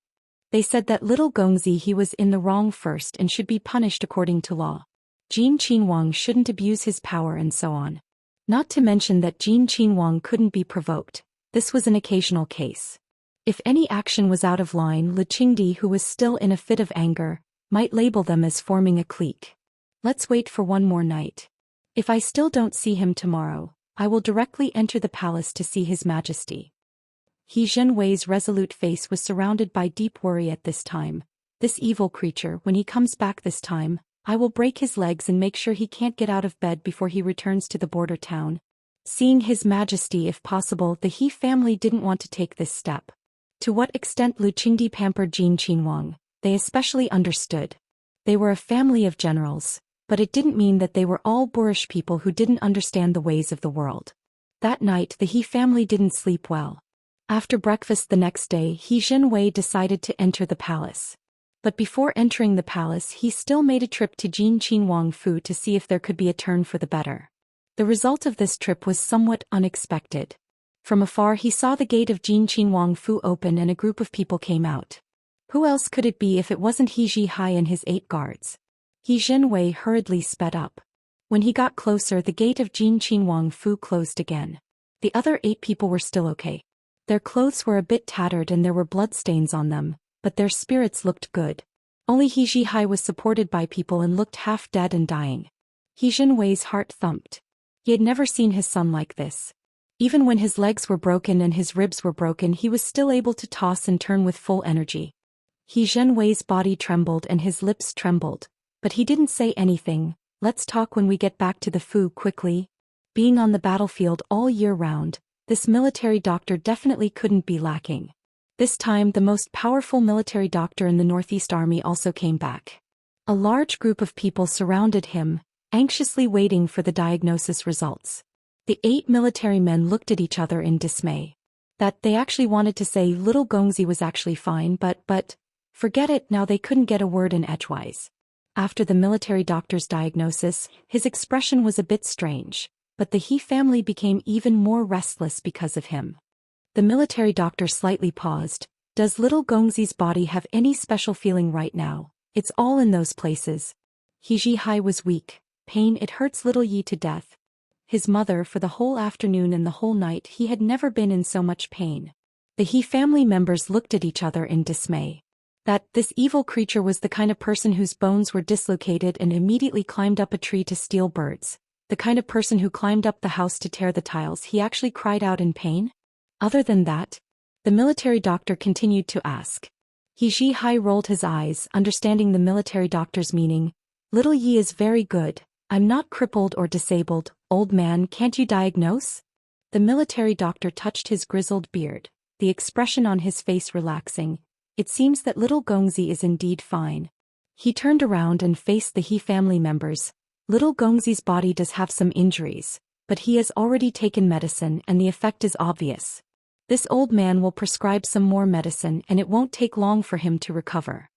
They said that little Gongzi he was in the wrong first and should be punished according to law. Jin Qinhuang shouldn't abuse his power and so on. Not to mention that Jin Qinhuang couldn't be provoked. This was an occasional case. If any action was out of line, Li Qingdi, who was still in a fit of anger, might label them as forming a clique. Let's wait for one more night. If I still don't see him tomorrow, I will directly enter the palace to see His Majesty. He Zhenwei's resolute face was surrounded by deep worry at this time. This evil creature, when he comes back this time, I will break his legs and make sure he can't get out of bed before he returns to the border town. Seeing His Majesty if possible, the He family didn't want to take this step. To what extent Lu Qingdi pampered Jin Qinhuang, they especially understood. They were a family of generals, but it didn't mean that they were all boorish people who didn't understand the ways of the world. That night the He family didn't sleep well. After breakfast the next day, He Zhenwei decided to enter the palace. But before entering the palace, he still made a trip to Jin Qinhuang Fu to see if there could be a turn for the better. The result of this trip was somewhat unexpected. From afar he saw the gate of Jin Qinhuang Fu open and a group of people came out. Who else could it be if it wasn't He Zhihai and his 8 guards? He Zhenwei hurriedly sped up. When he got closer, the gate of Jin Qinhuang Fu closed again. The other 8 people were still okay. Their clothes were a bit tattered and there were bloodstains on them, but their spirits looked good. Only He Zhihai was supported by people and looked half dead and dying. He Zhenwei's heart thumped. He had never seen his son like this. Even when his legs were broken and his ribs were broken, he was still able to toss and turn with full energy. He Zhenwei's body trembled and his lips trembled, but he didn't say anything. Let's talk when we get back to the Fu quickly. Being on the battlefield all year round, this military doctor definitely couldn't be lacking. This time the most powerful military doctor in the Northeast Army also came back. A large group of people surrounded him, anxiously waiting for the diagnosis results. The 8 military men looked at each other in dismay. That they actually wanted to say little Gongzi was actually fine, but, forget it, now they couldn't get a word in edgewise. After the military doctor's diagnosis, his expression was a bit strange, but the He family became even more restless because of him. The military doctor slightly paused. Does little Gongzi's body have any special feeling right now? It's all in those places. He Zhihai was weak. Pain, it hurts little Yi to death. His mother, for the whole afternoon and the whole night he had never been in so much pain. The He family members looked at each other in dismay. This evil creature was the kind of person whose bones were dislocated and immediately climbed up a tree to steal birds. The kind of person who climbed up the house to tear the tiles. He actually cried out in pain? Other than that? The military doctor continued to ask. He Zhihai rolled his eyes, understanding the military doctor's meaning. Little Yi is very good. I'm not crippled or disabled. Old man, can't you diagnose? The military doctor touched his grizzled beard, the expression on his face relaxing. It seems that little Gongzi is indeed fine. He turned around and faced the He family members. Little Gongzi's body does have some injuries, but he has already taken medicine and the effect is obvious. This old man will prescribe some more medicine and it won't take long for him to recover.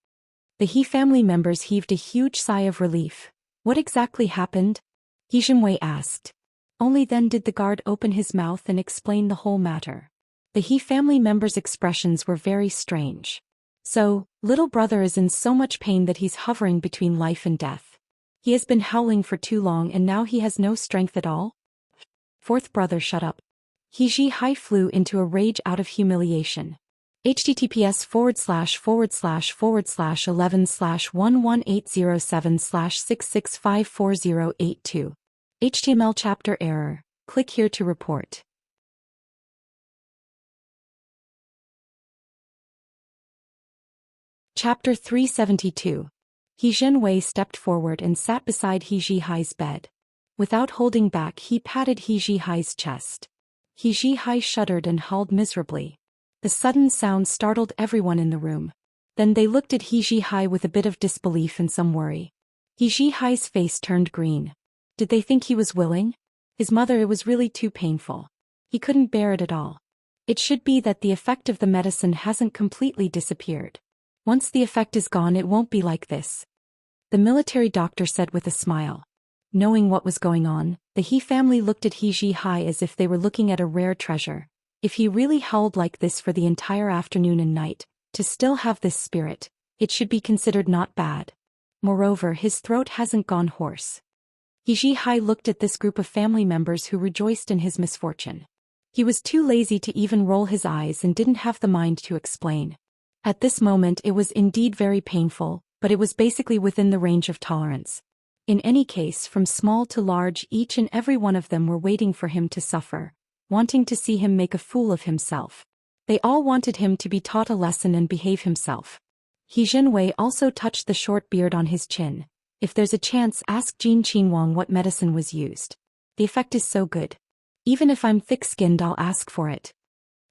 The He family members heaved a huge sigh of relief. What exactly happened? He Jinwei asked. Only then did the guard open his mouth and explain the whole matter. The He family members' expressions were very strange. So, little brother is in so much pain that he's hovering between life and death. He has been howling for too long and now he has no strength at all? Fourth brother, shut up. He Zhihai flew into a rage out of humiliation. https://11/118076654082. HTML chapter error. Click here to report. Chapter 372. He Zhenwei stepped forward and sat beside He Zhihai's bed. Without holding back, he patted He Zhihai's chest. He Zhihai shuddered and howled miserably. The sudden sound startled everyone in the room. Then they looked at He Zhihai with a bit of disbelief and some worry. He Zhihai's face turned green. Did they think he was willing? His mother, it was really too painful. He couldn't bear it at all. It should be that the effect of the medicine hasn't completely disappeared. Once the effect is gone, it won't be like this. The military doctor said with a smile. Knowing what was going on, the He family looked at He Zhihai as if they were looking at a rare treasure. If he really howled like this for the entire afternoon and night, to still have this spirit, it should be considered not bad. Moreover, his throat hasn't gone hoarse. He Zhihai looked at this group of family members who rejoiced in his misfortune. He was too lazy to even roll his eyes and didn't have the mind to explain. At this moment it was indeed very painful, but it was basically within the range of tolerance. In any case, from small to large, each and every one of them were waiting for him to suffer, wanting to see him make a fool of himself. They all wanted him to be taught a lesson and behave himself. He Zhenwei also touched the short beard on his chin. If there's a chance, ask Jin Qinhuang what medicine was used. The effect is so good. Even if I'm thick-skinned, I'll ask for it.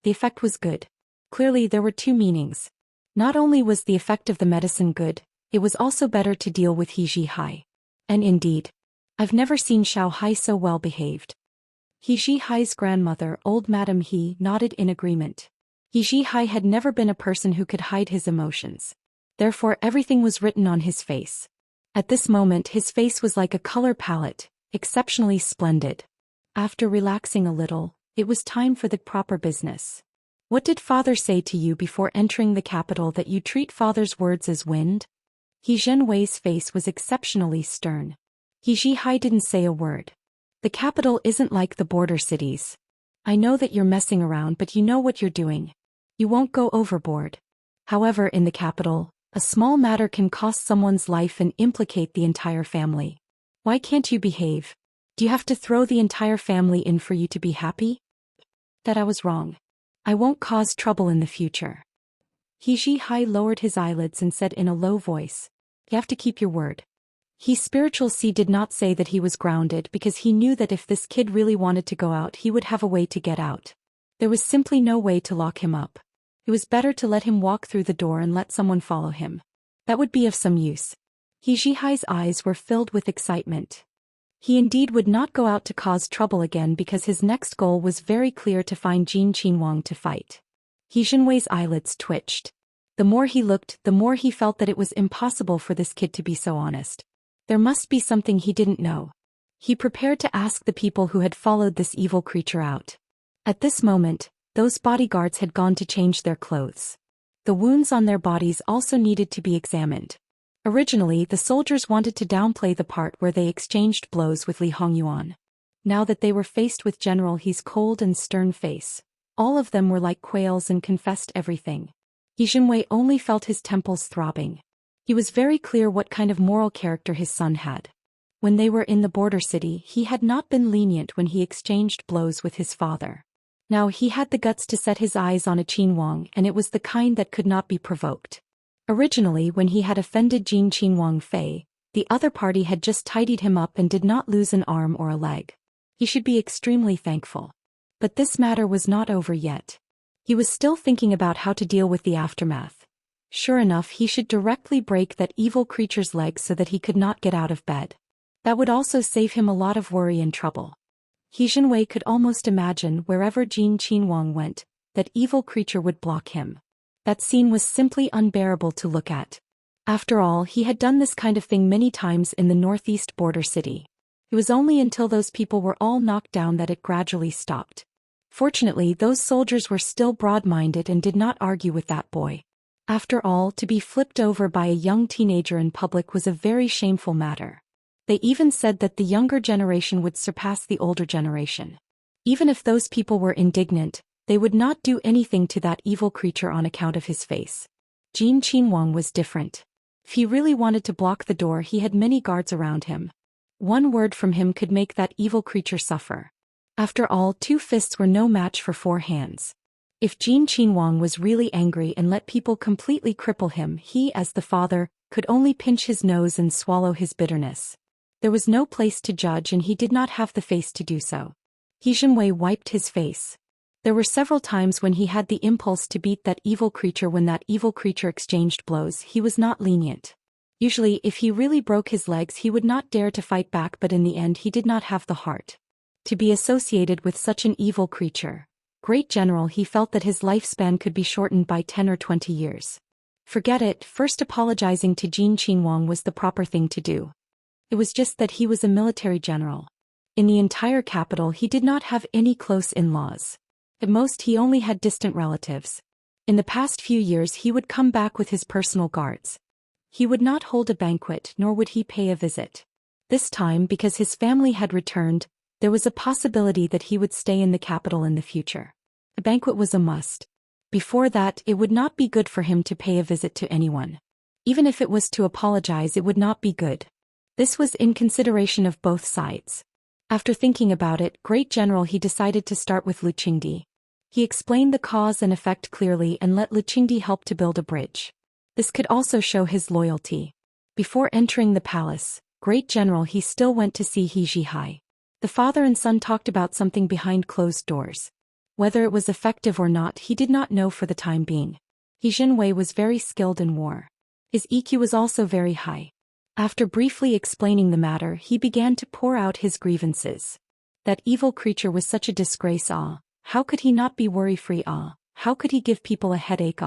The effect was good. Clearly there were two meanings. Not only was the effect of the medicine good, it was also better to deal with He Zhihai. And indeed, I've never seen Xiao Hai so well behaved. He Zhihai's grandmother, old Madam He, nodded in agreement. He Zhihai had never been a person who could hide his emotions. Therefore everything was written on his face. At this moment his face was like a color palette, exceptionally splendid. After relaxing a little, it was time for the proper business. What did father say to you before entering the capital, that you treat father's words as wind? He Zhenwei's face was exceptionally stern. He Zhihai didn't say a word. The capital isn't like the border cities. I know that you're messing around, but you know what you're doing. You won't go overboard. However, in the capital, a small matter can cost someone's life and implicate the entire family. Why can't you behave? Do you have to throw the entire family in for you to be happy? That I was wrong. I won't cause trouble in the future. He Zhihai lowered his eyelids and said in a low voice, You have to keep your word. He Spiritual C did not say that he was grounded because he knew that if this kid really wanted to go out, he would have a way to get out. There was simply no way to lock him up. It was better to let him walk through the door and let someone follow him. That would be of some use. He Zhihai's eyes were filled with excitement. He indeed would not go out to cause trouble again because his next goal was very clear: to find Jin Qinhuang to fight. He Zhenwei's eyelids twitched. The more he looked, the more he felt that it was impossible for this kid to be so honest. There must be something he didn't know. He prepared to ask the people who had followed this evil creature out. At this moment, those bodyguards had gone to change their clothes. The wounds on their bodies also needed to be examined. Originally, the soldiers wanted to downplay the part where they exchanged blows with Li Hongyuan. Now that they were faced with General He's cold and stern face, all of them were like quails and confessed everything. He Jinwei only felt his temples throbbing. He was very clear what kind of moral character his son had. When they were in the border city, he had not been lenient when he exchanged blows with his father. Now he had the guts to set his eyes on a Qinhuang, and it was the kind that could not be provoked. Originally, when he had offended Jin Qinhuang Fei, the other party had just tidied him up and did not lose an arm or a leg. He should be extremely thankful. But this matter was not over yet. He was still thinking about how to deal with the aftermath. Sure enough, he should directly break that evil creature's legs so that he could not get out of bed. That would also save him a lot of worry and trouble. He Jinwei could almost imagine wherever Jin Qinhuang went, that evil creature would block him. That scene was simply unbearable to look at. After all, he had done this kind of thing many times in the northeast border city. It was only until those people were all knocked down that it gradually stopped. Fortunately, those soldiers were still broad-minded and did not argue with that boy. After all, to be flipped over by a young teenager in public was a very shameful matter. They even said that the younger generation would surpass the older generation. Even if those people were indignant, they would not do anything to that evil creature on account of his face. Jin Qinhuang was different. If he really wanted to block the door, he had many guards around him. One word from him could make that evil creature suffer. After all, 2 fists were no match for 4 hands. If Jin Qinhuang was really angry and let people completely cripple him, he, as the father, could only pinch his nose and swallow his bitterness. There was no place to judge, and he did not have the face to do so. He Jinwei wiped his face. There were several times when he had the impulse to beat that evil creature. When that evil creature exchanged blows, he was not lenient. Usually, if he really broke his legs, he would not dare to fight back, but in the end he did not have the heart to be associated with such an evil creature. Great General, he felt that his lifespan could be shortened by 10 or 20 years. Forget it, first apologizing to Jin Qinhuang was the proper thing to do. It was just that he was a military general. In the entire capital he did not have any close in-laws. At most he only had distant relatives. In the past few years he would come back with his personal guards. He would not hold a banquet, nor would he pay a visit. This time, because his family had returned, there was a possibility that he would stay in the capital in the future. A banquet was a must. Before that, it would not be good for him to pay a visit to anyone. Even if it was to apologize, it would not be good. This was in consideration of both sides. After thinking about it, Great General, he decided to start with Lu Qingdi. He explained the cause and effect clearly and let Lu Qingdi help to build a bridge. This could also show his loyalty. Before entering the palace, Great General, he still went to see He Zhihai. The father and son talked about something behind closed doors. Whether it was effective or not, he did not know for the time being. He Jinwei was very skilled in war. His EQ was also very high. After briefly explaining the matter, he began to pour out his grievances. That evil creature was such a disgrace. How could he not be worry-free? How could he give people a headache?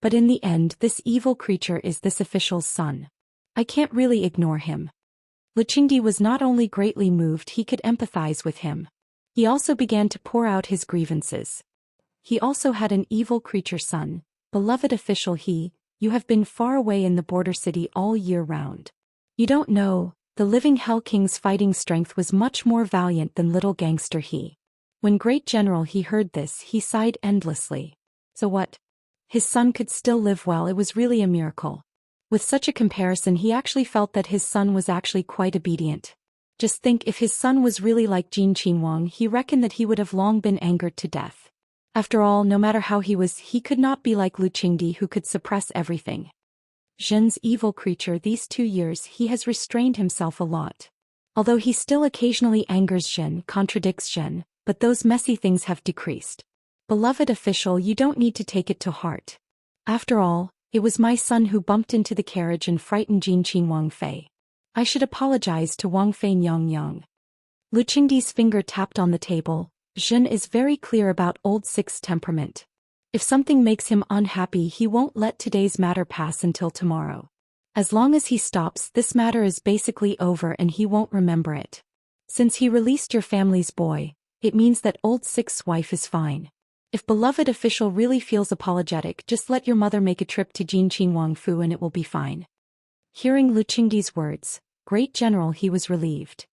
But in the end, this evil creature is this official's son. I can't really ignore him. Lu Qingdi was not only greatly moved, he could empathize with him. He also began to pour out his grievances. He also had an evil creature son. Beloved official, you have been far away in the border city all year round. You don't know, the living Hell King's fighting strength was much more valiant than little gangster he. When Great General he heard this, he sighed endlessly. So what? His son could still live well, it was really a miracle. With such a comparison, he actually felt that his son was actually quite obedient. Just think, if his son was really like Jin Qinhuang, he reckoned that he would have long been angered to death. After all, no matter how he was, he could not be like Lu Qingdi, who could suppress everything. Zhen's evil creature, these 2 years he has restrained himself a lot. Although he still occasionally angers Zhen, contradicts Zhen, but those messy things have decreased. Beloved official, you don't need to take it to heart. After all, it was my son who bumped into the carriage and frightened Jin Qinhuang Fei. I should apologize to Wang Fei Nyang Yang. Lu Qingdi's finger tapped on the table. Zhen is very clear about Old Six's temperament. If something makes him unhappy, he won't let today's matter pass until tomorrow. As long as he stops, this matter is basically over and he won't remember it. Since he released your family's boy, it means that Old Six's wife is fine. If beloved official really feels apologetic, just let your mother make a trip to Jin Qinhuang Fu and it will be fine. Hearing Lu Qingdi's words, "Great General," he was relieved.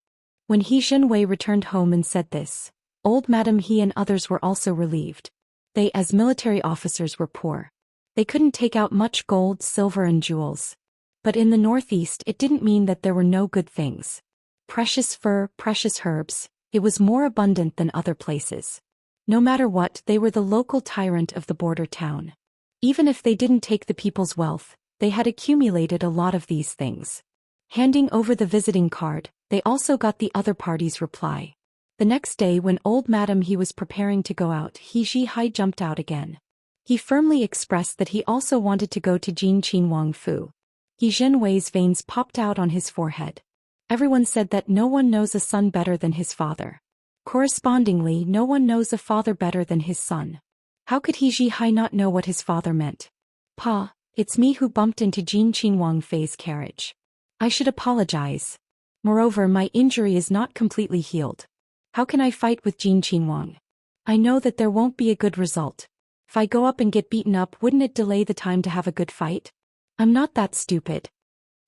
When He Zhenwei returned home and said this, old Madame He and others were also relieved. They, as military officers, were poor. They couldn't take out much gold, silver and jewels. But in the northeast it didn't mean that there were no good things. Precious fur, precious herbs, it was more abundant than other places. No matter what, they were the local tyrant of the border town. Even if they didn't take the people's wealth, they had accumulated a lot of these things. Handing over the visiting card, they also got the other party's reply. The next day when old Madame He was preparing to go out, He Zhihai jumped out again. He firmly expressed that he also wanted to go to Jin Qin Wang Fu. He Zhenwei's veins popped out on his forehead. Everyone said that no one knows a son better than his father. Correspondingly, no one knows a father better than his son. How could He Zhihai not know what his father meant? "Pa, it's me who bumped into Jin Qin Wang Fei's carriage. I should apologize. Moreover, my injury is not completely healed. How can I fight with Jin Qin Wang? I know that there won't be a good result. If I go up and get beaten up, wouldn't it delay the time to have a good fight? I'm not that stupid."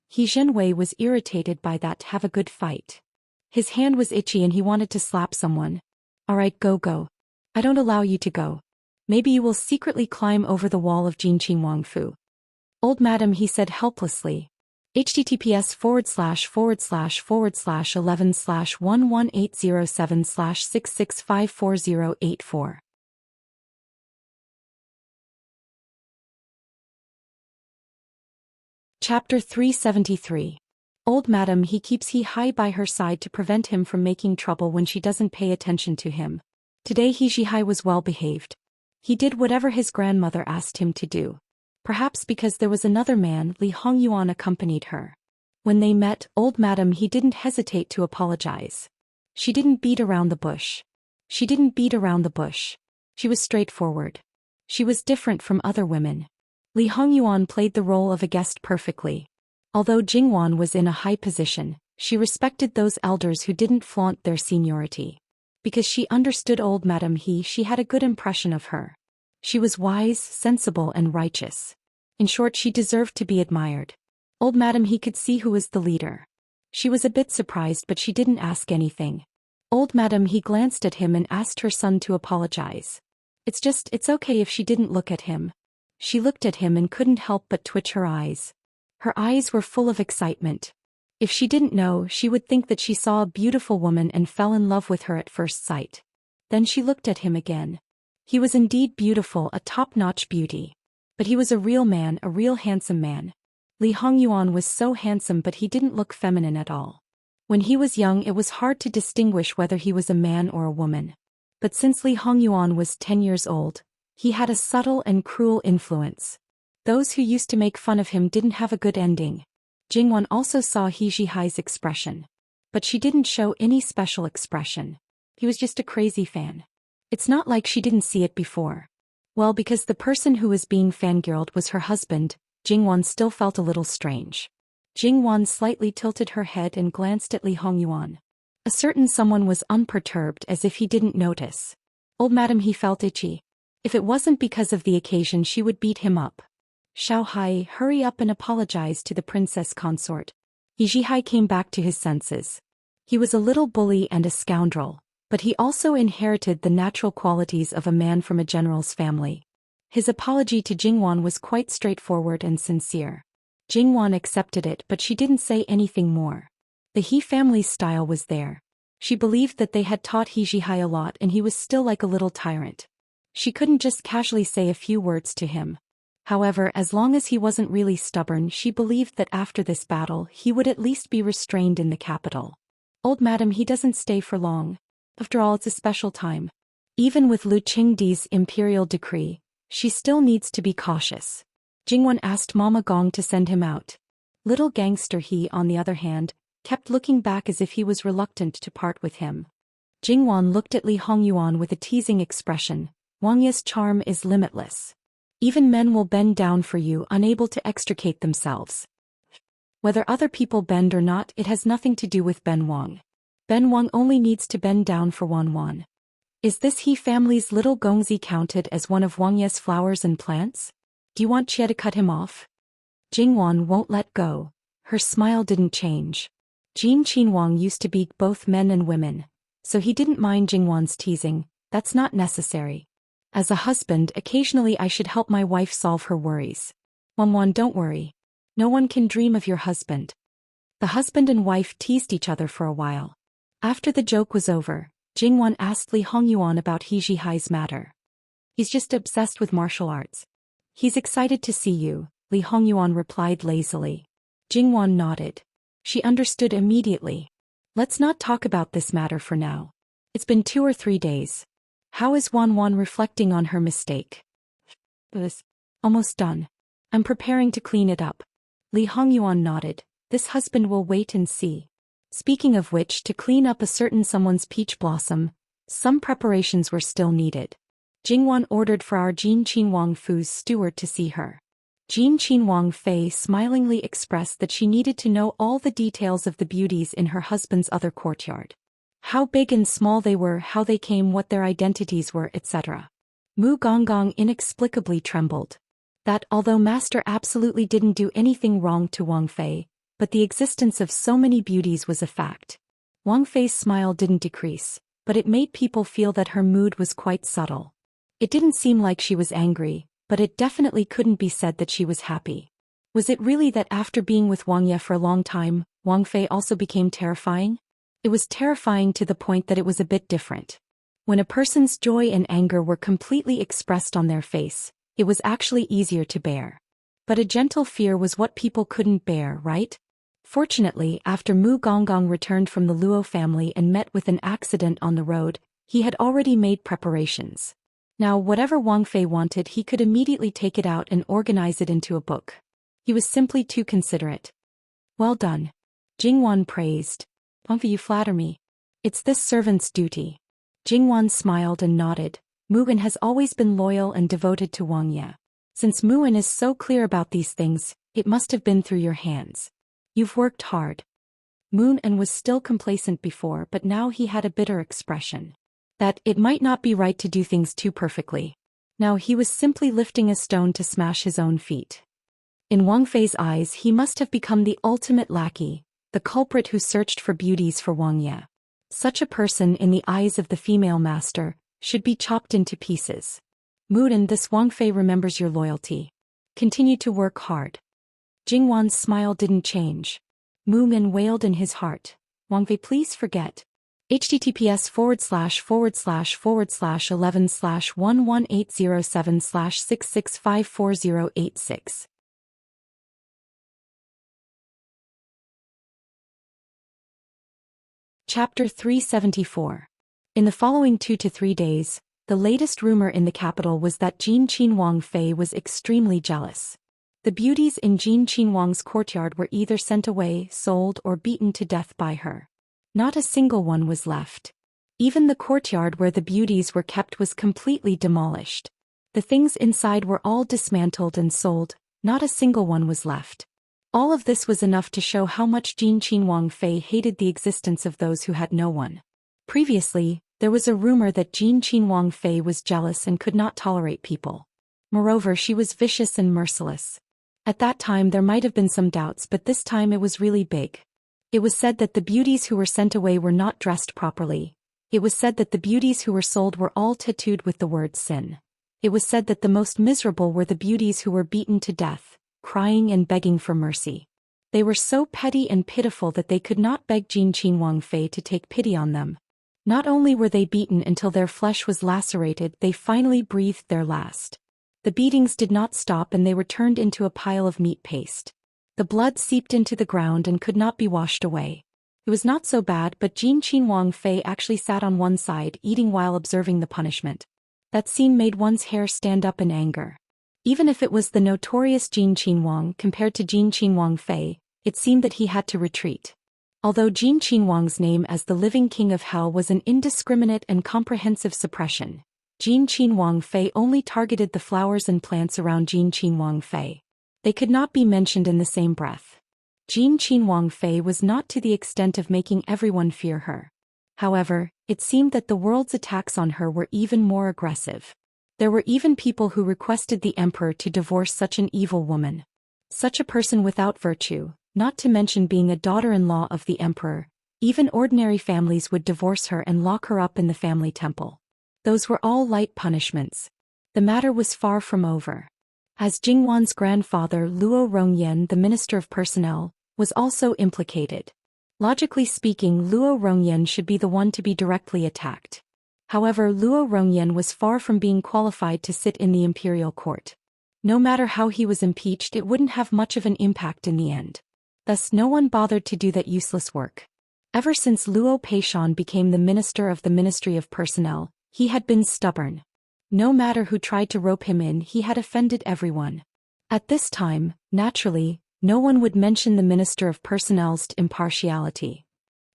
He Zhenwei was irritated by that "have a good fight." His hand was itchy and he wanted to slap someone. "Alright, go. I don't allow you to go. Maybe you will secretly climb over the wall of Jin Qin Wang Fu." Old Madame He said helplessly. https://11/118076654084. Chapter 373. Old Madame He keeps He Hai by her side to prevent him from making trouble when she doesn't pay attention to him. Today He Zhihai was well behaved. He did whatever his grandmother asked him to do. Perhaps because there was another man, Li Hongyuan accompanied her. When they met, old Madame He didn't hesitate to apologize. She didn't beat around the bush. She was straightforward. She was different from other women. Li Hongyuan played the role of a guest perfectly. Although Jingwan was in a high position, she respected those elders who didn't flaunt their seniority. Because she understood old Madame He, she had a good impression of her. She was wise, sensible and righteous. In short, she deserved to be admired. Old Madame He could see who was the leader. She was a bit surprised, but she didn't ask anything. Old Madame He glanced at him and asked her son to apologize. It's okay if she didn't look at him. She looked at him and couldn't help but twitch her eyes. Her eyes were full of excitement. If she didn't know, she would think that she saw a beautiful woman and fell in love with her at first sight. Then she looked at him again. He was indeed beautiful, a top-notch beauty. But he was a real man, a real handsome man. Li Hongyuan was so handsome, but he didn't look feminine at all. When he was young, it was hard to distinguish whether he was a man or a woman. But since Li Hongyuan was 10 years old, he had a subtle and cruel influence. Those who used to make fun of him didn't have a good ending. Jingwan also saw He Zhihai's expression. But she didn't show any special expression. He was just a crazy fan. It's not like she didn't see it before. Well, because the person who was being fangirled was her husband, Jingwan still felt a little strange. Jingwan slightly tilted her head and glanced at Li Hongyuan. A certain someone was unperturbed, as if he didn't notice. Old Madame He felt itchy. If it wasn't because of the occasion, she would beat him up. "Xiao Hai, hurry up and apologize to the princess consort." He Zhihai came back to his senses. He was a little bully and a scoundrel, but he also inherited the natural qualities of a man from a general's family. His apology to Jingwan was quite straightforward and sincere. Jingwan accepted it, but she didn't say anything more. The He family's style was there. She believed that they had taught He Zhihai a lot and he was still like a little tyrant. She couldn't just casually say a few words to him. However, as long as he wasn't really stubborn, she believed that after this battle, he would at least be restrained in the capital. Old Madame He doesn't stay for long. After all, it's a special time. Even with Lu Qingdi's imperial decree, she still needs to be cautious. Jingwan asked Mama Gong to send him out. Little gangster He, on the other hand, kept looking back as if he was reluctant to part with him. Jingwan looked at Li Hongyuan with a teasing expression. "Wang Ye's charm is limitless. Even men will bend down for you, unable to extricate themselves. Whether other people bend or not, it has nothing to do with Ben Wang. Ben Wang only needs to bend down for Wan. Is this He family's little Gongzi counted as one of Wang Ye's flowers and plants? Do you want Chia to cut him off?" Jingwan won't let go. Her smile didn't change. Jin Qinhuang used to be both men and women, so he didn't mind Jingwan's teasing. That's not necessary. As a husband, occasionally I should help my wife solve her worries. Wanwan, don't worry. No one can dream of your husband. The husband and wife teased each other for a while. After the joke was over, Jingwan asked Li Hongyuan about He Zhihai's matter. He's just obsessed with martial arts. He's excited to see you, Li Hongyuan replied lazily. Jingwan nodded. She understood immediately. Let's not talk about this matter for now. It's been 2 or 3 days. How is Wanwan reflecting on her mistake? This. Almost done. I'm preparing to clean it up. Li Hongyuan nodded. This husband will wait and see. Speaking of which, to clean up a certain someone's peach blossom, some preparations were still needed. Jingwan ordered for our Jin Qinhuang Fu's steward to see her. Jin Qinhuang Fei smilingly expressed that she needed to know all the details of the beauties in her husband's other courtyard. How big and small they were, how they came, what their identities were, etc. Mu Gonggong inexplicably trembled. That, although Master absolutely didn't do anything wrong to Wang Fei, but the existence of so many beauties was a fact. Wang Fei's smile didn't decrease, but it made people feel that her mood was quite subtle. It didn't seem like she was angry, but it definitely couldn't be said that she was happy. Was it really that after being with Wang Ye for a long time, Wang Fei also became terrifying? It was terrifying to the point that it was a bit different. When a person's joy and anger were completely expressed on their face, it was actually easier to bear. But a gentle fear was what people couldn't bear, right? Fortunately, after Mu Gonggong returned from the Luo family and met with an accident on the road, he had already made preparations. Now whatever Wang Fei wanted, he could immediately take it out and organize it into a book. He was simply too considerate. Well done. Jingwan praised. Wang Fei, you flatter me. It's this servant's duty. Jingwan smiled and nodded. Mugen has always been loyal and devoted to Wang Ye. Since Mugen is so clear about these things, it must have been through your hands. You've worked hard. Moon and was still complacent before, but now he had a bitter expression. That it might not be right to do things too perfectly. Now he was simply lifting a stone to smash his own feet. In Wang Fei's eyes, he must have become the ultimate lackey, the culprit who searched for beauties for Wang Ye. Such a person, in the eyes of the female master, should be chopped into pieces. Mudan, this Wang Fei remembers your loyalty. Continue to work hard. Jingwan's smile didn't change. Mugen wailed in his heart. Wang Fei, please forget. https://11/11807/6654086. Chapter 374. In the following 2 to 3 days, the latest rumor in the capital was that Jin Qinhuang Fei was extremely jealous. The beauties in Jin Qinhuang's courtyard were either sent away, sold, or beaten to death by her. Not a single one was left. Even the courtyard where the beauties were kept was completely demolished. The things inside were all dismantled and sold, not a single one was left. All of this was enough to show how much Jin Qinhuang Fei hated the existence of those who had no one. Previously, there was a rumor that Jin Qinhuang Fei was jealous and could not tolerate people. Moreover, she was vicious and merciless. At that time there might have been some doubts, but this time it was really big. It was said that the beauties who were sent away were not dressed properly. It was said that the beauties who were sold were all tattooed with the word sin. It was said that the most miserable were the beauties who were beaten to death, crying and begging for mercy. They were so petty and pitiful that they could not beg Jin Qinhuang Fei to take pity on them. Not only were they beaten until their flesh was lacerated, they finally breathed their last. The beatings did not stop and they were turned into a pile of meat paste. The blood seeped into the ground and could not be washed away. It was not so bad, but Jin Qinhuang Fei actually sat on one side eating while observing the punishment. That scene made one's hair stand up in anger. Even if it was the notorious Jin Qinhuang compared to Jin Qinhuang Fei, it seemed that he had to retreat. Although Jin Qinhuang's name as the living king of hell was an indiscriminate and comprehensive suppression, Jin Qinhuang Fei only targeted the flowers and plants around Jin Qinhuang Fei. They could not be mentioned in the same breath. Jin Qinhuang Fei was not to the extent of making everyone fear her. However, it seemed that the world's attacks on her were even more aggressive. There were even people who requested the emperor to divorce such an evil woman. Such a person without virtue, Not to mention being a daughter-in-law of the emperor, even ordinary families would divorce her and lock her up in the family temple. Those were all light punishments. The matter was far from over. As Jingwan's grandfather Luo Rongyan, the Minister of Personnel, was also implicated. Logically speaking, Luo Rongyan should be the one to be directly attacked. However, Luo Rongyan was far from being qualified to sit in the imperial court. No matter how he was impeached, it wouldn't have much of an impact in the end. Thus no one bothered to do that useless work. Ever since Luo Peishan became the minister of the Ministry of Personnel, he had been stubborn. No matter who tried to rope him in, he had offended everyone. At this time, naturally, no one would mention the Minister of Personnel's impartiality.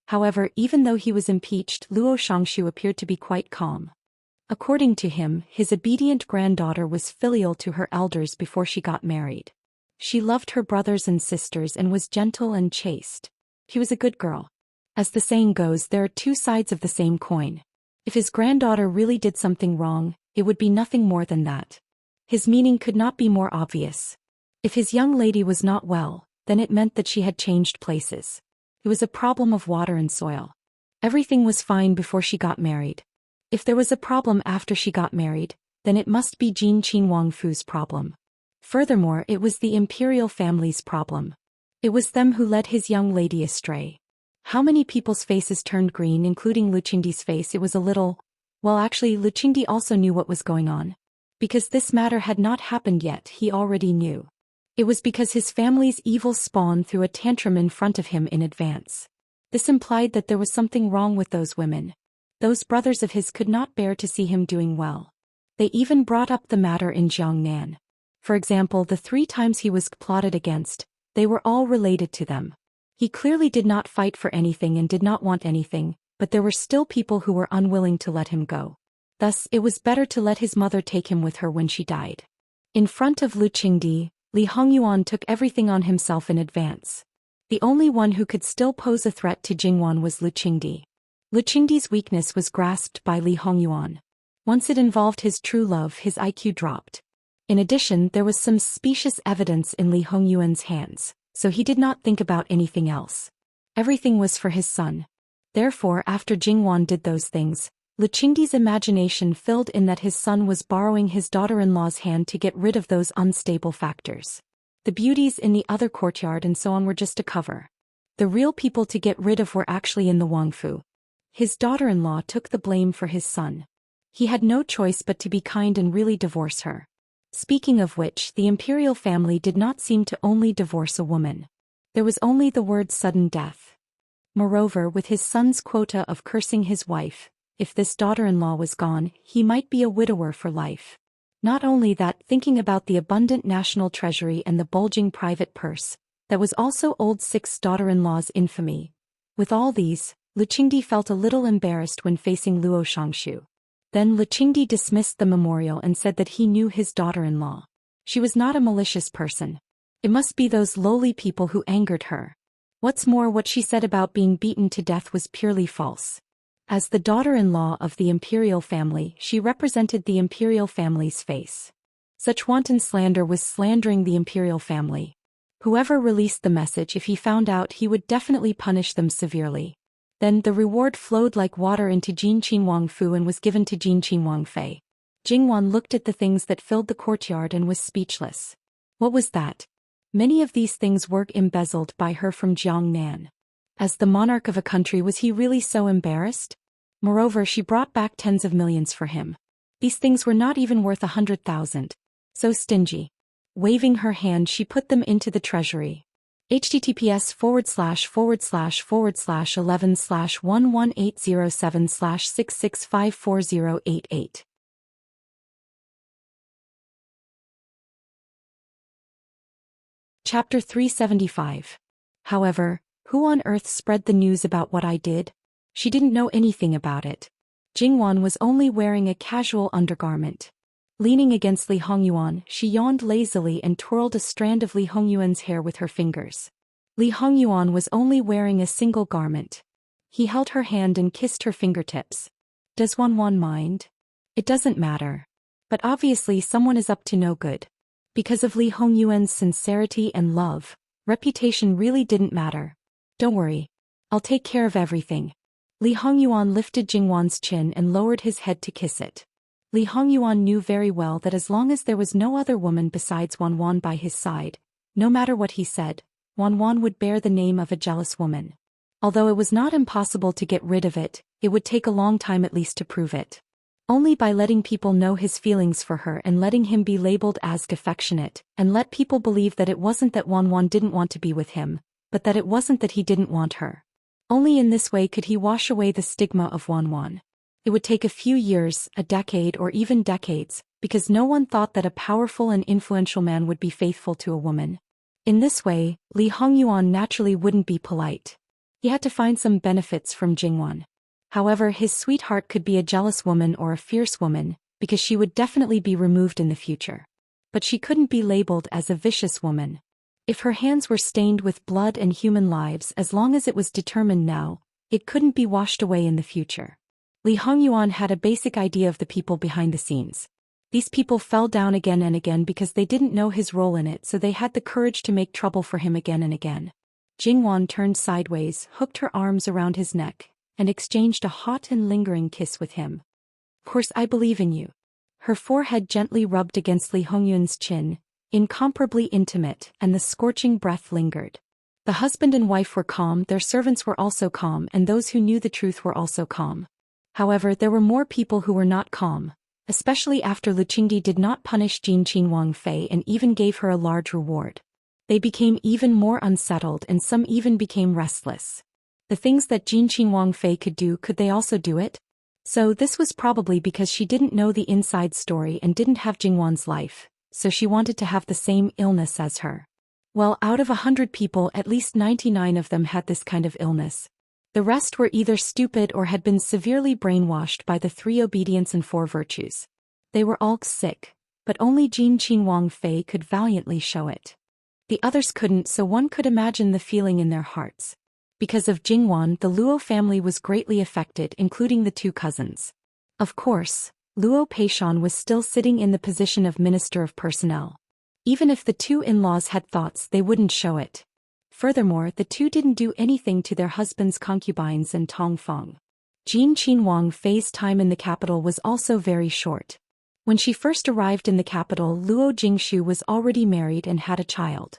However, even though he was impeached, Luo Shangshu appeared to be quite calm. According to him, his obedient granddaughter was filial to her elders before she got married. She loved her brothers and sisters and was gentle and chaste. She was a good girl. As the saying goes, there are two sides of the same coin. If his granddaughter really did something wrong, it would be nothing more than that. His meaning could not be more obvious. If his young lady was not well, then it meant that she had changed places. It was a problem of water and soil. Everything was fine before she got married. If there was a problem after she got married, then it must be Jin Qinhuangfu's problem. Furthermore, it was the imperial family's problem. It was them who led his young lady astray. How many people's faces turned green, including Lu Qingdi's face? It was a little... Well, actually, Lu Qingdi also knew what was going on. Because this matter had not happened yet, he already knew. It was because his family's evil spawn threw a tantrum in front of him in advance. This implied that there was something wrong with those women. Those brothers of his could not bear to see him doing well. They even brought up the matter in Jiangnan. For example, the 3 times he was plotted against, they were all related to them. He clearly did not fight for anything and did not want anything, but there were still people who were unwilling to let him go. Thus, it was better to let his mother take him with her when she died. In front of Lu Qingdi, Li Hongyuan took everything on himself in advance. The only one who could still pose a threat to Jingwan was Lu Qingdi. Lu Qingdi's weakness was grasped by Li Hongyuan. Once it involved his true love, his IQ dropped. In addition, there was some specious evidence in Li Hongyuan's hands, so he did not think about anything else. Everything was for his son. Therefore, after Jingwan did those things, Lu Qingdi's imagination filled in that his son was borrowing his daughter-in-law's hand to get rid of those unstable factors. The beauties in the other courtyard and so on were just a cover. The real people to get rid of were actually in the Wangfu. His daughter-in-law took the blame for his son. He had no choice but to be kind and really divorce her. Speaking of which, the imperial family did not seem to only divorce a woman. There was only the word sudden death. Moreover, with his son's quota of cursing his wife, if this daughter-in-law was gone, he might be a widower for life. Not only that, thinking about the abundant national treasury and the bulging private purse, that was also old Six's daughter-in-law's infamy. With all these, Lu Qingdi felt a little embarrassed when facing Luo Shangshu. Then Lu Qingdi dismissed the memorial and said that he knew his daughter-in-law. She was not a malicious person. It must be those lowly people who angered her. What's more, what she said about being beaten to death was purely false. As the daughter-in-law of the imperial family, she represented the imperial family's face. Such wanton slander was slandering the imperial family. Whoever released the message, if he found out, he would definitely punish them severely. Then the reward flowed like water into Jin Qinhuangfu and was given to Jin Qinhuangfei. Jingwan looked at the things that filled the courtyard and was speechless. What was that? Many of these things were embezzled by her from Jiangnan. As the monarch of a country, was he really so embarrassed? Moreover, she brought back tens of millions for him. These things were not even worth 100,000. So stingy. Waving her hand, she put them into the treasury. https://11/11807/6654088. Chapter 375. However, who on earth spread the news about what I did? She didn't know anything about it. Jingwan was only wearing a casual undergarment. Leaning against Li Hongyuan, she yawned lazily and twirled a strand of Li Hongyuan's hair with her fingers. Li Hongyuan was only wearing a single garment. He held her hand and kissed her fingertips. Does one mind? It doesn't matter. But obviously someone is up to no good. Because of Li Hongyuan's sincerity and love, Reputation really didn't matter. Don't worry. I'll take care of everything. Li Hongyuan lifted Jingwan's chin and lowered his head to kiss it. Li Hongyuan knew very well that as long as there was no other woman besides Wanwan by his side, no matter what he said, Wanwan would bear the name of a jealous woman. Although it was not impossible to get rid of it, it would take a long time at least to prove it. Only by letting people know his feelings for her and letting him be labeled as affectionate, and let people believe that it wasn't that Wanwan didn't want to be with him, but that it wasn't that he didn't want her. Only in this way could he wash away the stigma of Wanwan. It would take a few years, a decade or even decades, because no one thought that a powerful and influential man would be faithful to a woman. In this way, Li Hongyuan naturally wouldn't be polite. He had to find some benefits from Jingwan. However, his sweetheart could be a jealous woman or a fierce woman, because she would definitely be removed in the future. But she couldn't be labeled as a vicious woman. If her hands were stained with blood and human lives, as long as it was determined now, it couldn't be washed away in the future. Li Hongyuan had a basic idea of the people behind the scenes. These people fell down again and again because they didn't know his role in it, so they had the courage to make trouble for him again and again. Jingwan turned sideways, hooked her arms around his neck, and exchanged a hot and lingering kiss with him. Of course I believe in you. Her forehead gently rubbed against Li Hongyuan's chin, incomparably intimate, and the scorching breath lingered. The husband and wife were calm, their servants were also calm, and those who knew the truth were also calm. However, there were more people who were not calm, especially after Lu Qingdi did not punish Jin Qin Wang Fei and even gave her a large reward. They became even more unsettled and some even became restless. The things that Jin Qin Wang Fei could do, could they also do it? So this was probably because she didn't know the inside story and didn't have Jingwan's life, so she wanted to have the same illness as her. Well, out of 100 people, at least 99 of them had this kind of illness. The rest were either stupid or had been severely brainwashed by the 3 obedience and 4 virtues. They were all sick, but only Jin Qin Wang Fei could valiantly show it. The others couldn't, so one could imagine the feeling in their hearts. Because of Jingwan, the Luo family was greatly affected, including the 2 cousins. Of course, Luo Peishan was still sitting in the position of Minister of Personnel. Even if the 2 in-laws had thoughts, they wouldn't show it. Furthermore, the 2 didn't do anything to their husbands' concubines and Tongfeng. Jin Qin Wang Fei's time in the capital was also very short. When she first arrived in the capital, Luo Jingshu was already married and had a child.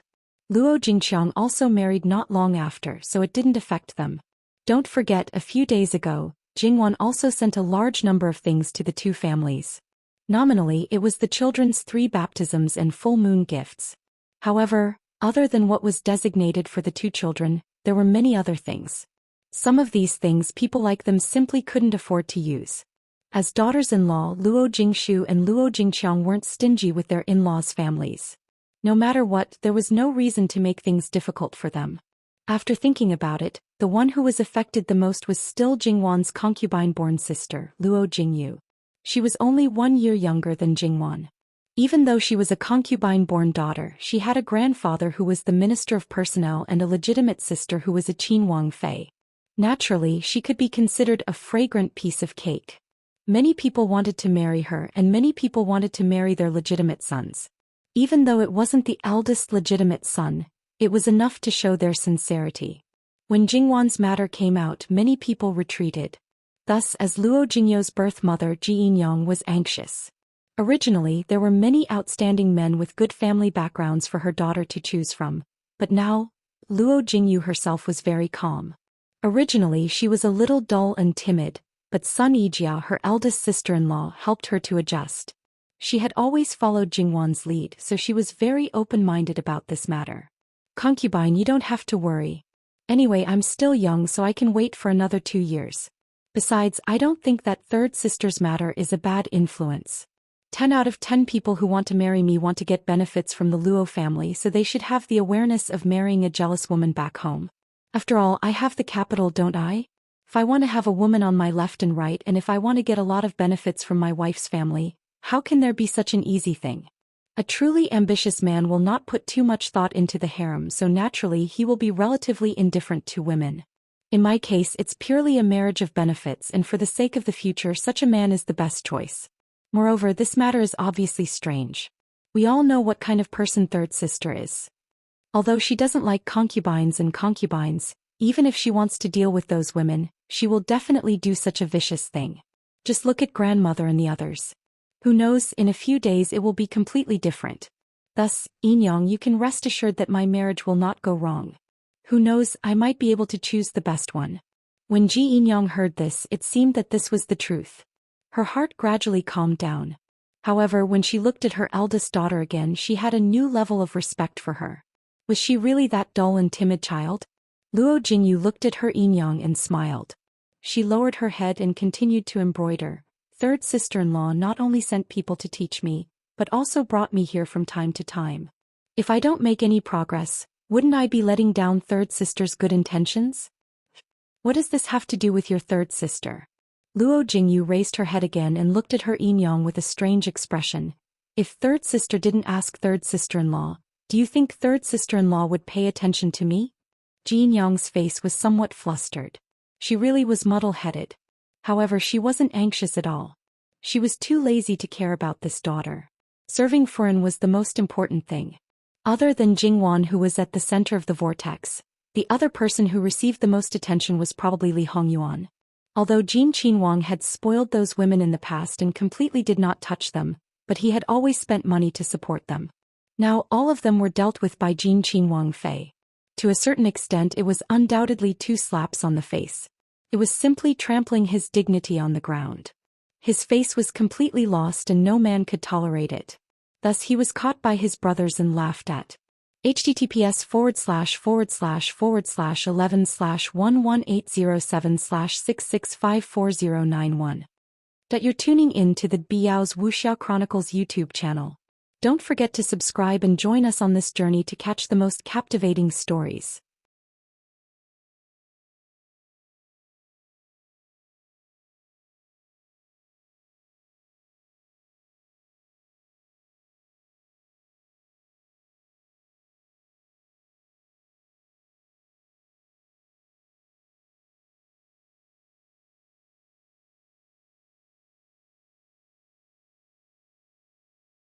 Luo Jingqiang also married not long after, so it didn't affect them. Don't forget, a few days ago, Jingwan also sent a large number of things to the 2 families. Nominally, it was the children's 3 baptisms and full moon gifts. However, other than what was designated for the 2 children, there were many other things. Some of these things people like them simply couldn't afford to use. As daughters-in-law, Luo Jingshu and Luo Jingqiang weren't stingy with their in-laws' families. No matter what, there was no reason to make things difficult for them. After thinking about it, the one who was affected the most was still Jingwan's concubine-born sister, Luo Jingyu. She was only 1 year younger than Jingwan. Even though she was a concubine-born daughter, she had a grandfather who was the Minister of Personnel and a legitimate sister who was a Qin Wang Fei. Naturally, she could be considered a fragrant piece of cake. Many people wanted to marry her, and many people wanted to marry their legitimate sons. Even though it wasn't the eldest legitimate son, it was enough to show their sincerity. When Jingwan's matter came out, many people retreated. Thus, as Luo Jingyu's birth mother Ji Yinyang was anxious. Originally, there were many outstanding men with good family backgrounds for her daughter to choose from, but now, Luo Jingyu herself was very calm. Originally, she was a little dull and timid, but Sun Yijia, her eldest sister-in-law, helped her to adjust. She had always followed Jingwan's lead, so she was very open-minded about this matter. Concubine, you don't have to worry. Anyway, I'm still young, so I can wait for another 2 years. Besides, I don't think that 3rd sister's matter is a bad influence. 10 out of 10 people who want to marry me want to get benefits from the Luo family, so they should have the awareness of marrying a jealous woman back home. After all, I have the capital, don't I? If I want to have a woman on my left and right, and if I want to get a lot of benefits from my wife's family, how can there be such an easy thing? A truly ambitious man will not put too much thought into the harem, so naturally he will be relatively indifferent to women. In my case, it's purely a marriage of benefits, and for the sake of the future, such a man is the best choice. Moreover, this matter is obviously strange. We all know what kind of person 3rd sister is. Although she doesn't like concubines, even if she wants to deal with those women, she will definitely do such a vicious thing. Just look at grandmother and the others. Who knows, in a few days it will be completely different. Thus, Inyang, you can rest assured that my marriage will not go wrong. Who knows, I might be able to choose the best one. When Ji Inyang heard this, it seemed that this was the truth. Her heart gradually calmed down. However, when she looked at her eldest daughter again, she had a new level of respect for her. Was she really that dull and timid child? Luo Jingyu looked at her Inyang and smiled. She lowered her head and continued to embroider. Third sister-in-law not only sent people to teach me, but also brought me here from time to time. If I don't make any progress, wouldn't I be letting down third sister's good intentions? What does this have to do with your third sister? Luo Jingyu raised her head again and looked at her Inyang with a strange expression. If third sister didn't ask third sister-in-law, do you think third sister-in-law would pay attention to me? Ji Inyang's face was somewhat flustered. She really was muddle-headed. However, she wasn't anxious at all. She was too lazy to care about this daughter. Serving Furin was the most important thing. Other than Jingwan, who was at the center of the vortex, the other person who received the most attention was probably Li Hongyuan. Although Jin Qinhuang had spoiled those women in the past and completely did not touch them, but he had always spent money to support them. Now all of them were dealt with by Jin Qinhuang Fei. To a certain extent it was undoubtedly 2 slaps on the face. It was simply trampling his dignity on the ground. His face was completely lost and no man could tolerate it. Thus he was caught by his brothers and laughed at. https://11/11807/6654091. You're tuning in to the Biao's Wuxiao Chronicles YouTube channel. Don't forget to subscribe and join us on this journey to catch the most captivating stories.